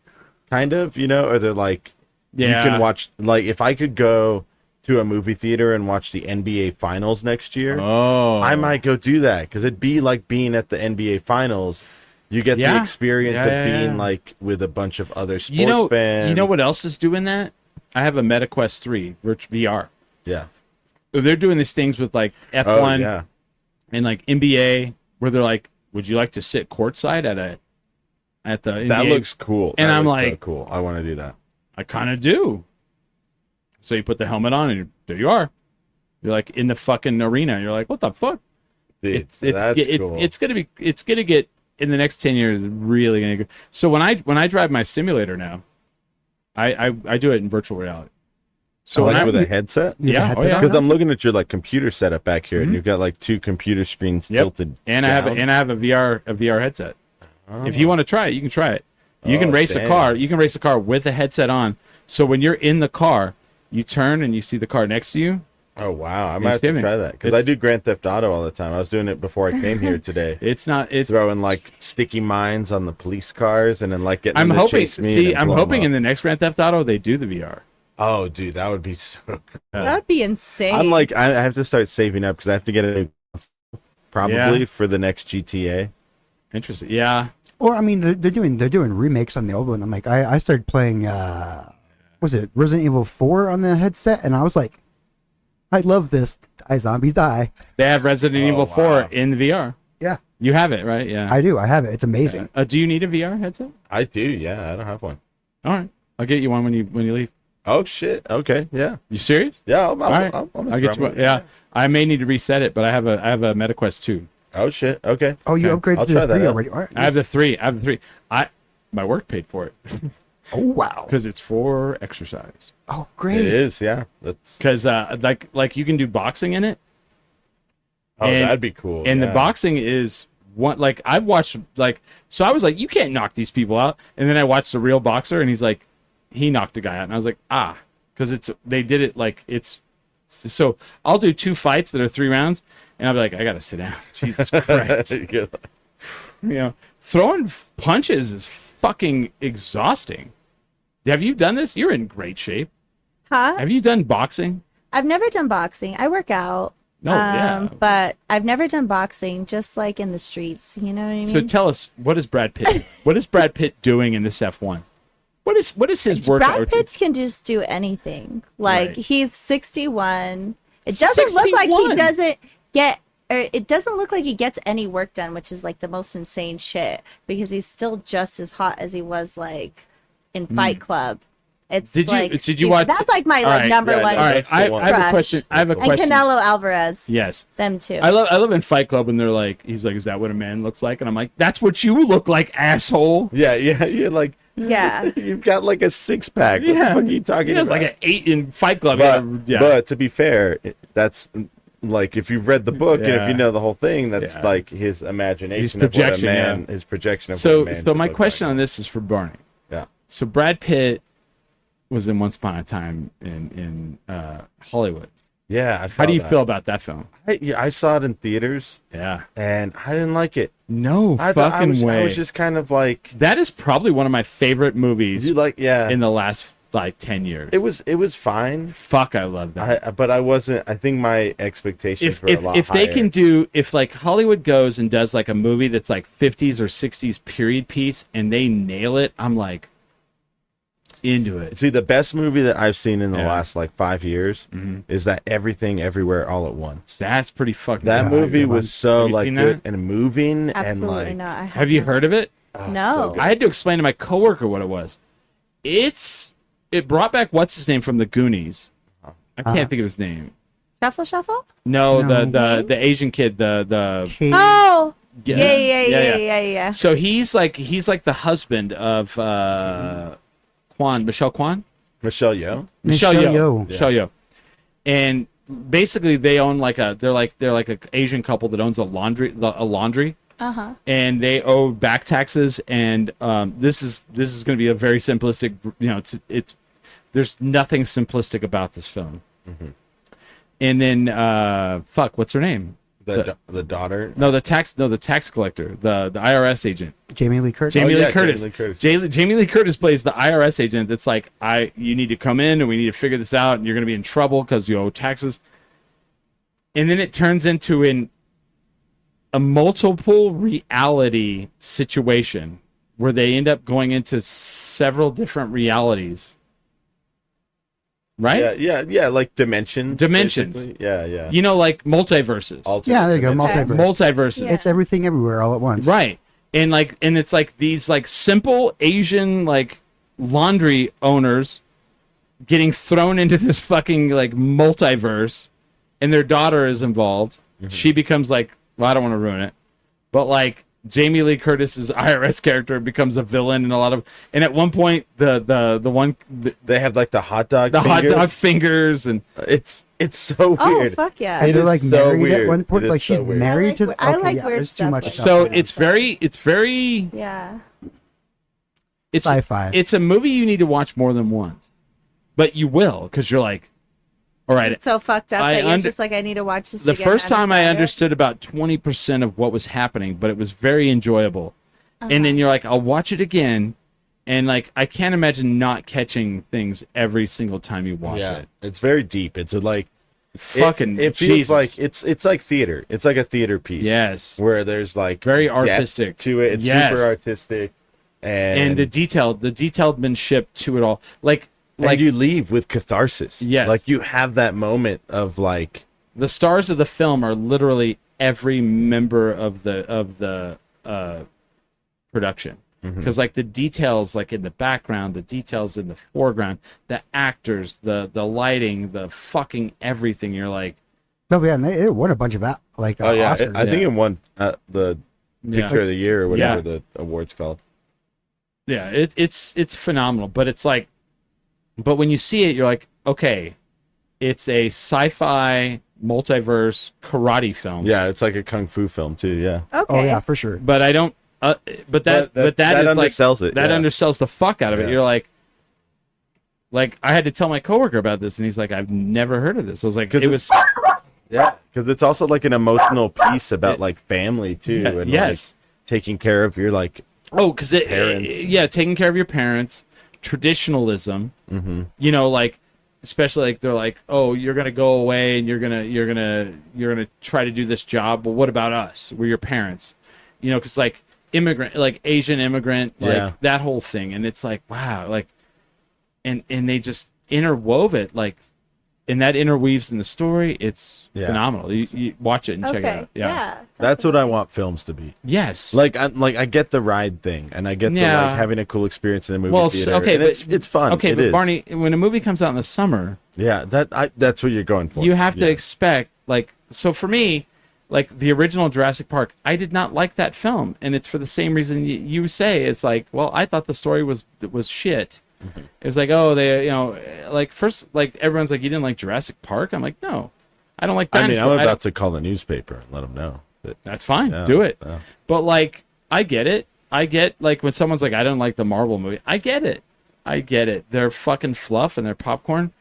kind of, you know, or they're like, Yeah. you can watch, like, if I could go to a movie theater and watch the NBA Finals next year, Oh, I might go do that because it'd be like being at the NBA Finals. You get Yeah. the experience Yeah, of yeah, being yeah. like with a bunch of other sports fans. You know what else is doing that? I have a MetaQuest 3 VR. Yeah. They're doing these things with like F1 Oh, yeah. and like NBA where they're like, would you like to sit courtside at the That NBA? looks cool. And That I'm looks so like- cool. I want to do that. I kind of do. So you put the helmet on and there you are. You're like in the fucking arena. You're like, what the fuck? Dude, It's cool. it's gonna get in the next 10 years really gonna go. So when I drive my simulator now, I do it in virtual reality. So like when with a headset? yeah, oh yeah, Because I'm looking at your like computer setup back here, and you've got like two computer screens Yep. tilted. and down. I have a VR headset. If you want to try it, you can try it. You can Oh, race damn. a car. You can race a car with a headset on. So when you're in the car, you turn and you see the car next to you. Oh wow, I might have to kidding. try that because I do Grand Theft Auto all the time. I was doing it before I came here today. It's Throwing like sticky mines on the police cars and then like getting I'm them to hoping. chase me. See, and I'm blow 'em hoping up. in the next Grand Theft Auto they do the VR. Oh, dude, that would be so. Cool. that'd be insane. I'm like, I have to start saving up because I have to get a new console probably Yeah. for the next GTA. Interesting. Yeah. Or I mean, they're doing remakes on the old one. I'm like, I started playing, was it Resident Evil 4 on the headset, and I was like, I love this. Die zombies die. They have Resident Evil 4 wow. in VR. Yeah, You have it, right? Yeah. I do. I have it. It's amazing. Do you need a VR headset? I do, yeah. I don't have one. All right. I'll get you one when you leave. Oh shit. Okay. Yeah. You serious? Yeah. All right. I'll I'll get you one. Yeah. I may need to reset it, but I have a MetaQuest 2. Oh shit. Okay. Oh, you Okay. upgraded I'll to try the that 3 out. already. All right. I have the 3. My work paid for it Oh wow. because it's for exercise. Oh great. It is. Yeah. That's. Because like you can do boxing in it. Oh, And- that'd be cool. And yeah. the boxing is one like I've watched like so I was like you can't knock these people out, and then I watched the real boxer and he's like he knocked a guy out, and I was like because they did it like it's so I'll do 2 fights that are 3 rounds, and I'll be like I gotta sit down. Jesus Christ, you know, throwing punches is fucking exhausting. Have you done this? You're in great shape. huh? Have you done boxing? I've never done boxing. I work out. No, yeah. But I've never done boxing, just like in the streets. You know what I mean? So tell us, what is Brad Pitt doing in this F1? What is his workout Brad routine? Pitt can just do anything. Like, Right. he's 61. It doesn't look like 61? he doesn't get. Or it doesn't look like he gets any work done, which is like the most insane shit. Because he's still just as hot as he was like in Fight Club. It's Did you- like did you stupid. watch- That's like my All like right, number yeah, one. no, All right, that's the I one. have a Crush. question. I have a And question. Canelo Alvarez. Yes. Them too. I love in Fight Club when they're like, he's like, is that what a man looks like? And I'm like, that's what you look like, asshole. Yeah, you're like, Yeah. you've got like a 6-pack. What the fuck are you talking He has about? like an 8 in Fight Club. but, but to be fair, that's like if you've read the book and if Yeah. you know the whole thing, that's Yeah. like his imagination His of what a projection, man, yeah. his projection of what a so man so should my look question like. on this is for Barney. Yeah. So Brad Pitt was in Once Upon a Time in Hollywood. Yeah, I saw How do you that. feel about that film? I saw it in theaters Yeah. and I didn't like it. No I fucking way. I was just kind of like, That is probably one of my favorite movies you like, yeah. in the last like 10 years. It was fine. Fuck, I love that. But I wasn't. I think my expectations were a lot if higher. they can do, if like Hollywood goes and does like a movie that's like 50s or 60s period piece and they nail it, I'm like into it. See, the best movie that I've seen in the Yeah. last like 5 years is that Everything Everywhere All at Once. That's pretty fucking That good. movie was so Have you like seen good that? and moving Absolutely and like not. I Have you heard of it? No. good. I had to explain to my coworker what it was. It brought back what's his name from the Goonies. I can't think of his name. Shuffle Shuffle? No, No. the Asian kid, the Kate, Oh. Yeah. Yeah. So he's like the husband of Michelle Kwan. Michelle Yeoh. Michelle Yeoh. Michelle Yeoh. And basically they own they're like a Asian couple that owns a laundry. Uh-huh. And they owe back taxes, and this is going to be a very simplistic. It's there's nothing simplistic about this film. And then what's her name? The daughter. No, the tax collector, the IRS agent. Jamie Lee Curtis. Jamie Oh, Lee yeah, Curtis. Jamie Lee Curtis. Jamie Lee Curtis plays the IRS agent that's like, you need to come in and we need to figure this out and you're going to be in trouble because you owe taxes. And then it turns into a multiple reality situation where they end up going into several different realities. Right? Yeah, like dimensions. Dimensions. basically. Yeah. You know, like multiverses. Alternate Yeah, there you go. dimensions. Multiverse. Multiverses. Yeah. It's everything everywhere all at once. Right. And it's like these like simple Asian like laundry owners getting thrown into this fucking like multiverse and their daughter is involved. She becomes like, well, I don't want to ruin it. But like Jamie Lee Curtis's IRS character becomes a villain and at one point They have like the hot dog. the hot fingers. dog fingers and It's so Oh, weird. fuck yeah. And It they're is like so married weird. at one point. It is Like she's so weird. married to. I Okay, like yeah, weird there's too stuff much like stuff. so in it. it's very Yeah. it's Sci-fi. It's a movie you need to watch more than once. But you will, because you're like, all right, It's so fucked up I that you're under- just like, I need to watch this the again. first time I understand it. understood about 20% of what was happening, but it was very enjoyable. And then you're like, I'll watch it again. And like, I can't imagine not catching things every single time you watch Yeah, it. it's very deep. It's like Fucking It feels Jesus. like it's like theater. It's like a theater piece. Yes. where there's like Very depth artistic. to it. It's Yes. super artistic, And the detailedmanship to it all. Like you leave with catharsis. Yes. like you have that moment of like the stars of the film are literally every member of the production. Because like the details, like in the background, the details in the foreground, the actors, the lighting, the fucking everything. You're like, No, yeah, and it won a bunch of oh yeah, Oscars. I think it won the yeah, picture of the year or whatever Yeah. the award's called. yeah, it's phenomenal. But it's like, but when you see it, you're like, okay, it's a sci-fi multiverse karate film. Yeah, it's like a kung fu film too. Yeah, Okay. Oh yeah, for sure. But I don't. But that that is like, undersells it, That yeah. undersells the fuck out of it. Yeah. You're like I had to tell my coworker about this, and he's like, I've never heard of this. I was like, 'Cause it was yeah, because it's also like an emotional piece about like family too, Yeah, and yes. like taking care of your like because Parents. yeah, taking care of your parents, traditionalism. Mm-hmm. You know, like especially like they're like, oh, you're gonna go away and you're gonna try to do this job. Well, what about us? We're your parents. You know, because like immigrant, like Asian immigrant, like Yeah. that whole thing, and it's like, wow, like and they just interwove it like, and that interweaves in the story. It's phenomenal. You watch it and check it out. Yeah. That's what I want films to be. Yes. I get the ride thing, and I get the like having a cool experience in a movie theater. Okay, and it's fun. Okay, it but is. Barney, when a movie comes out in the summer, that's what you're going for. you have to expect like. So for me, like the original Jurassic Park, I did not like that film, and it's for the same reason you say. It's like, well, I thought the story was shit. Mm-hmm. It was like, oh, they, like first, like everyone's like, you didn't like Jurassic Park? I'm like, no, I don't like dinosaurs. I mean, I'm about to call the newspaper and let them know. That's fine. Do it. Yeah. But like, I get it. I get like when someone's like, I don't like the Marvel movie. I get it. They're fucking fluff and they're popcorn.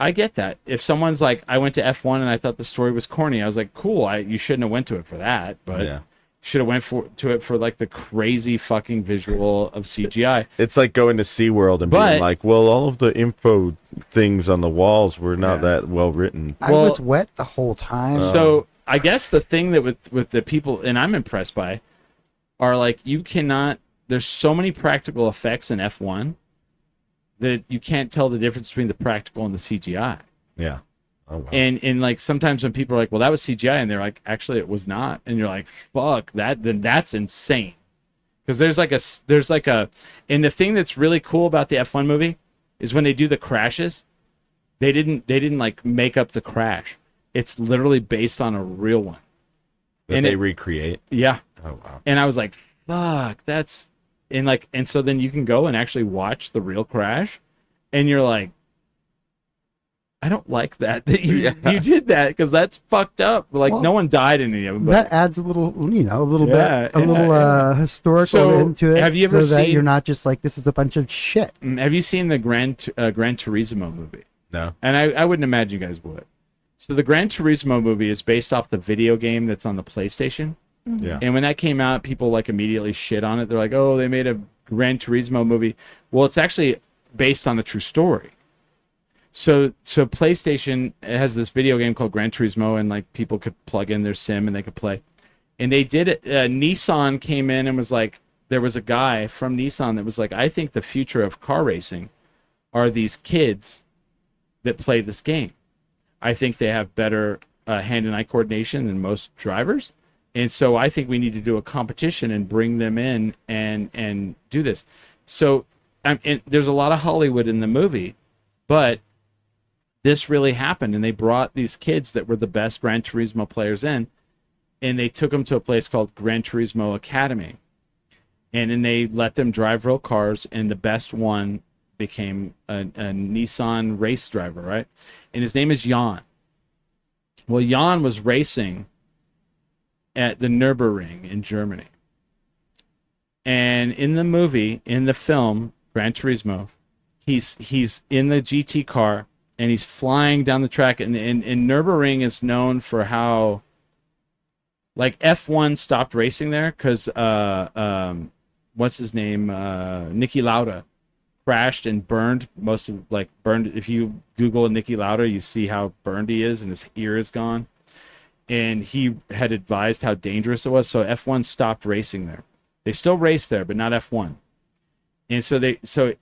I get that. If someone's like, I went to F1 and I thought the story was corny, I was like, cool. You shouldn't have went to it for that, but should have went to it for like the crazy fucking visual of CGI. It's like going to SeaWorld and being like, well, all of the info things on the walls were not that well written. I was wet the whole time. So I guess the thing that with the people, and I'm impressed by, are like, there's so many practical effects in F1 that you can't tell the difference between the practical and the CGI. Yeah. Oh, wow. And like sometimes when people are like, well, that was CGI, and they're like, actually it was not, and you're like, fuck that, then that's insane. Because there's like a and the thing that's really cool about the F1 movie is when they do the crashes, they didn't like make up the crash. It's literally based on a real one. That they recreate. Yeah. Oh wow. And I was like, fuck, that's and so then you can go and actually watch the real crash, and you're like, I don't like that you did that, because that's fucked up. Like, no one died in any of them. That adds a little, historical into it. Have you ever so that seen? You're not just like, this is a bunch of shit. Have you seen the Gran Turismo movie? No. And I wouldn't imagine you guys would. So the Gran Turismo movie is based off the video game that's on the PlayStation. Yeah. And when that came out, people like immediately shit on it. They're like, oh, they made a Gran Turismo movie. Well, it's actually based on a true story. So PlayStation has this video game called Gran Turismo, and like people could plug in their sim and they could play. And they did it. Nissan came in and was like, there was a guy from Nissan that was like, I think the future of car racing are these kids that play this game. I think they have better hand and eye coordination than most drivers. And so I think we need to do a competition and bring them in and do this. So and there's a lot of Hollywood in the movie, but this really happened, and they brought these kids that were the best Gran Turismo players in, and they took them to a place called Gran Turismo Academy. And then they let them drive real cars, and the best one became a Nissan race driver, right? And his name is Jan. Well, Jan was racing at the Nürburgring in Germany. And in the movie, in the film, Gran Turismo, he's in the GT car, and he's flying down the track. And Nürburgring is known for how, like, F1 stopped racing there because, what's his name? Niki Lauda crashed and burned burned. If you Google Niki Lauda, you see how burned he is, and his ear is gone. And he had advised how dangerous it was. So F1 stopped racing there. They still race there, but not F1. And so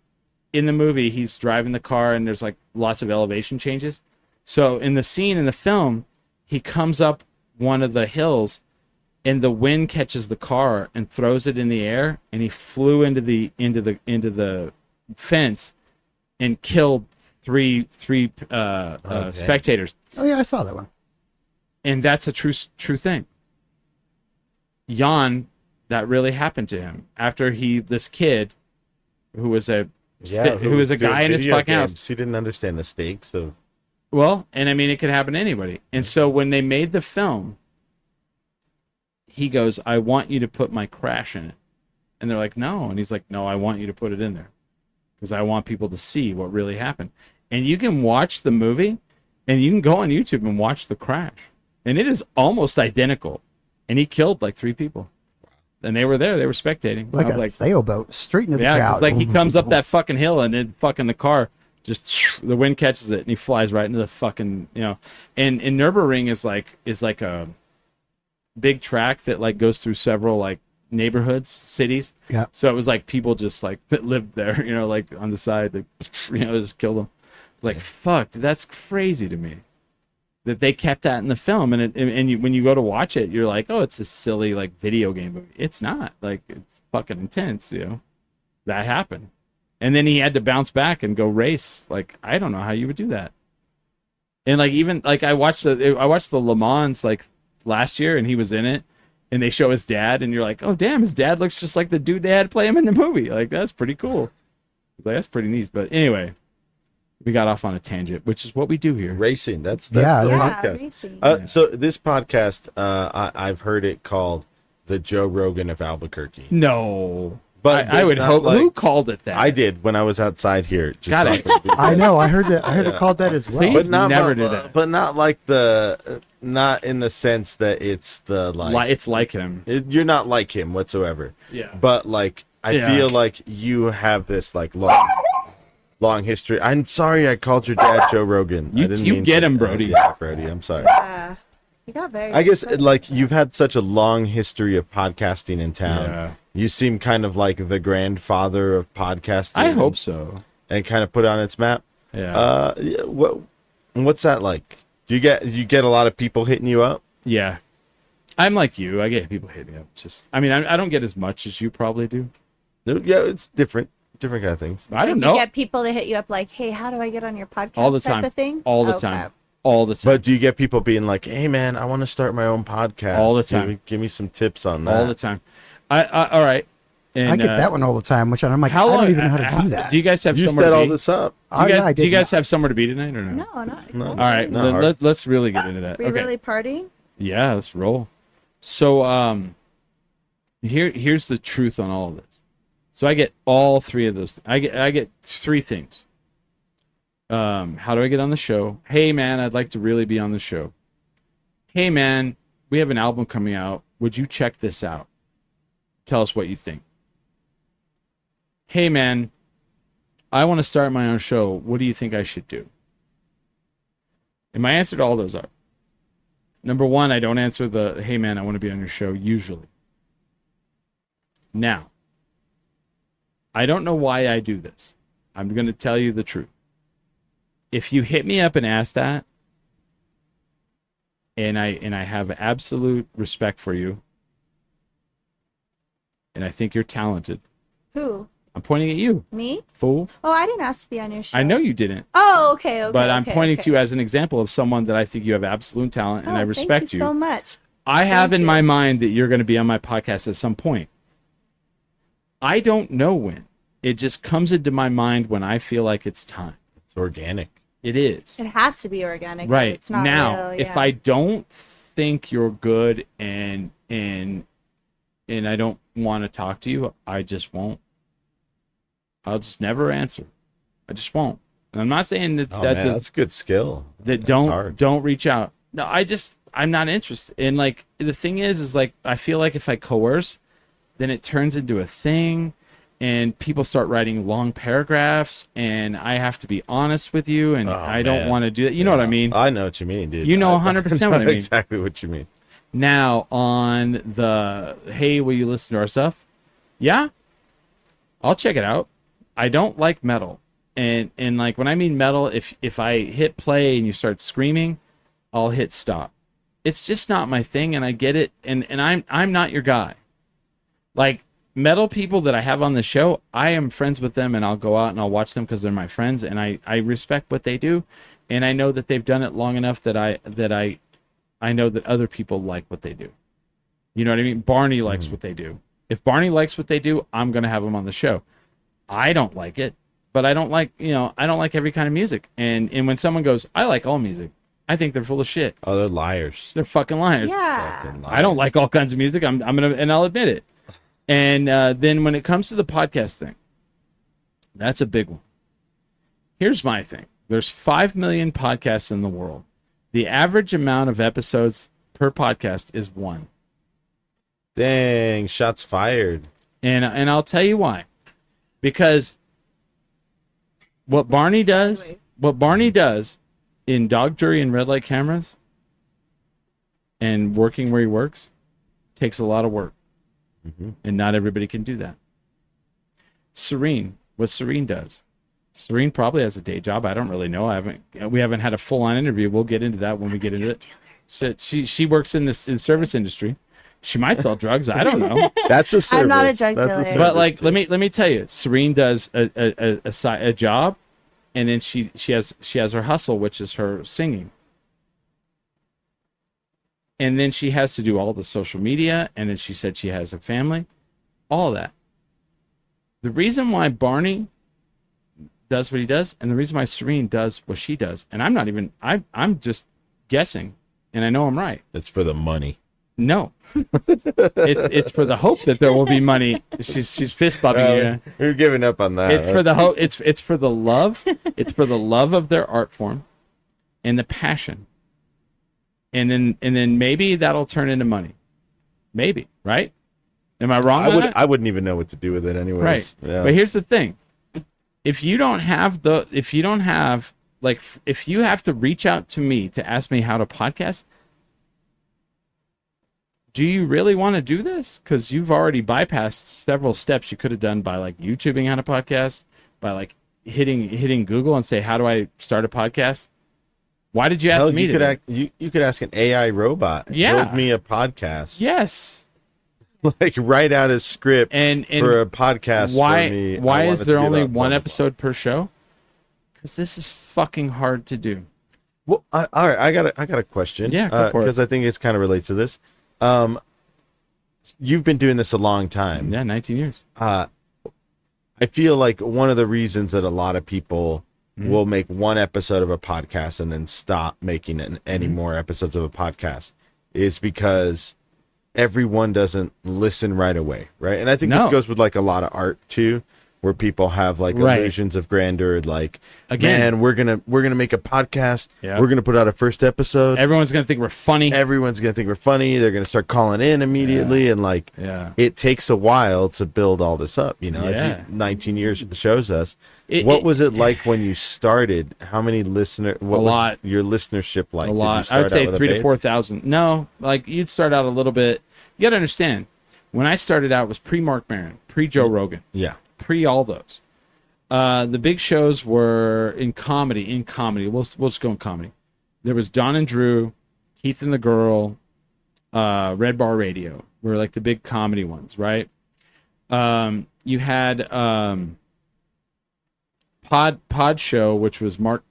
in the movie, he's driving the car, and there's like lots of elevation changes. So in the scene in the film, he comes up one of the hills, and the wind catches the car and throws it in the air, and he flew into the fence and killed three spectators. Oh yeah, I saw that one. And that's a true thing. Jan, that really happened to him after this kid who was a guy in his fucking house. He didn't understand the stakes of. Well, and I mean, it could happen to anybody. And so when they made the film, he goes, I want you to put my crash in it. And they're like, no. And he's like, no, I want you to put it in there because I want people to see what really happened. And you can watch the movie, and you can go on YouTube and watch the crash. And it is almost identical. And he killed like 3 people. And they were there. They were spectating. Like a sailboat straight into the crowd. Like he comes up that fucking hill, and then fucking the car just the wind catches it, and he flies right into the fucking And Nürburgring is like a big track that like goes through several like neighborhoods, cities. Yeah. So it was like people just like that lived there, you know, like on the side, like, you know, just killed them. Like, fuck, dude, that's crazy to me that they kept that in the film. When you go to watch it, you're like, oh, it's a silly like video game movie. It's not. Like, it's fucking intense, you know. That happened. And then he had to bounce back and go race. Like, I don't know how you would do that. And like, even like I watched the Le Mans like last year, and he was in it, and they show his dad, and you're like, oh damn, his dad looks just like the dude they had play him in the movie. Like, that's pretty cool. Like, that's pretty neat. But anyway, we got off on a tangent, which is what we do here. Racing. That's Yeah, the yeah. podcast. Racing. So this podcast, I've heard it called the Joe Rogan of Albuquerque. No, But I would not hope. like- Who called it that? I did when I was outside here. Just Got it. talking to I people. know. I heard that. I heard it called that as well. Please? But not Never did that. But not like not in the sense that it's the like. It's like him. You're not like him whatsoever. Yeah. But like, I Yeah. feel like you have this like long history. I'm sorry I called your dad Joe Rogan. You- I didn't you mean get to. him, Brody. Yeah, Brody. I'm sorry. You got very. I guess like you've had such a long history of podcasting in town. Yeah. You seem kind of like the grandfather of podcasting. I hope so. And kind of put it on its map. Yeah. What's that like? Do you get a lot of people hitting you up? Yeah. I'm like you. I get people hitting me up. I mean, I don't get as much as you probably do. No, yeah, it's different kind of things. I don't You know. get people to hit you up like, "Hey, how do I get on your podcast?" All the type time. of thing. All the Okay. time. All the time. But do you get people being like, "Hey, man, I want to start my own podcast"? All the time. Give me some tips on that. All the time. All right. And, I get that one all the time, which I'm like, How long? I don't even know how to do that. Do you guys have You somewhere set to all be? this up. Oh, yeah, I Do you did guys not. have somewhere to be tonight or no? No, not. No. All right. Not hard. Let's really get into that. We Okay. really partying? Yeah, let's roll. So here's the truth on all of this. So I get all three of those. I get three things. How do I get on the show? Hey man, I'd like to really be on the show. Hey man, we have an album coming out. Would you check this out? Tell us what you think. Hey man, I want to start my own show. What do you think I should do? And my answer to all those are, number one, I don't answer the, hey man, I want to be on your show, usually. Now, I don't know why I do this. I'm going to tell you the truth. If you hit me up and ask that, and I have absolute respect for you, and I think you're talented, Who? I'm pointing at you, Me? fool. Oh, I didn't ask to be on your show. I know you didn't, Oh, okay. but I'm okay, pointing okay. to you as an example of someone that I think you have absolute talent, and Oh, I respect thank you so much. I have Thank in you. my mind that you're going to be on my podcast at some point. I don't know when. It just comes into my mind when I feel like it's time. It's organic. It is. It has to be organic. Right. It's not Now, real, if yeah. I don't think you're good and I don't want to talk to you, I just won't. I'll just never answer. I just won't. And I'm not saying that Oh that man, the- that's a good skill. that That's hard. don't reach out. No, I'm not interested. And like the thing is like I feel like if I coerce, then it turns into a thing and people start writing long paragraphs and I have to be honest with you and Oh, I don't man. want to do that. You know what I mean? I know what you mean, dude. You know I 100% what I mean. Exactly what you mean. Now on the hey, will you listen to our stuff? Yeah. I'll check it out. I don't like metal. And like when I mean metal, if I hit play and you start screaming, I'll hit stop. It's just not my thing, and I get it. And I'm not your guy. Like metal people that I have on the show, I am friends with them, and I'll go out and I'll watch them because they're my friends, and I respect what they do, and I know that they've done it long enough that I know that other people like what they do. You know what I mean? Barney likes what they do. If Barney likes what they do, I'm gonna have him on the show. I don't like it, but I don't like every kind of music. And when someone goes, I like all music, I think they're full of shit. Oh, they're liars. They're fucking liars. Yeah. Fucking I don't like all kinds of music. I'm gonna, and I'll admit it. And then when it comes to the podcast thing, that's a big one. Here's my thing. There's 5 million podcasts in the world. The average amount of episodes per podcast is 1. Dang, shots fired. And I'll tell you why. Because what Barney does in dog jury and red light cameras and working where he works takes a lot of work. And not everybody can do that. Serene, what Serene does. Serene probably has a day job. I don't really know. We haven't had a full-on interview. We'll get into that when we get into it. So she works in service industry. She might sell drugs. I don't know. That's a service. I'm not a drug That's dealer. service But like, too. let me tell you, Serene does a job, and then she has her hustle, which is her singing, and then she has to do all the social media, and then she said she has a family, all that. The reason why Barney does what he does, and the reason why Serene does what she does, and I'm just guessing, and I know I'm right. It's for the money. No, it's for the hope that there will be money. She's fist bumping you. You're giving up on that. It's for the hope. It's for the love. It's for the love of their art form, and the passion. And then maybe that'll turn into money. Maybe, right? Am I wrong? I wouldn't even know what to do with it anyways. Right. Yeah. But here's the thing: if you have to reach out to me to ask me how to podcast. Do you really want to do this? Because you've already bypassed several steps you could have done by like YouTubing on a podcast, by like hitting Google and say, how do I start a podcast? Why did you ask me to? You could ask an AI robot. Yeah. Build me a podcast. Yes. Like write out a script And for a podcast why for me. why I want is it there to be only about blah, one blah, blah. episode per show? Because this is fucking hard to do. Well, all right, I got a question. Yeah, go for it. Because I think it's kind of relates to this. You've been doing this a long time. Yeah, 19 years. I feel like one of the reasons that a lot of people will make one episode of a podcast and then stop making any more episodes of a podcast is because everyone doesn't listen right away, right? And I think this No. goes with like a lot of art too, where people have like Right. illusions of grandeur, like Again. man, we're gonna make a podcast, Yeah. we're gonna put out a first episode. Everyone's going to think we're funny. Everyone's gonna think we're funny. They're gonna start calling in immediately, and like Yeah. it takes a while to build all this up. You know, Yeah. 19 years shows us. It- Was it like when you started? How many what was lot. your listenership like? A Did you lot. start I would say out with a 3,000 to base? 4,000. No, like you'd start out a little bit. You got to understand, when I started out, it was pre Mark Maron, pre Joe Rogan, Yeah, pre all those. The big shows were in comedy. We'll just go in comedy. There was Don and Drew, Keith and the Girl, Red Bar Radio were like the big comedy ones, right? You had Pod Show, which was Mark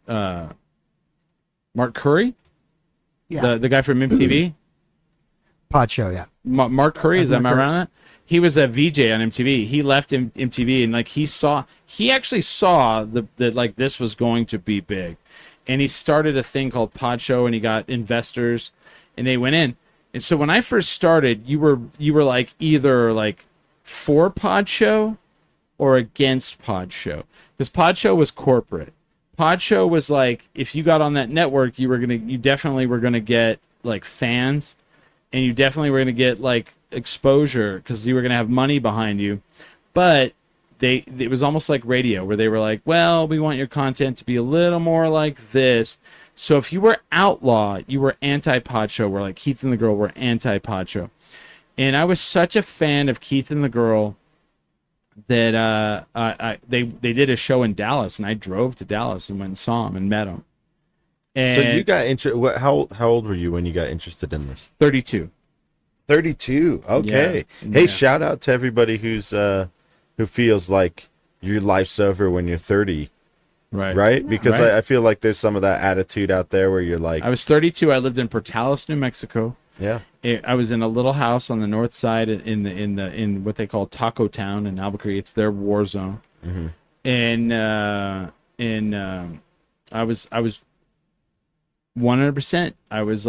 Curry, Yeah. the guy from MTV. Pod show, yeah. Mark Curry, is Mark am I Curry. around that? He was a VJ on MTV. He left MTV and like he actually saw that like this was going to be big, and he started a thing called Pod Show, and he got investors, and they went in. And so when I first started, you were like either like for Pod Show or against Pod Show, because Pod Show was corporate. Pod Show was like if you got on that network, you definitely were gonna get like fans, and you definitely were gonna get like exposure because you were going to have money behind you. But it was almost like radio, where they were like, well, we want your content to be a little more like this. So if you were outlaw, you were anti-Pod Show, where like Keith and the Girl were anti-Pod Show. And I was such a fan of Keith and the Girl that they did a show in Dallas, and I drove to Dallas and went and saw him and met him. And so you got how old were you when you got interested in this? 32. 32. Okay. Yeah. Hey, Yeah. shout out to everybody who feels like your life's over when you're 30, right? Because Right. I feel like there's some of that attitude out there where you're like, I was 32. I lived in Portales, New Mexico. yeah, I was in a little house on the north side in what they call Taco Town in Albuquerque. It's their war zone. And I was 100%. I was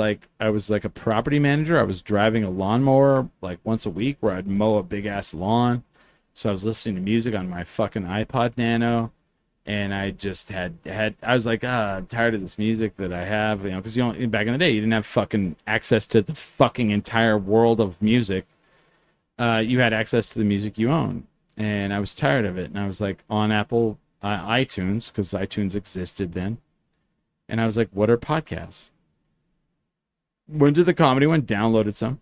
like a property manager. I was driving a lawnmower like once a week, where I'd mow a big ass lawn. So I was listening to music on my fucking iPod Nano, and I just I was like, I'm tired of this music that I have, because back in the day you didn't have fucking access to the fucking entire world of music. You had access to the music you owned, and I was tired of it. And I was like on Apple iTunes, because iTunes existed then. And I was like, what are podcasts? Went to the comedy one, downloaded some.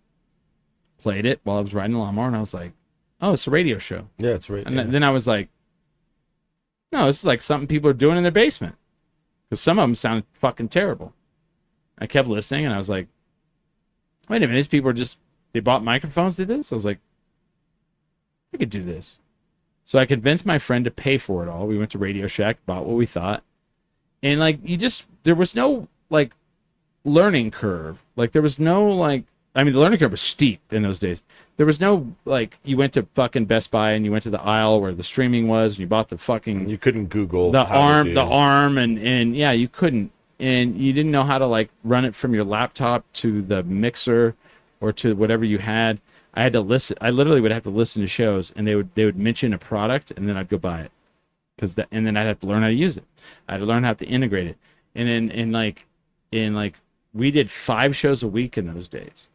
played it while I was riding the lawnmower, and I was like, oh, it's a radio show. Yeah, it's right. And then I was like, no, this is like something people are doing in their basement. Because some of them sounded fucking terrible. I kept listening, and I was like, wait a minute, these people are just, they bought microphones to do this? I was like, I could do this. So I convinced my friend to pay for it all. We went to Radio Shack, bought what we thought. And, like, there was no, like, learning curve. Like, there was no, like, I mean, the learning curve was steep in those days. There was no, like, you went to fucking Best Buy and you went to the aisle where the streaming was and you bought the fucking... You couldn't Google the how to do arm, and yeah, you couldn't. And you didn't know how to, like, run it from your laptop to the mixer or to whatever you had. I had to listen. I literally would have to listen to shows, and they would mention a product, and then I'd go buy it. And then I'd have to learn how to use it. I had to learn how to integrate it. And then, we did 5 shows a week in those days.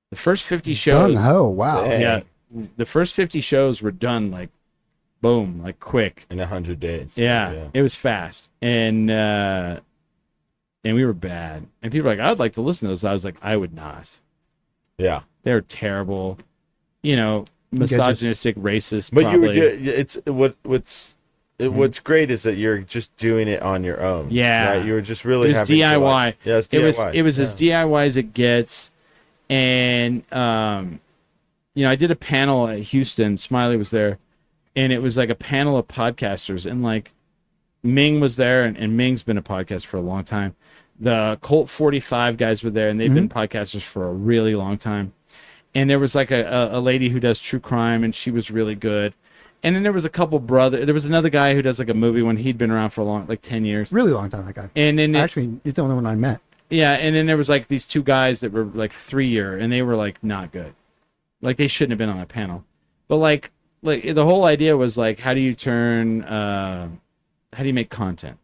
The first 50 shows. Oh, wow. Dang. Yeah. The first 50 shows were done, like, boom, like, quick. in 100 days. Yeah. It was fast. And we were bad. And people were like, I would like to listen to those. I was like, I would not. Yeah. They're terrible. You know, misogynistic, racist. But probably. you were what's great is that you're just doing it on your own. Yeah. Right? You were just really It was having to, DIY. like, yeah, it's DIY. It was as DIY as it gets. And I did a panel at Houston. Smiley was there, and it was like a panel of podcasters, and like Ming was there, and Ming's been a podcaster for a long time. The Colt 45 guys were there, and they've been podcasters for a really long time. And there was like a lady who does true crime, and she was really good. And then there was a couple there was another guy who does like a movie when he'd been around for like 10 years. Really long time, that guy. And then Actually, he's the only one I met. yeah, and then there was like these 2 guys that were like 3-year, and they were like not good. Like they shouldn't have been on that panel. But like the whole idea was like, how do you make content?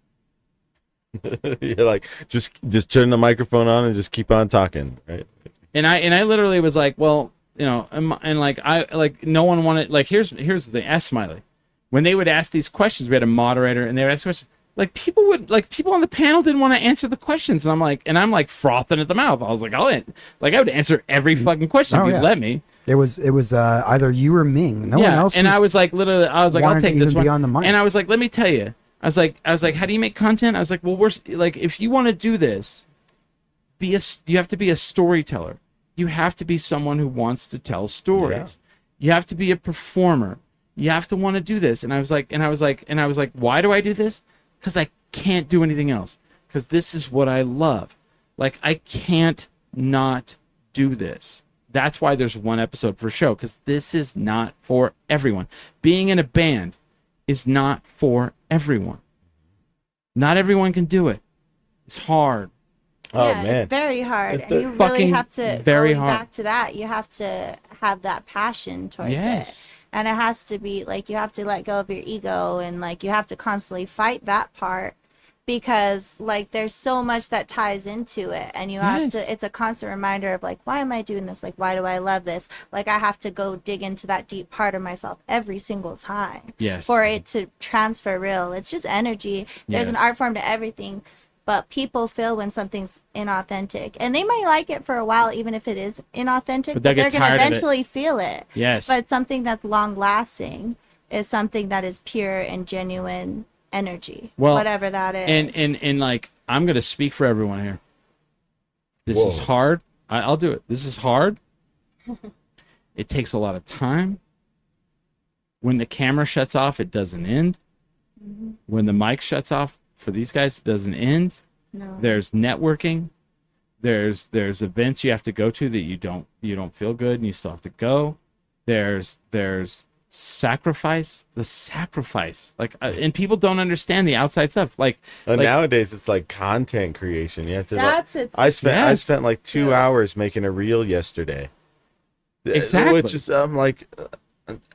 You're like, just turn the microphone on and just keep on talking, right? And I literally was like, well, and like no one wanted, like here's the thing. Ask Smiley. When they would ask these questions, we had a moderator, and they would ask questions. Like people on the panel didn't want to answer the questions, and I'm like frothing at the mouth. I was like, I would answer every fucking question if you'd let me. It was either you or Ming. No one else. And I was like, literally, I was like, I'll take this one. On the mic. And I was like, let me tell you. I was like, how do you make content? I was like, well, we're like, if you want to do this, you have to be a storyteller. You have to be someone who wants to tell stories. Yeah. You have to be a performer. You have to want to do this. And I was like, why do I do this? Because I can't do anything else. Because this is what I love. Like, I can't not do this. That's why there's one episode per show. Because this is not for everyone. Being in a band is not for everyone. Not everyone can do it. It's hard. Oh, Yeah, man. it's very hard. It's And you really fucking have to, very going hard. back to that, you have to have that passion towards Yes. it. And it has to be, like, you have to let go of your ego, and, like, you have to constantly fight that part because, like, there's so much that ties into it. And you have to, it's a constant reminder of, like, why am I doing this? Like, why do I love this? Like, I have to go dig into that deep part of myself every single time Yes. for it to transfer real. It's just energy. There's an Yes. art form to everything. But people feel when something's inauthentic, and they might like it for a while, even if it is inauthentic. But But they'll they're get going to tired of it. eventually feel it. Yes. But something that's long lasting is something that is pure and genuine energy, whatever that is. And like, I'm gonna speak for everyone here. This is hard. I'll do it. This is hard. It takes a lot of time. When the camera shuts off, it doesn't end. Mm-hmm. When the mic shuts off for these guys, it doesn't end. No. There's networking. There's events you have to go to that you don't feel good and you still have to go. There's sacrifice. The sacrifice, like, and people don't understand the outside stuff. Like Nowadays it's like content creation. You have to. That's it. I spent like 2 hours making a reel yesterday. Exactly. Which is I'm like,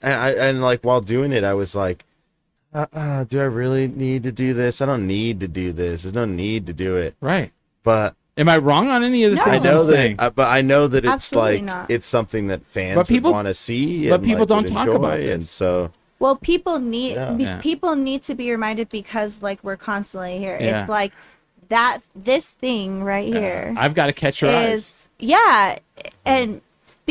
and like while doing it, I was like, do I really need to do this? I don't need to do this. There's no need to do it. right. But Am I wrong on any of the No. things I know I'm saying? that. But I know that it's Absolutely like not. it's something that fans But people- want to see. but and, people like, don't would talk enjoy, about and this. so Well, people need Yeah. people need to be reminded because, like, we're constantly here. Yeah. It's like this thing right here I've got to catch your eyes. is and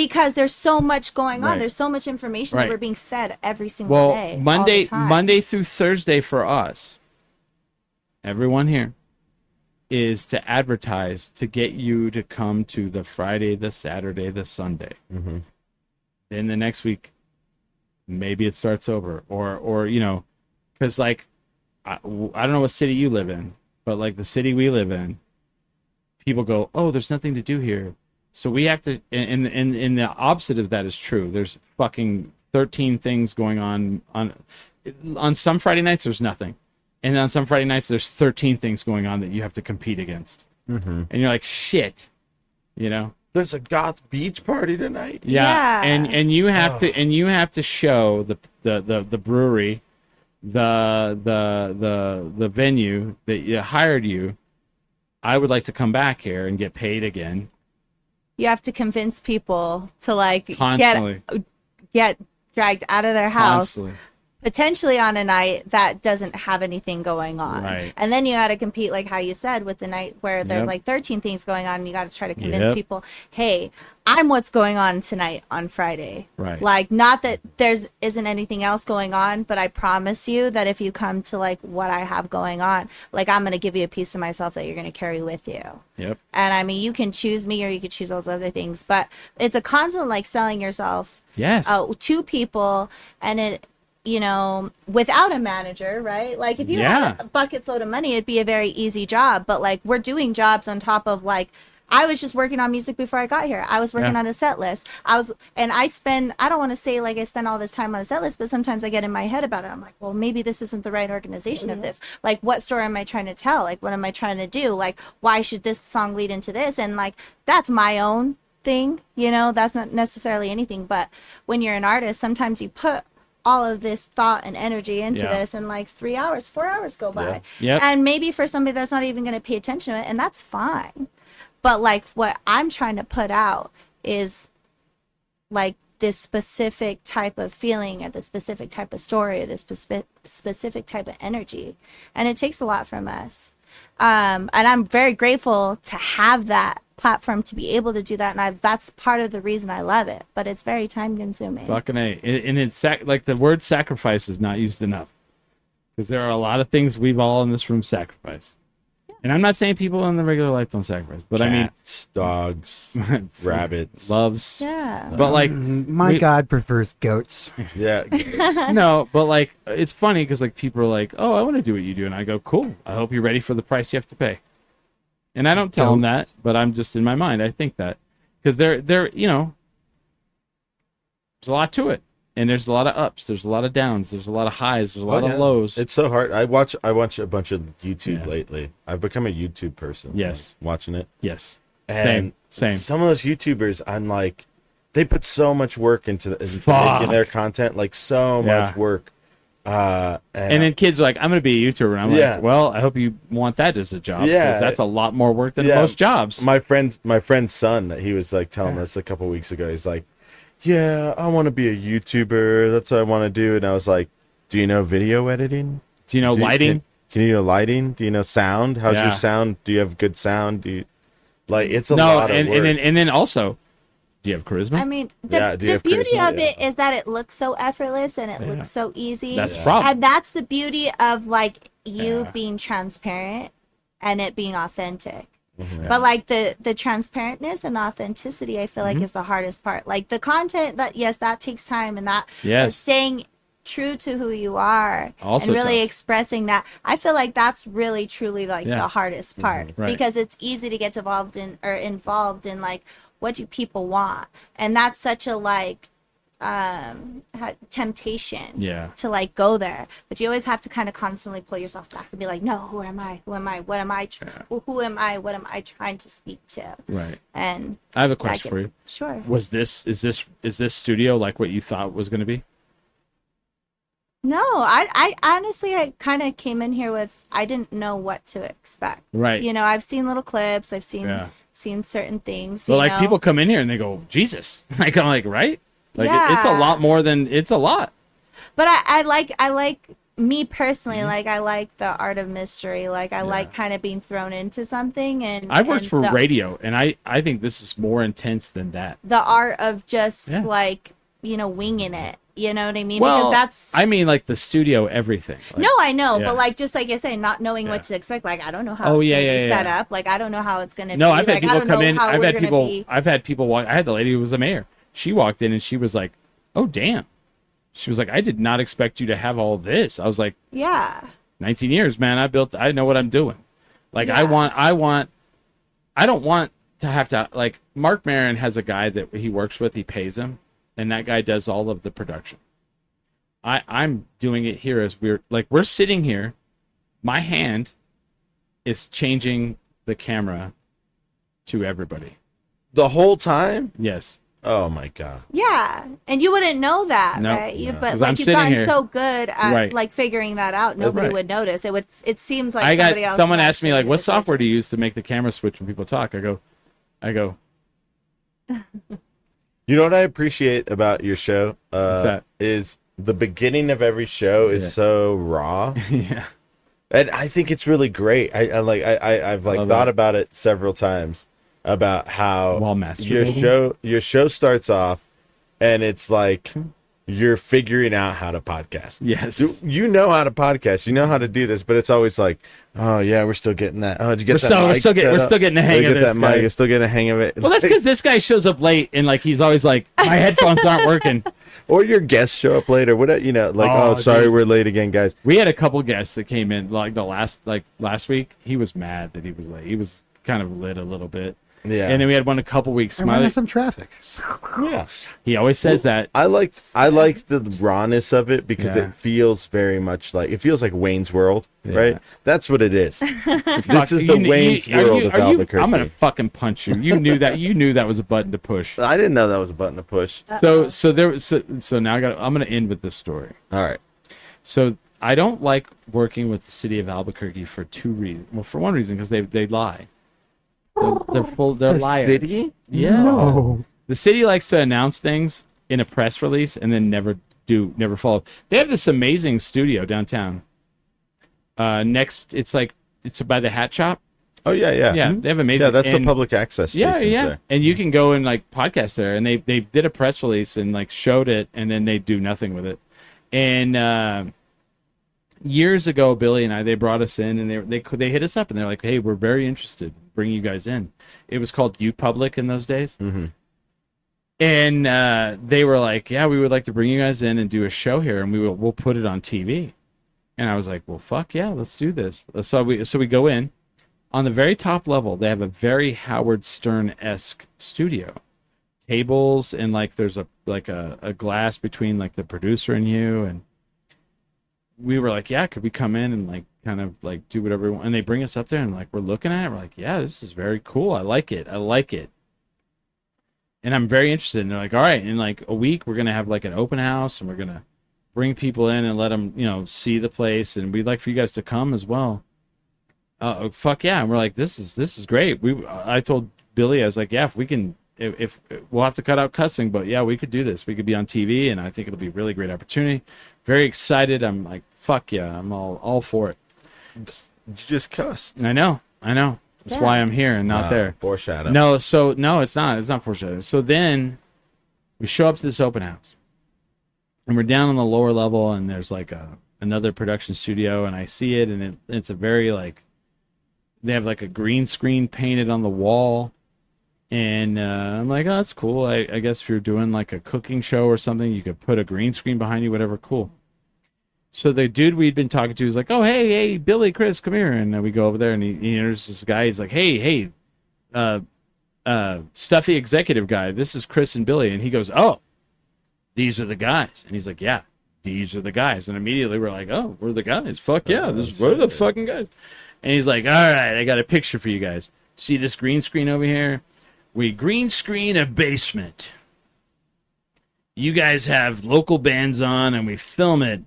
because there's so much going on. Right. There's so much information Right. that we're being fed every single day. all Monday the time. Monday through Thursday for us, everyone here, is to advertise to get you to come to the Friday, the Saturday, the Sunday. Mm-hmm. Then the next week, maybe it starts over, or you know, because like I don't know what city you live in, but like the city we live in, people go, oh, there's nothing to do here, so we have to. And the opposite of that is true. There's fucking 13 things going on some Friday nights. There's nothing, and on some Friday nights there's 13 things going on that you have to compete against, and you're like, shit, you know. There's a goth beach party tonight. Yeah, Yeah. and you have to show the brewery, the venue that you hired you. I would like to come back here and get paid again. You have to convince people to like Constantly. get dragged out of their house. Constantly. Potentially on a night that doesn't have anything going on. Right. And then you got to compete, like how you said, with the night where there's Yep. like 13 things going on, and you got to try to convince Yep. people, hey, I'm what's going on tonight on Friday. Right. Like, not that isn't anything else going on, but I promise you that if you come to like what I have going on, like I'm going to give you a piece of myself that you're going to carry with you. Yep. And I mean, you can choose me or you could choose those other things, but it's a constant like selling yourself Yes. to people, and it, you know, without a manager, right? Like if you had a bucket's load of money, it'd be a very easy job. But like we're doing jobs on top of like, I was just working on music before I got here. I was working on a set list. I don't want to say like I spend all this time on a set list, but sometimes I get in my head about it. I'm like, well, maybe this isn't the right organization of this. Like, what story am I trying to tell? Like, what am I trying to do? Like, why should this song lead into this? And like, that's my own thing, you know, that's not necessarily anything. But when you're an artist, sometimes you put all of this thought and energy into this, and like 3 hours, 4 hours go by. Yep. And maybe for somebody that's not even going to pay attention to it, and that's fine. But like what I'm trying to put out is like this specific type of feeling or the specific type of story or this specific type of energy. And it takes a lot from us. And I'm very grateful to have that platform to be able to do that, and that's part of the reason I love it, but it's very time consuming. Fucking A. And it's like the word sacrifice is not used enough, because there are a lot of things we've all in this room sacrificed. And I'm not saying people in the regular life don't sacrifice, but Cats, dogs, rabbits. loves. Yeah. But like, My God prefers goats. Yeah. no, but like, it's funny because like people are like, oh, I want to do what you do. And I go, cool. I hope you're ready for the price you have to pay. And I don't tell them that, but I'm just in my mind. I think that because they're, you know, there's a lot to it. And there's a lot of ups. There's a lot of downs. There's a lot of highs. There's a lot of lows. It's so hard. I watch a bunch of YouTube lately. I've become a YouTube person. Yes. Like, watching it. Yes. And Same. Some of those YouTubers, I'm like, they put so much work into Fuck. making their content, like so much work. And then kids are like, I'm going to be a YouTuber. And I'm like, well, I hope you want that as a job. Yeah. Because that's a lot more work than most jobs. My friend's son, that he was like telling us a couple weeks ago, he's like, yeah, I want to be a YouTuber. That's what I want to do. And I was like, do you know video editing? Do you know lighting? Can you know lighting? Do you know sound? How's your sound? Do you have good sound? Do you like? It's a lot of work. And then also, do you have charisma? I mean, the beauty of it is that it looks so effortless and it looks so easy. That's the problem. And that's the beauty of like you being transparent and it being authentic. But like the transparentness and the authenticity, I feel like is the hardest part. Like the content, that takes time, and that but staying true to who you are Also and really tough. expressing that. I feel like that's really truly like the hardest part Right. because it's easy to get involved in like what do people want, and that's such a like temptation to like go there, but you always have to kind of constantly pull yourself back and be like, no, who am I, what am I, what am I trying to speak to? Right. And I have a question for you. Sure. Is this studio like what you thought was going to be? No, I honestly, I kind of came in here with, I didn't know what to expect. Right. You know, I've seen little clips, I've seen certain things. But like people come in here and they go, Jesus, like I'm like, right? Like it's a lot more than it's a lot. But I like me personally, like I like the art of mystery. Like I like kind of being thrown into something. And I've worked and for the, radio, and I think this is more intense than that. the art of just Yeah. like, you know, winging it. You know what I mean? Well, because that's I mean, like the studio, everything. Like, no, I know, yeah. but like just like I say, not knowing Yeah. what to expect. Like I don't know how Oh, it's yeah, gonna yeah, be yeah. set up. Like I don't know how it's gonna No, be. I've had Like I people don't come know in. how I've we're had gonna people. be. I've had people walk. I had the lady who was the mayor. She walked in and she was like, "Oh damn." She was like, "I did not expect you to have all this." I was like, Yeah. 19 years, man. I know what I'm doing. Like Yeah. I don't want to have to, like, Mark Maron has a guy that he works with, he pays him, and that guy does all of the production. I'm doing it here as we're sitting here. My hand is changing the camera to everybody. The whole time? Yes. Oh my god. Yeah, and you wouldn't know that, No, right? You, no. but 'Cause like I'm you've sitting gotten here. so good at Right. like figuring that out, nobody Right. would notice. It seems like I got somebody else someone is asked me actually like, "What doing it. software do you use to make the camera switch when people talk?" I go, You know what I appreciate about your show? that? Is the beginning of every show is Yeah. so raw. yeah. And I think it's really great. I've like Love thought that. about it several times about how While masturbating? your show starts off and it's like you're figuring out how to podcast. Yes. You know how to podcast. You know how to do this, but it's always like, oh yeah, we're still getting that. Oh, did you get We're that? still- we're mic still get- set we're up? still getting the hang Did you of get this, that mic. guys. You're still getting the hang of it. Well, that's because this guy shows up late and like he's always like, my headphones aren't working. Or your guests show up later. What you know? Like, Oh, oh, sorry, dude. we're late again, guys. We had a couple guests that came in like last week. He was mad that he was late. He was kind of lit a little bit. Yeah. And then we had one a couple weeks. I ran Smiley, into some traffic. Yeah. he always says that. I like the rawness of it because Yeah. it feels very much like Wayne's World, Yeah. right? That's what it is. Fuck, This is the you- Wayne's are World you- of are you- Albuquerque. I'm gonna fucking punch you. You knew that. You knew that was a button to push. I didn't know that was a button to push. So now I'm gonna end with this story. All right. So I don't like working with the city of Albuquerque for two reasons. Well, for one reason, because they lie. They're liars. City? Yeah. No. The city likes to announce things in a press release and then never follow. They have this amazing studio downtown. It's by the hat shop. Oh yeah, yeah. Yeah, they have amazing. Yeah, that's the and- public access. Yeah, stations yeah. there. And you can go and like podcast there, and they did a press release and like showed it, and then they do nothing with it. And years ago, Billy and they brought us in, and they hit us up, and they're like, "Hey, we're very interested in bringing you guys in." It was called U Public in those days. Mm-hmm. And they were like, "Yeah, we would like to bring you guys in and do a show here, and we'll put it on TV." And I was like, "Well, fuck yeah, let's do this." So we go in. On the very top level, they have a very Howard Stern-esque studio. Tables and like there's a glass between like the producer and you, and we were like, "Yeah, could we come in and like kind of like do whatever we want?" And they bring us up there and like we're looking at it, we're like, "Yeah, this is very cool. I like it. And I'm very interested." And they're like, "All right, in like a week, we're gonna have like an open house, and we're gonna bring people in and let them, see the place, and we'd like for you guys to come as well." Fuck yeah! And we're like, "This is great." I told Billy, I was like, "Yeah, if we can, if we'll have to cut out cussing, but yeah, we could do this. We could be on TV, and I think it'll be a really great opportunity." Very excited. I'm like, "Fuck yeah!" I'm all for it. You just cussed. I know. That's why I'm here and not there. Foreshadow. No, it's not. It's not foreshadowing. So then we show up to this open house, and we're down on the lower level, and there's like another production studio, and I see it, and it's a very like they have like a green screen painted on the wall, and I'm like, "Oh, that's cool. I guess if you're doing like a cooking show or something, you could put a green screen behind you, whatever. Cool." So the dude we'd been talking to was like, "Oh, hey, Billy, Chris, come here." And we go over there, and he introduces this guy. He's like, "Hey, stuffy executive guy. This is Chris and Billy." And he goes, "Oh, these are the guys." And he's like, "Yeah, these are the guys." And immediately we're like, "Oh, we're the guys. Fuck yeah, we're the fucking guys." And he's like, "All right, I got a picture for you guys. See this green screen over here? We green screen a basement. You guys have local bands on, and we film it.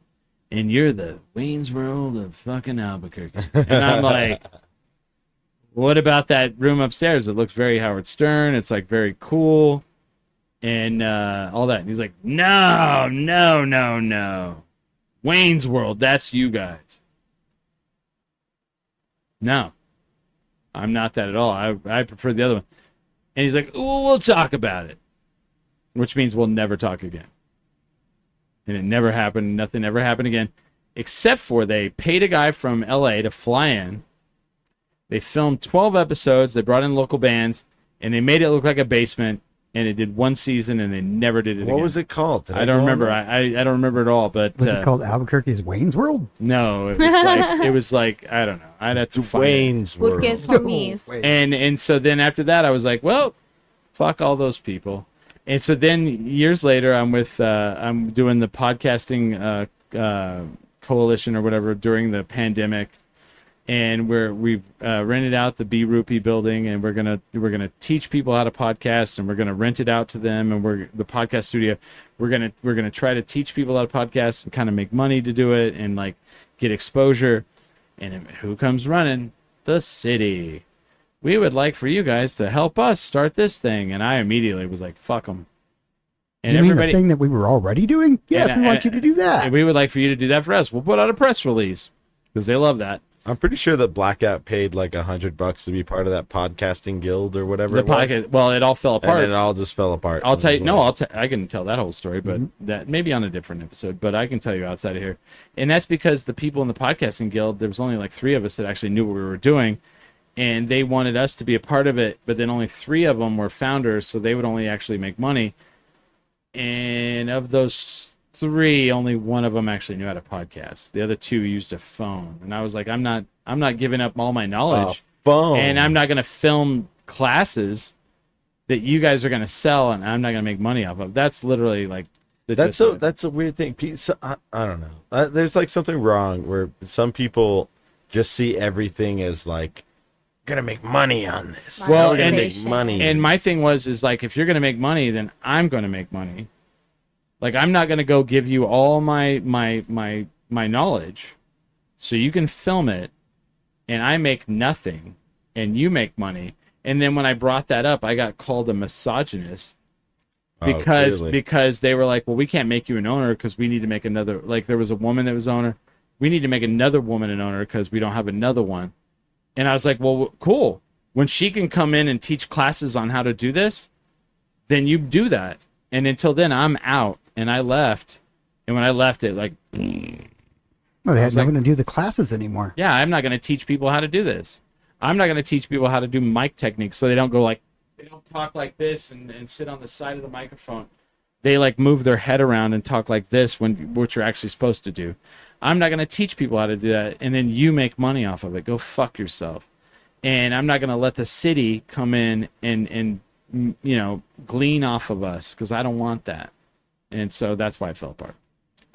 And you're the Wayne's World of fucking Albuquerque." And I'm like, "What about that room upstairs? It looks very Howard Stern. It's like very cool and all that." And he's like, No. Wayne's World, that's you guys. No, I'm not that at all. I prefer the other one. And he's like, we'll talk about it. Which means we'll never talk again. And it never happened. Nothing ever happened again. Except for they paid a guy from LA to fly in. They filmed 12 episodes. They brought in local bands. And they made it look like a basement. And it did one season, and they never did it again. What was it called? I don't remember. I don't remember at all. But Was it called Albuquerque's Wayne's World? no, it was like I don't know. I'd have to find it. Wayne's World. Burgess homies. Wait. And so then after that, I was like, well, fuck all those people. And so then years later, I'm doing the podcasting coalition or whatever during the pandemic. And we've rented out the B Rupee building, and we're gonna teach people how to podcast, and we're gonna rent it out to them, and the podcast studio. We're gonna try to teach people how to podcast and kind of make money to do it, and like get exposure. And who comes running? The city. We would like for you guys to help us start this thing, and I immediately was like, "Fuck them." And You mean the thing that we were already doing? Yes, we want you to do that. And we would like for you to do that for us. We'll put out a press release because they love that. I'm pretty sure that Blackout paid like $100 to be part of that podcasting guild or whatever. The podcast. Well, it all fell apart. And it all just fell apart. I'll tell you. No, I can tell that whole story, but that maybe on a different episode. But I can tell you outside of here, and that's because the people in the podcasting guild, there was only like 3 of us that actually knew what we were doing, and they wanted us to be a part of it. But then only 3 of them were founders, so they would only actually make money. And of those 3, only 1 of them actually knew how to podcast. The other 2 used a phone, and I was like, I'm not giving up all my knowledge, phone. and I'm not going to film classes that you guys are going to sell, and I'm not going to make money off of. That's literally like that's a weird thing. I don't know. There's like something wrong where some people just see everything as like gonna make money on this. Well, we're gonna and- make money. And my thing is like, if you're going to make money, then I'm going to make money. Like, I'm not going to go give you all my knowledge so you can film it and I make nothing and you make money. And then when I brought that up, I got called a misogynist because they were like, well, we can't make you an owner because we need to make another. Like, there was a woman that was owner. We need to make another woman an owner because we don't have another one. And I was like, well, cool. When she can come in and teach classes on how to do this, then you do that. And until then, I'm out. And I left. And when I left, it like, Well, they had nothing to do with the classes anymore. yeah, I'm not going to teach people how to do this. I'm not going to teach people how to do mic techniques so they don't go like, they don't talk like this and sit on the side of the microphone. They like move their head around and talk like this what you're actually supposed to do. I'm not going to teach people how to do that. And then you make money off of it. Go fuck yourself. And I'm not going to let the city come in and glean off of us because I don't want that. And so that's why it fell apart.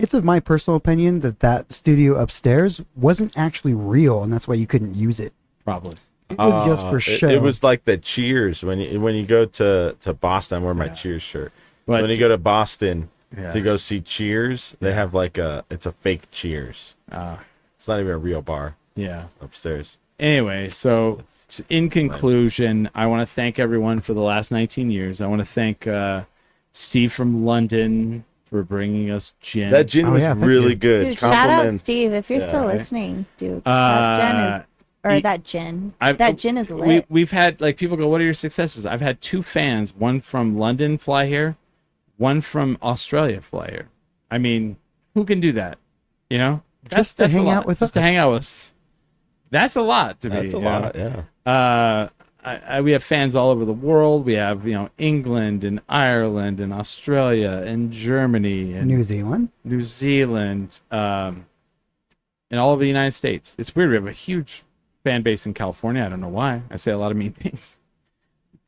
It's of my personal opinion that studio upstairs wasn't actually real, and that's why you couldn't use it. Probably. It was just for show. It was like the Cheers when you go to Boston. I wear my Cheers shirt. But when you go to Boston Yeah. to go see Cheers, they have like it's a fake Cheers. It's not even a real bar Yeah. upstairs. Anyway, so in conclusion, I want to thank everyone for the last 19 years. I want to thank Steve from London for bringing us gin. That gin was thank really you. good. Dude, shout out Compliments. Steve if you're still right. listening, dude. That gin is lit. We've had, like, people go, what are your successes? I've had 2 fans, one from London fly here, one from Australia fly here. I mean, who can do that? You know? Just to hang out with Just to us. hang out with us. That's a lot to me. That's a you know? lot, yeah. We have fans all over the world. We have, England and Ireland and Australia and Germany and New Zealand. New Zealand, and all over the United States. It's weird. We have a huge fan base in California. I don't know why. I say a lot of mean things.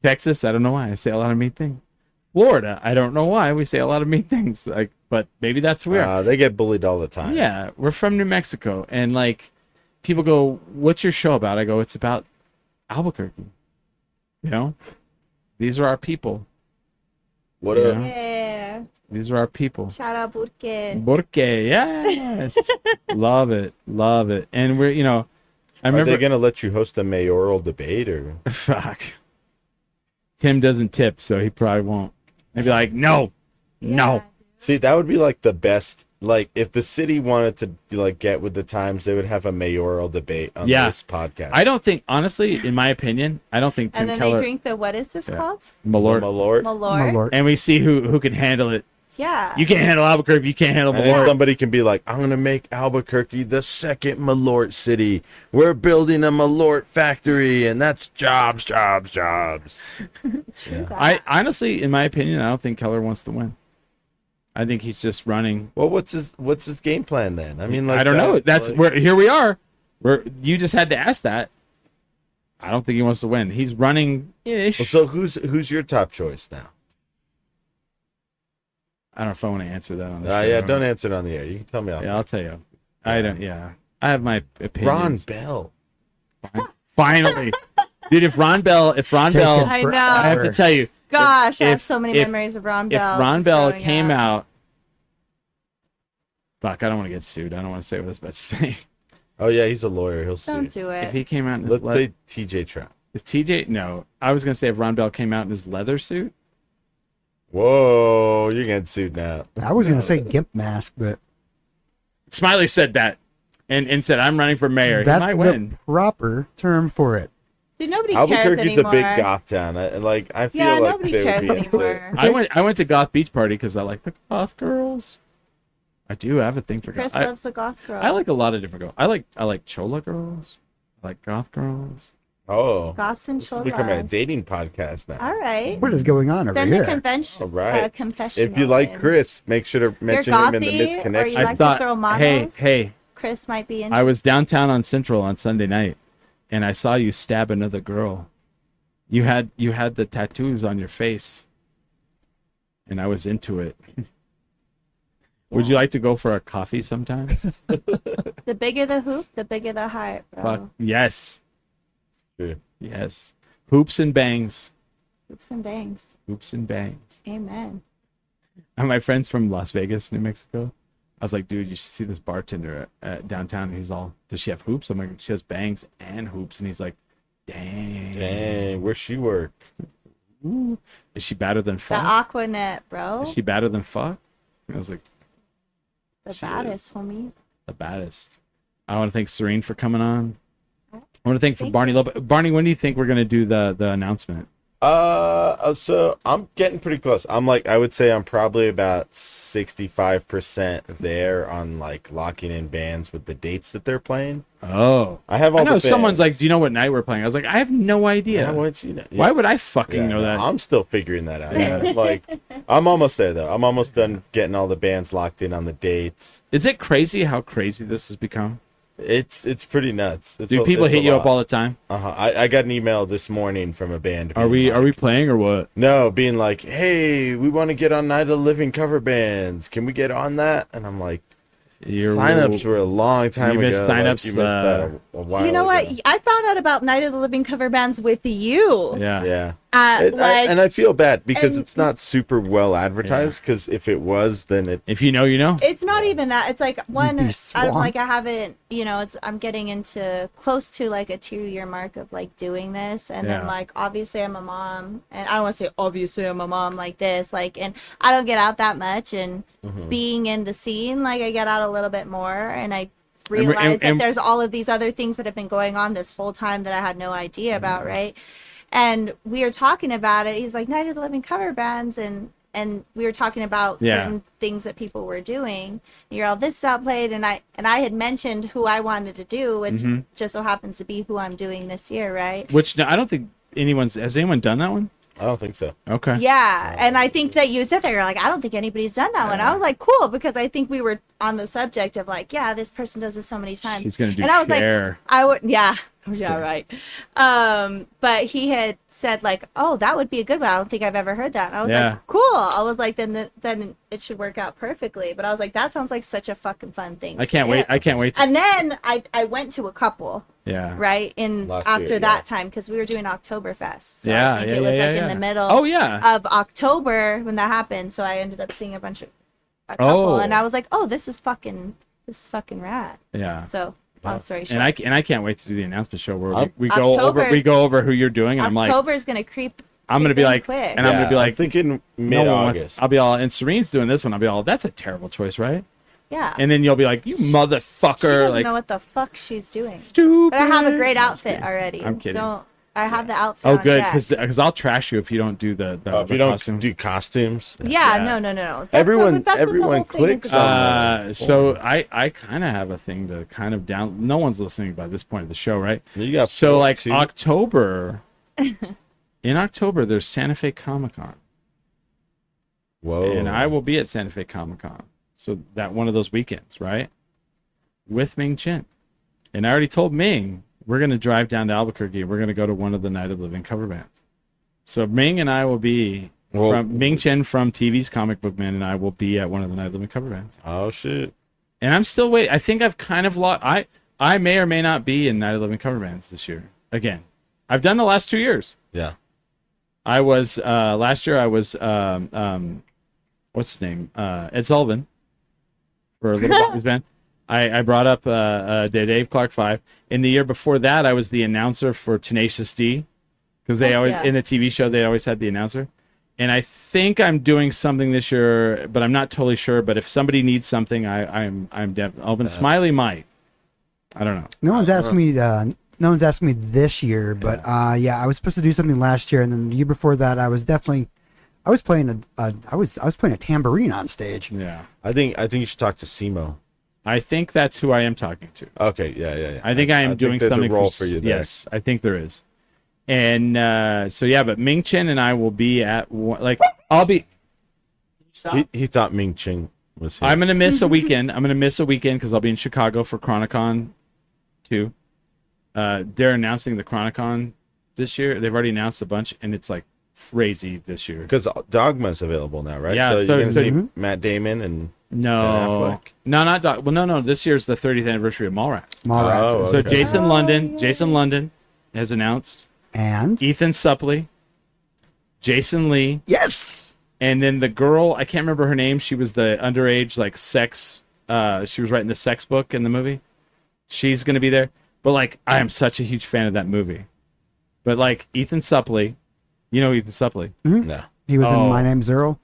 Texas, I don't know why. I say a lot of mean things. Florida, I don't know why. We say a lot of mean things. But maybe that's weird. They get bullied all the time. Yeah, we're from New Mexico, and people go, "What's your show about?" I go, "It's about Albuquerque." These are our people. What up? Yeah. These are our people. Shout out Burke. Porque, yes. Love it. And we're, I Are remember. they gonna let you host a mayoral debate or? Fuck. Tim doesn't tip, so he probably won't. He'd be like, no. See, that would be like the best like if the city wanted to like get with the times, they would have a mayoral debate on Yeah. this podcast. I don't think, honestly, in my opinion, I don't think Tim And then Keller, they drink the, what is this called? Malort, Malort. Malort. Malort. and we see who can handle it. Yeah. You can't handle Albuquerque. You can't handle And then Malort. somebody can be like, I'm going to make Albuquerque the second Malort city. We're building a Malort factory, and that's jobs, jobs, jobs. I honestly, in my opinion, I don't think Keller wants to win. I think he's just running. Well, what's his game plan then? I mean, like I don't know. That's like, where here we are. You just had to ask that. I don't think he wants to win. He's running ish. So who's your top choice now? I don't know if I want to answer that on the Yeah, don't answer it on the air. You can tell me off. Yeah, I'll tell you. I don't. Yeah, I have my Ron opinions. Bell. Finally, dude. If Ron Bell, I know. I have to tell you, Gosh, I have if- so many if- memories of Ron if Bell. Ron just Bell growing came up. out, fuck, I don't want to get sued. I don't want to say what I was about to say. Oh yeah, he's a lawyer. He'll sue. Don't do If it. he came out in his Let's say TJ Trout. is TJ? No, I was gonna say if Ron Bell came out in his leather suit. Whoa, you're getting sued now. I was gonna say gimp mask, but Smiley said that, and said I'm running for mayor. He that's might the win. proper term for it. Dude, nobody cares Albuquerque's anymore. a big goth town. I feel Yeah, like nobody they would cares be into it. anymore. I went to Goth Beach Party because I like the goth girls. I do have a thing for Chris goth. loves the goth girl. I like a lot of different girls. I like chola girls. I like goth girls. Oh, Goths and this is becoming a cholas. dating podcast now. All right. What is going on over Send the here? convention. All right. Confession. If you like Chris, make sure to mention him in the gothy, or misconnection. you I like thought, to throw hey, models? hey, Chris might be in. I was downtown on Central on Sunday night, and I saw you stab another girl. You had the tattoos on your face, and I was into it. Would you like to go for a coffee sometime? The bigger the hoop, the bigger the heart, bro. Fuck yes, True. yes. Hoops and bangs, Hoops and bangs. hoops and bangs. Amen. And my friend's from Las Vegas, New Mexico. I was like, dude, you should see this bartender at downtown. He's all, does she have hoops? I'm like, she has bangs and hoops. And he's like, dang. Dang, where's she work? Ooh. Is she better than The fuck? Aquanet, bro. Is she better than fuck? I was like, The she baddest, homie. the baddest. I want to thank Serene for coming on. I want to thank for Thank Barney Lopez. Barney, when do you think we're going to do the announcement? So I'm getting pretty close. I would say I'm probably about 65% there on like locking in bands with the dates that they're playing. Oh. I have all I know the someone's bands. like, do you know what night we're playing? I was like, I have no idea. Yeah, what you know? Why would I fucking know that? I'm still figuring that out. Yeah. Like, I'm almost there though. I'm almost done getting all the bands locked in on the dates. Is it crazy how crazy this has become? It's pretty nuts. Do people hit you up all the time? Uh-huh. I got an email this morning from a band. Are being we like, playing or what? No, being like, hey, we want to get on Night of the Living cover bands. Can we get on that? And I'm like, signups were a long time You ago. missed Like, signups, you missed that a while You know what? ago. I found out about Night of the Living cover bands with you. Yeah. Yeah. Like, And I feel bad because and- it's not super well advertised. Because if it was, then it. If you know, you know. it's not even that. It's like one. be I'm swamped. like I haven't. I'm getting into close to like a 2-year mark of like doing this, and Yeah. then like obviously I'm a mom, and I don't want to say obviously I'm a mom like this, like, and I don't get out that much, and being in the scene, like I get out a little bit more, and I realize that there's all of these other things that have been going on this whole time that I had no idea about, right? And we were talking about it. He's like, Night of the Living cover bands, and we were talking about certain things that people were doing. You're all, this is outplayed, and I had mentioned who I wanted to do, which just so happens to be who I'm doing this year, right? Which no, I don't think has anyone done that one? I don't think so. Okay. Yeah, and I think that you sit there, you're like, I don't think anybody's done that one. I was like, cool, because I think we were on the subject of like, yeah, this person does this so many times. He's gonna do and I was Cher. yeah, right. But he had said like, oh, that would be a good one. I don't think I've ever heard that. And I was Yeah. like, cool. I was like, then it should work out perfectly. But I was like, that sounds like such a fucking fun thing. I can't to wait. do. I can't wait. And then I went to a couple. Yeah. Right in Last after year, that yeah. time, because we were doing Oktoberfest. So Yeah, I think yeah, it was yeah, like yeah. in the middle Oh yeah. of October when that happened. So I ended up seeing a couple, Oh. and I was like, oh, this is fucking rad. Yeah. So long story short, And I can't wait to do the announcement show where I'm- we go over who you're doing, and I'm like, October's gonna creep. I'm gonna be in like, quick. and I'm gonna be I'm like, thinking no one mid-August. I'll be all, and Serene's doing this one. I'll be all, that's a terrible choice, right? Yeah. And then you'll be like, you motherfucker. she doesn't like, know what the fuck she's doing. stupid. But I have a great outfit already. I'm kidding. I have the outfit. Oh, on good, deck. because I'll trash you if you don't do the if the you don't costume. do costumes, Yeah, Yeah. no. That's Everyone- what the whole everyone thing is clicks about. on So I kind of have a thing to kind of down. No one's listening by this point of the show, right? you got So like 2. October, in October there's Santa Fe Comic Con, Whoa. and I will be at Santa Fe Comic Con. So that one of those weekends, right? With Ming Chen, and I already told Ming we're gonna drive down to Albuquerque. We're gonna go to one of the Night of the Living cover bands. So Ming and I will be. From Ming Chen from TV's Comic Book Man and I will be at one of the Night of the Living cover bands. Oh shit. And I'm still waiting. I think I've kind of lost. I may or may not be in Night of the Living cover bands this year. Again, I've done the last 2 years. Yeah. I was last year. I was what's his name? Ed Sullivan for Little Bobby's band. I brought up the Dave Clark 5. In the year before that, I was the announcer for Tenacious D because they always in the TV show they always had the announcer. And I think I'm doing something this year, but I'm not totally sure. But if somebody needs something, I'm definitely open. Smiley might. I don't know. No one's asking me. No one's asking me this year, but yeah, I was supposed to do something last year, and then the year before that, I was playing a tambourine on stage. Yeah. I think you should talk to Simo. I think that's who I am talking to. Okay, yeah. I think I am doing there's something a role for you there. Yes, I think there is. And so yeah, but Ming Chen and I will be at I'll be. He thought Ming Ching was here. I'm gonna miss a weekend. I'm gonna miss a weekend because I'll be in Chicago for Chronicon 2. They're announcing the Chronicon this year. They've already announced a bunch, and it's like crazy this year. Because Dogma's available now, right? Yeah, So, so- you're gonna so- see Matt Damon and No, Affleck? not Doc. Well, no. This year's the 30th anniversary of Mallrats. Mallrats. Oh, So okay. Jason London has announced. And Ethan Suplee, Jason Lee, yes, and then the girl, I can't remember her name. She was the underage, like, sex. She was writing the sex book in the movie. She's going to be there. But, like, I am such a huge fan of that movie. But, like, Ethan Suplee, you know Ethan Suplee. No. he was Oh. in My Name's Earl.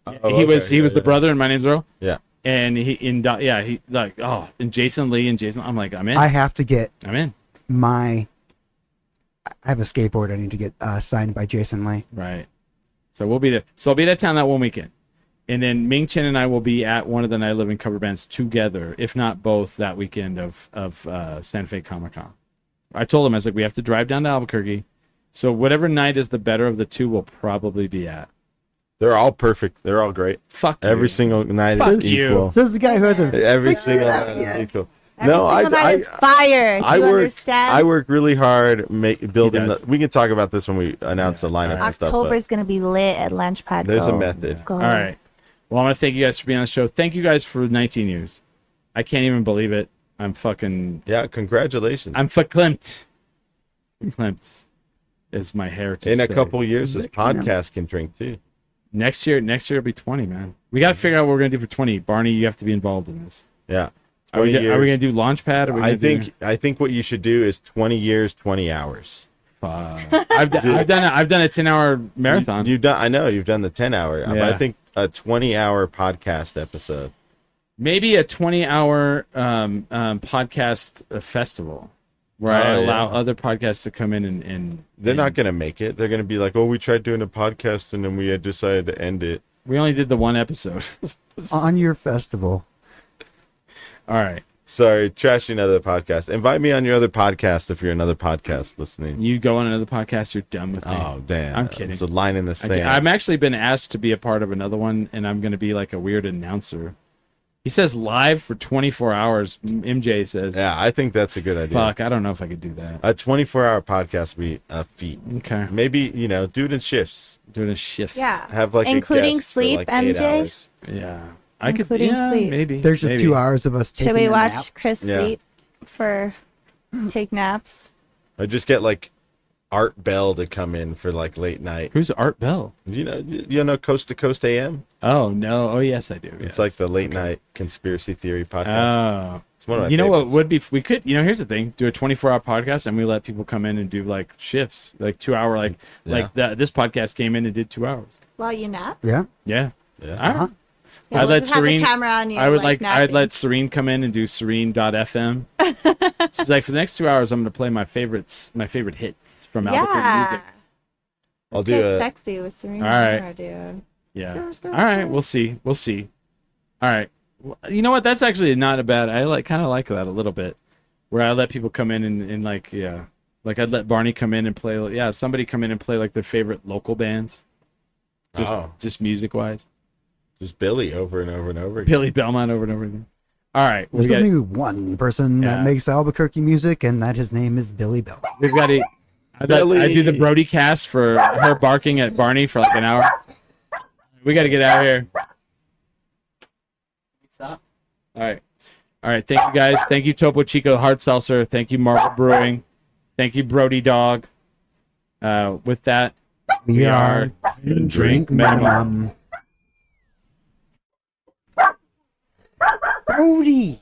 He was the brother in My Name's Earl. Yeah. And and Jason Lee and Jason, I'm like, I'm in. I have to get I'm in. I have a skateboard I need to get signed by Jason Lee. Right. So we'll be there. So I'll be at town that one weekend. And then Ming Chen and I will be at one of the Night of Living cover bands together, if not both, that weekend of Santa Fe Comic Con. I told him, I was like, we have to drive down to Albuquerque. So whatever night is the better of the two, we'll probably be at. They're all perfect. They're all great. Fuck you. Every single night Fuck is you. equal. So this is the guy who has a Every single night is equal. No, Every single night is fire. Do I you work. understand? I work really hard building. He does. We can talk about this when we announce the lineup and stuff. October's gonna be lit at Lunchpad. There's a Go. method. Go. All right. Well, I want to thank you guys for being on the show. Thank you guys for 19 years. I can't even believe it. I'm fucking... Yeah, congratulations. I'm verklempt. Verklempt is my heritage. In a say. couple years, this podcast can drink too. Next year will be 20, man. We got to figure out what we're going to do for 20. Barney, you have to be involved in this. Yeah. Are we 20 going years. to do Launchpad? I think what you should do is 20 years, 20 hours. I've done a 10-hour marathon. You've done. I know you've done the 10-hour. But Yeah. I think a 20-hour podcast episode. Maybe a 20-hour podcast festival where I Oh, allow yeah. other podcasts to come in and They're not going to make it. They're going to be like, "Oh, we tried doing a podcast and then we had decided to end it." We only did the one episode. on your festival. All right. Sorry, trashing another podcast. Invite me on your other podcast if you're another podcast listening. You go on another podcast, you're done with me. Oh, damn. I'm kidding. It's a line in the sand. I'm actually been asked to be a part of another one, and I'm going to be like a weird announcer. He says live for 24 hours. MJ says, Yeah, I think that's a good idea. fuck, I don't know if I could do that. A 24-hour podcast would be a feat. Okay. Maybe, do it in shifts. Doing a shift. Yeah. Have like Including a guest for, sleep, like 8 MJ? hours. Yeah. I could, Including yeah, sleep. maybe. There's just maybe. 2 hours of us taking Should we a watch nap. Chris Yeah. sleep for take naps? I just get like Art Bell to come in for like late night. Who's Art Bell? You know Coast to Coast AM? Oh, no. Oh, yes, I do. It's like the late night conspiracy theory podcast. Oh. It's one of my You know what favorites. would be, we could, here's the thing, do a 24-hour podcast and we let people come in and do like shifts, like 2 hour, like this podcast came in and did 2 hours. While you nap? Yeah. Yeah. Yeah. All right. Yeah, I'd we'll let just have the Serene. camera on you, I would like, I'd napping. let Serene come in and do Serene.fm. She's like, for the next 2 hours, I'm gonna play my favorite hits from Albuquerque Yeah. music. I'll do Get a sexy with Serene. All right. Camera, dude. Yeah. All right. We'll see. We'll see. All right. Well, you know what? That's actually not a bad. I kind of like that a little bit, where I let people come in and like like I'd let Barney come in and play. Somebody come in and play like their favorite local bands. Just music wise. just Billy over and over and over again. Billy Belmont over and over again. All right. There's only one person Yeah. that makes Albuquerque music, and that his name is Billy Bell. We've got a. I do the Brody cast for her barking at Barney for like an hour. We got to get out of here. Stop. All right. Thank you guys. Thank you Topo Chico Hard Seltzer. Thank you Marble Brewing. Thank you Brody Dog. With that, we are Drink Minimum. Brody.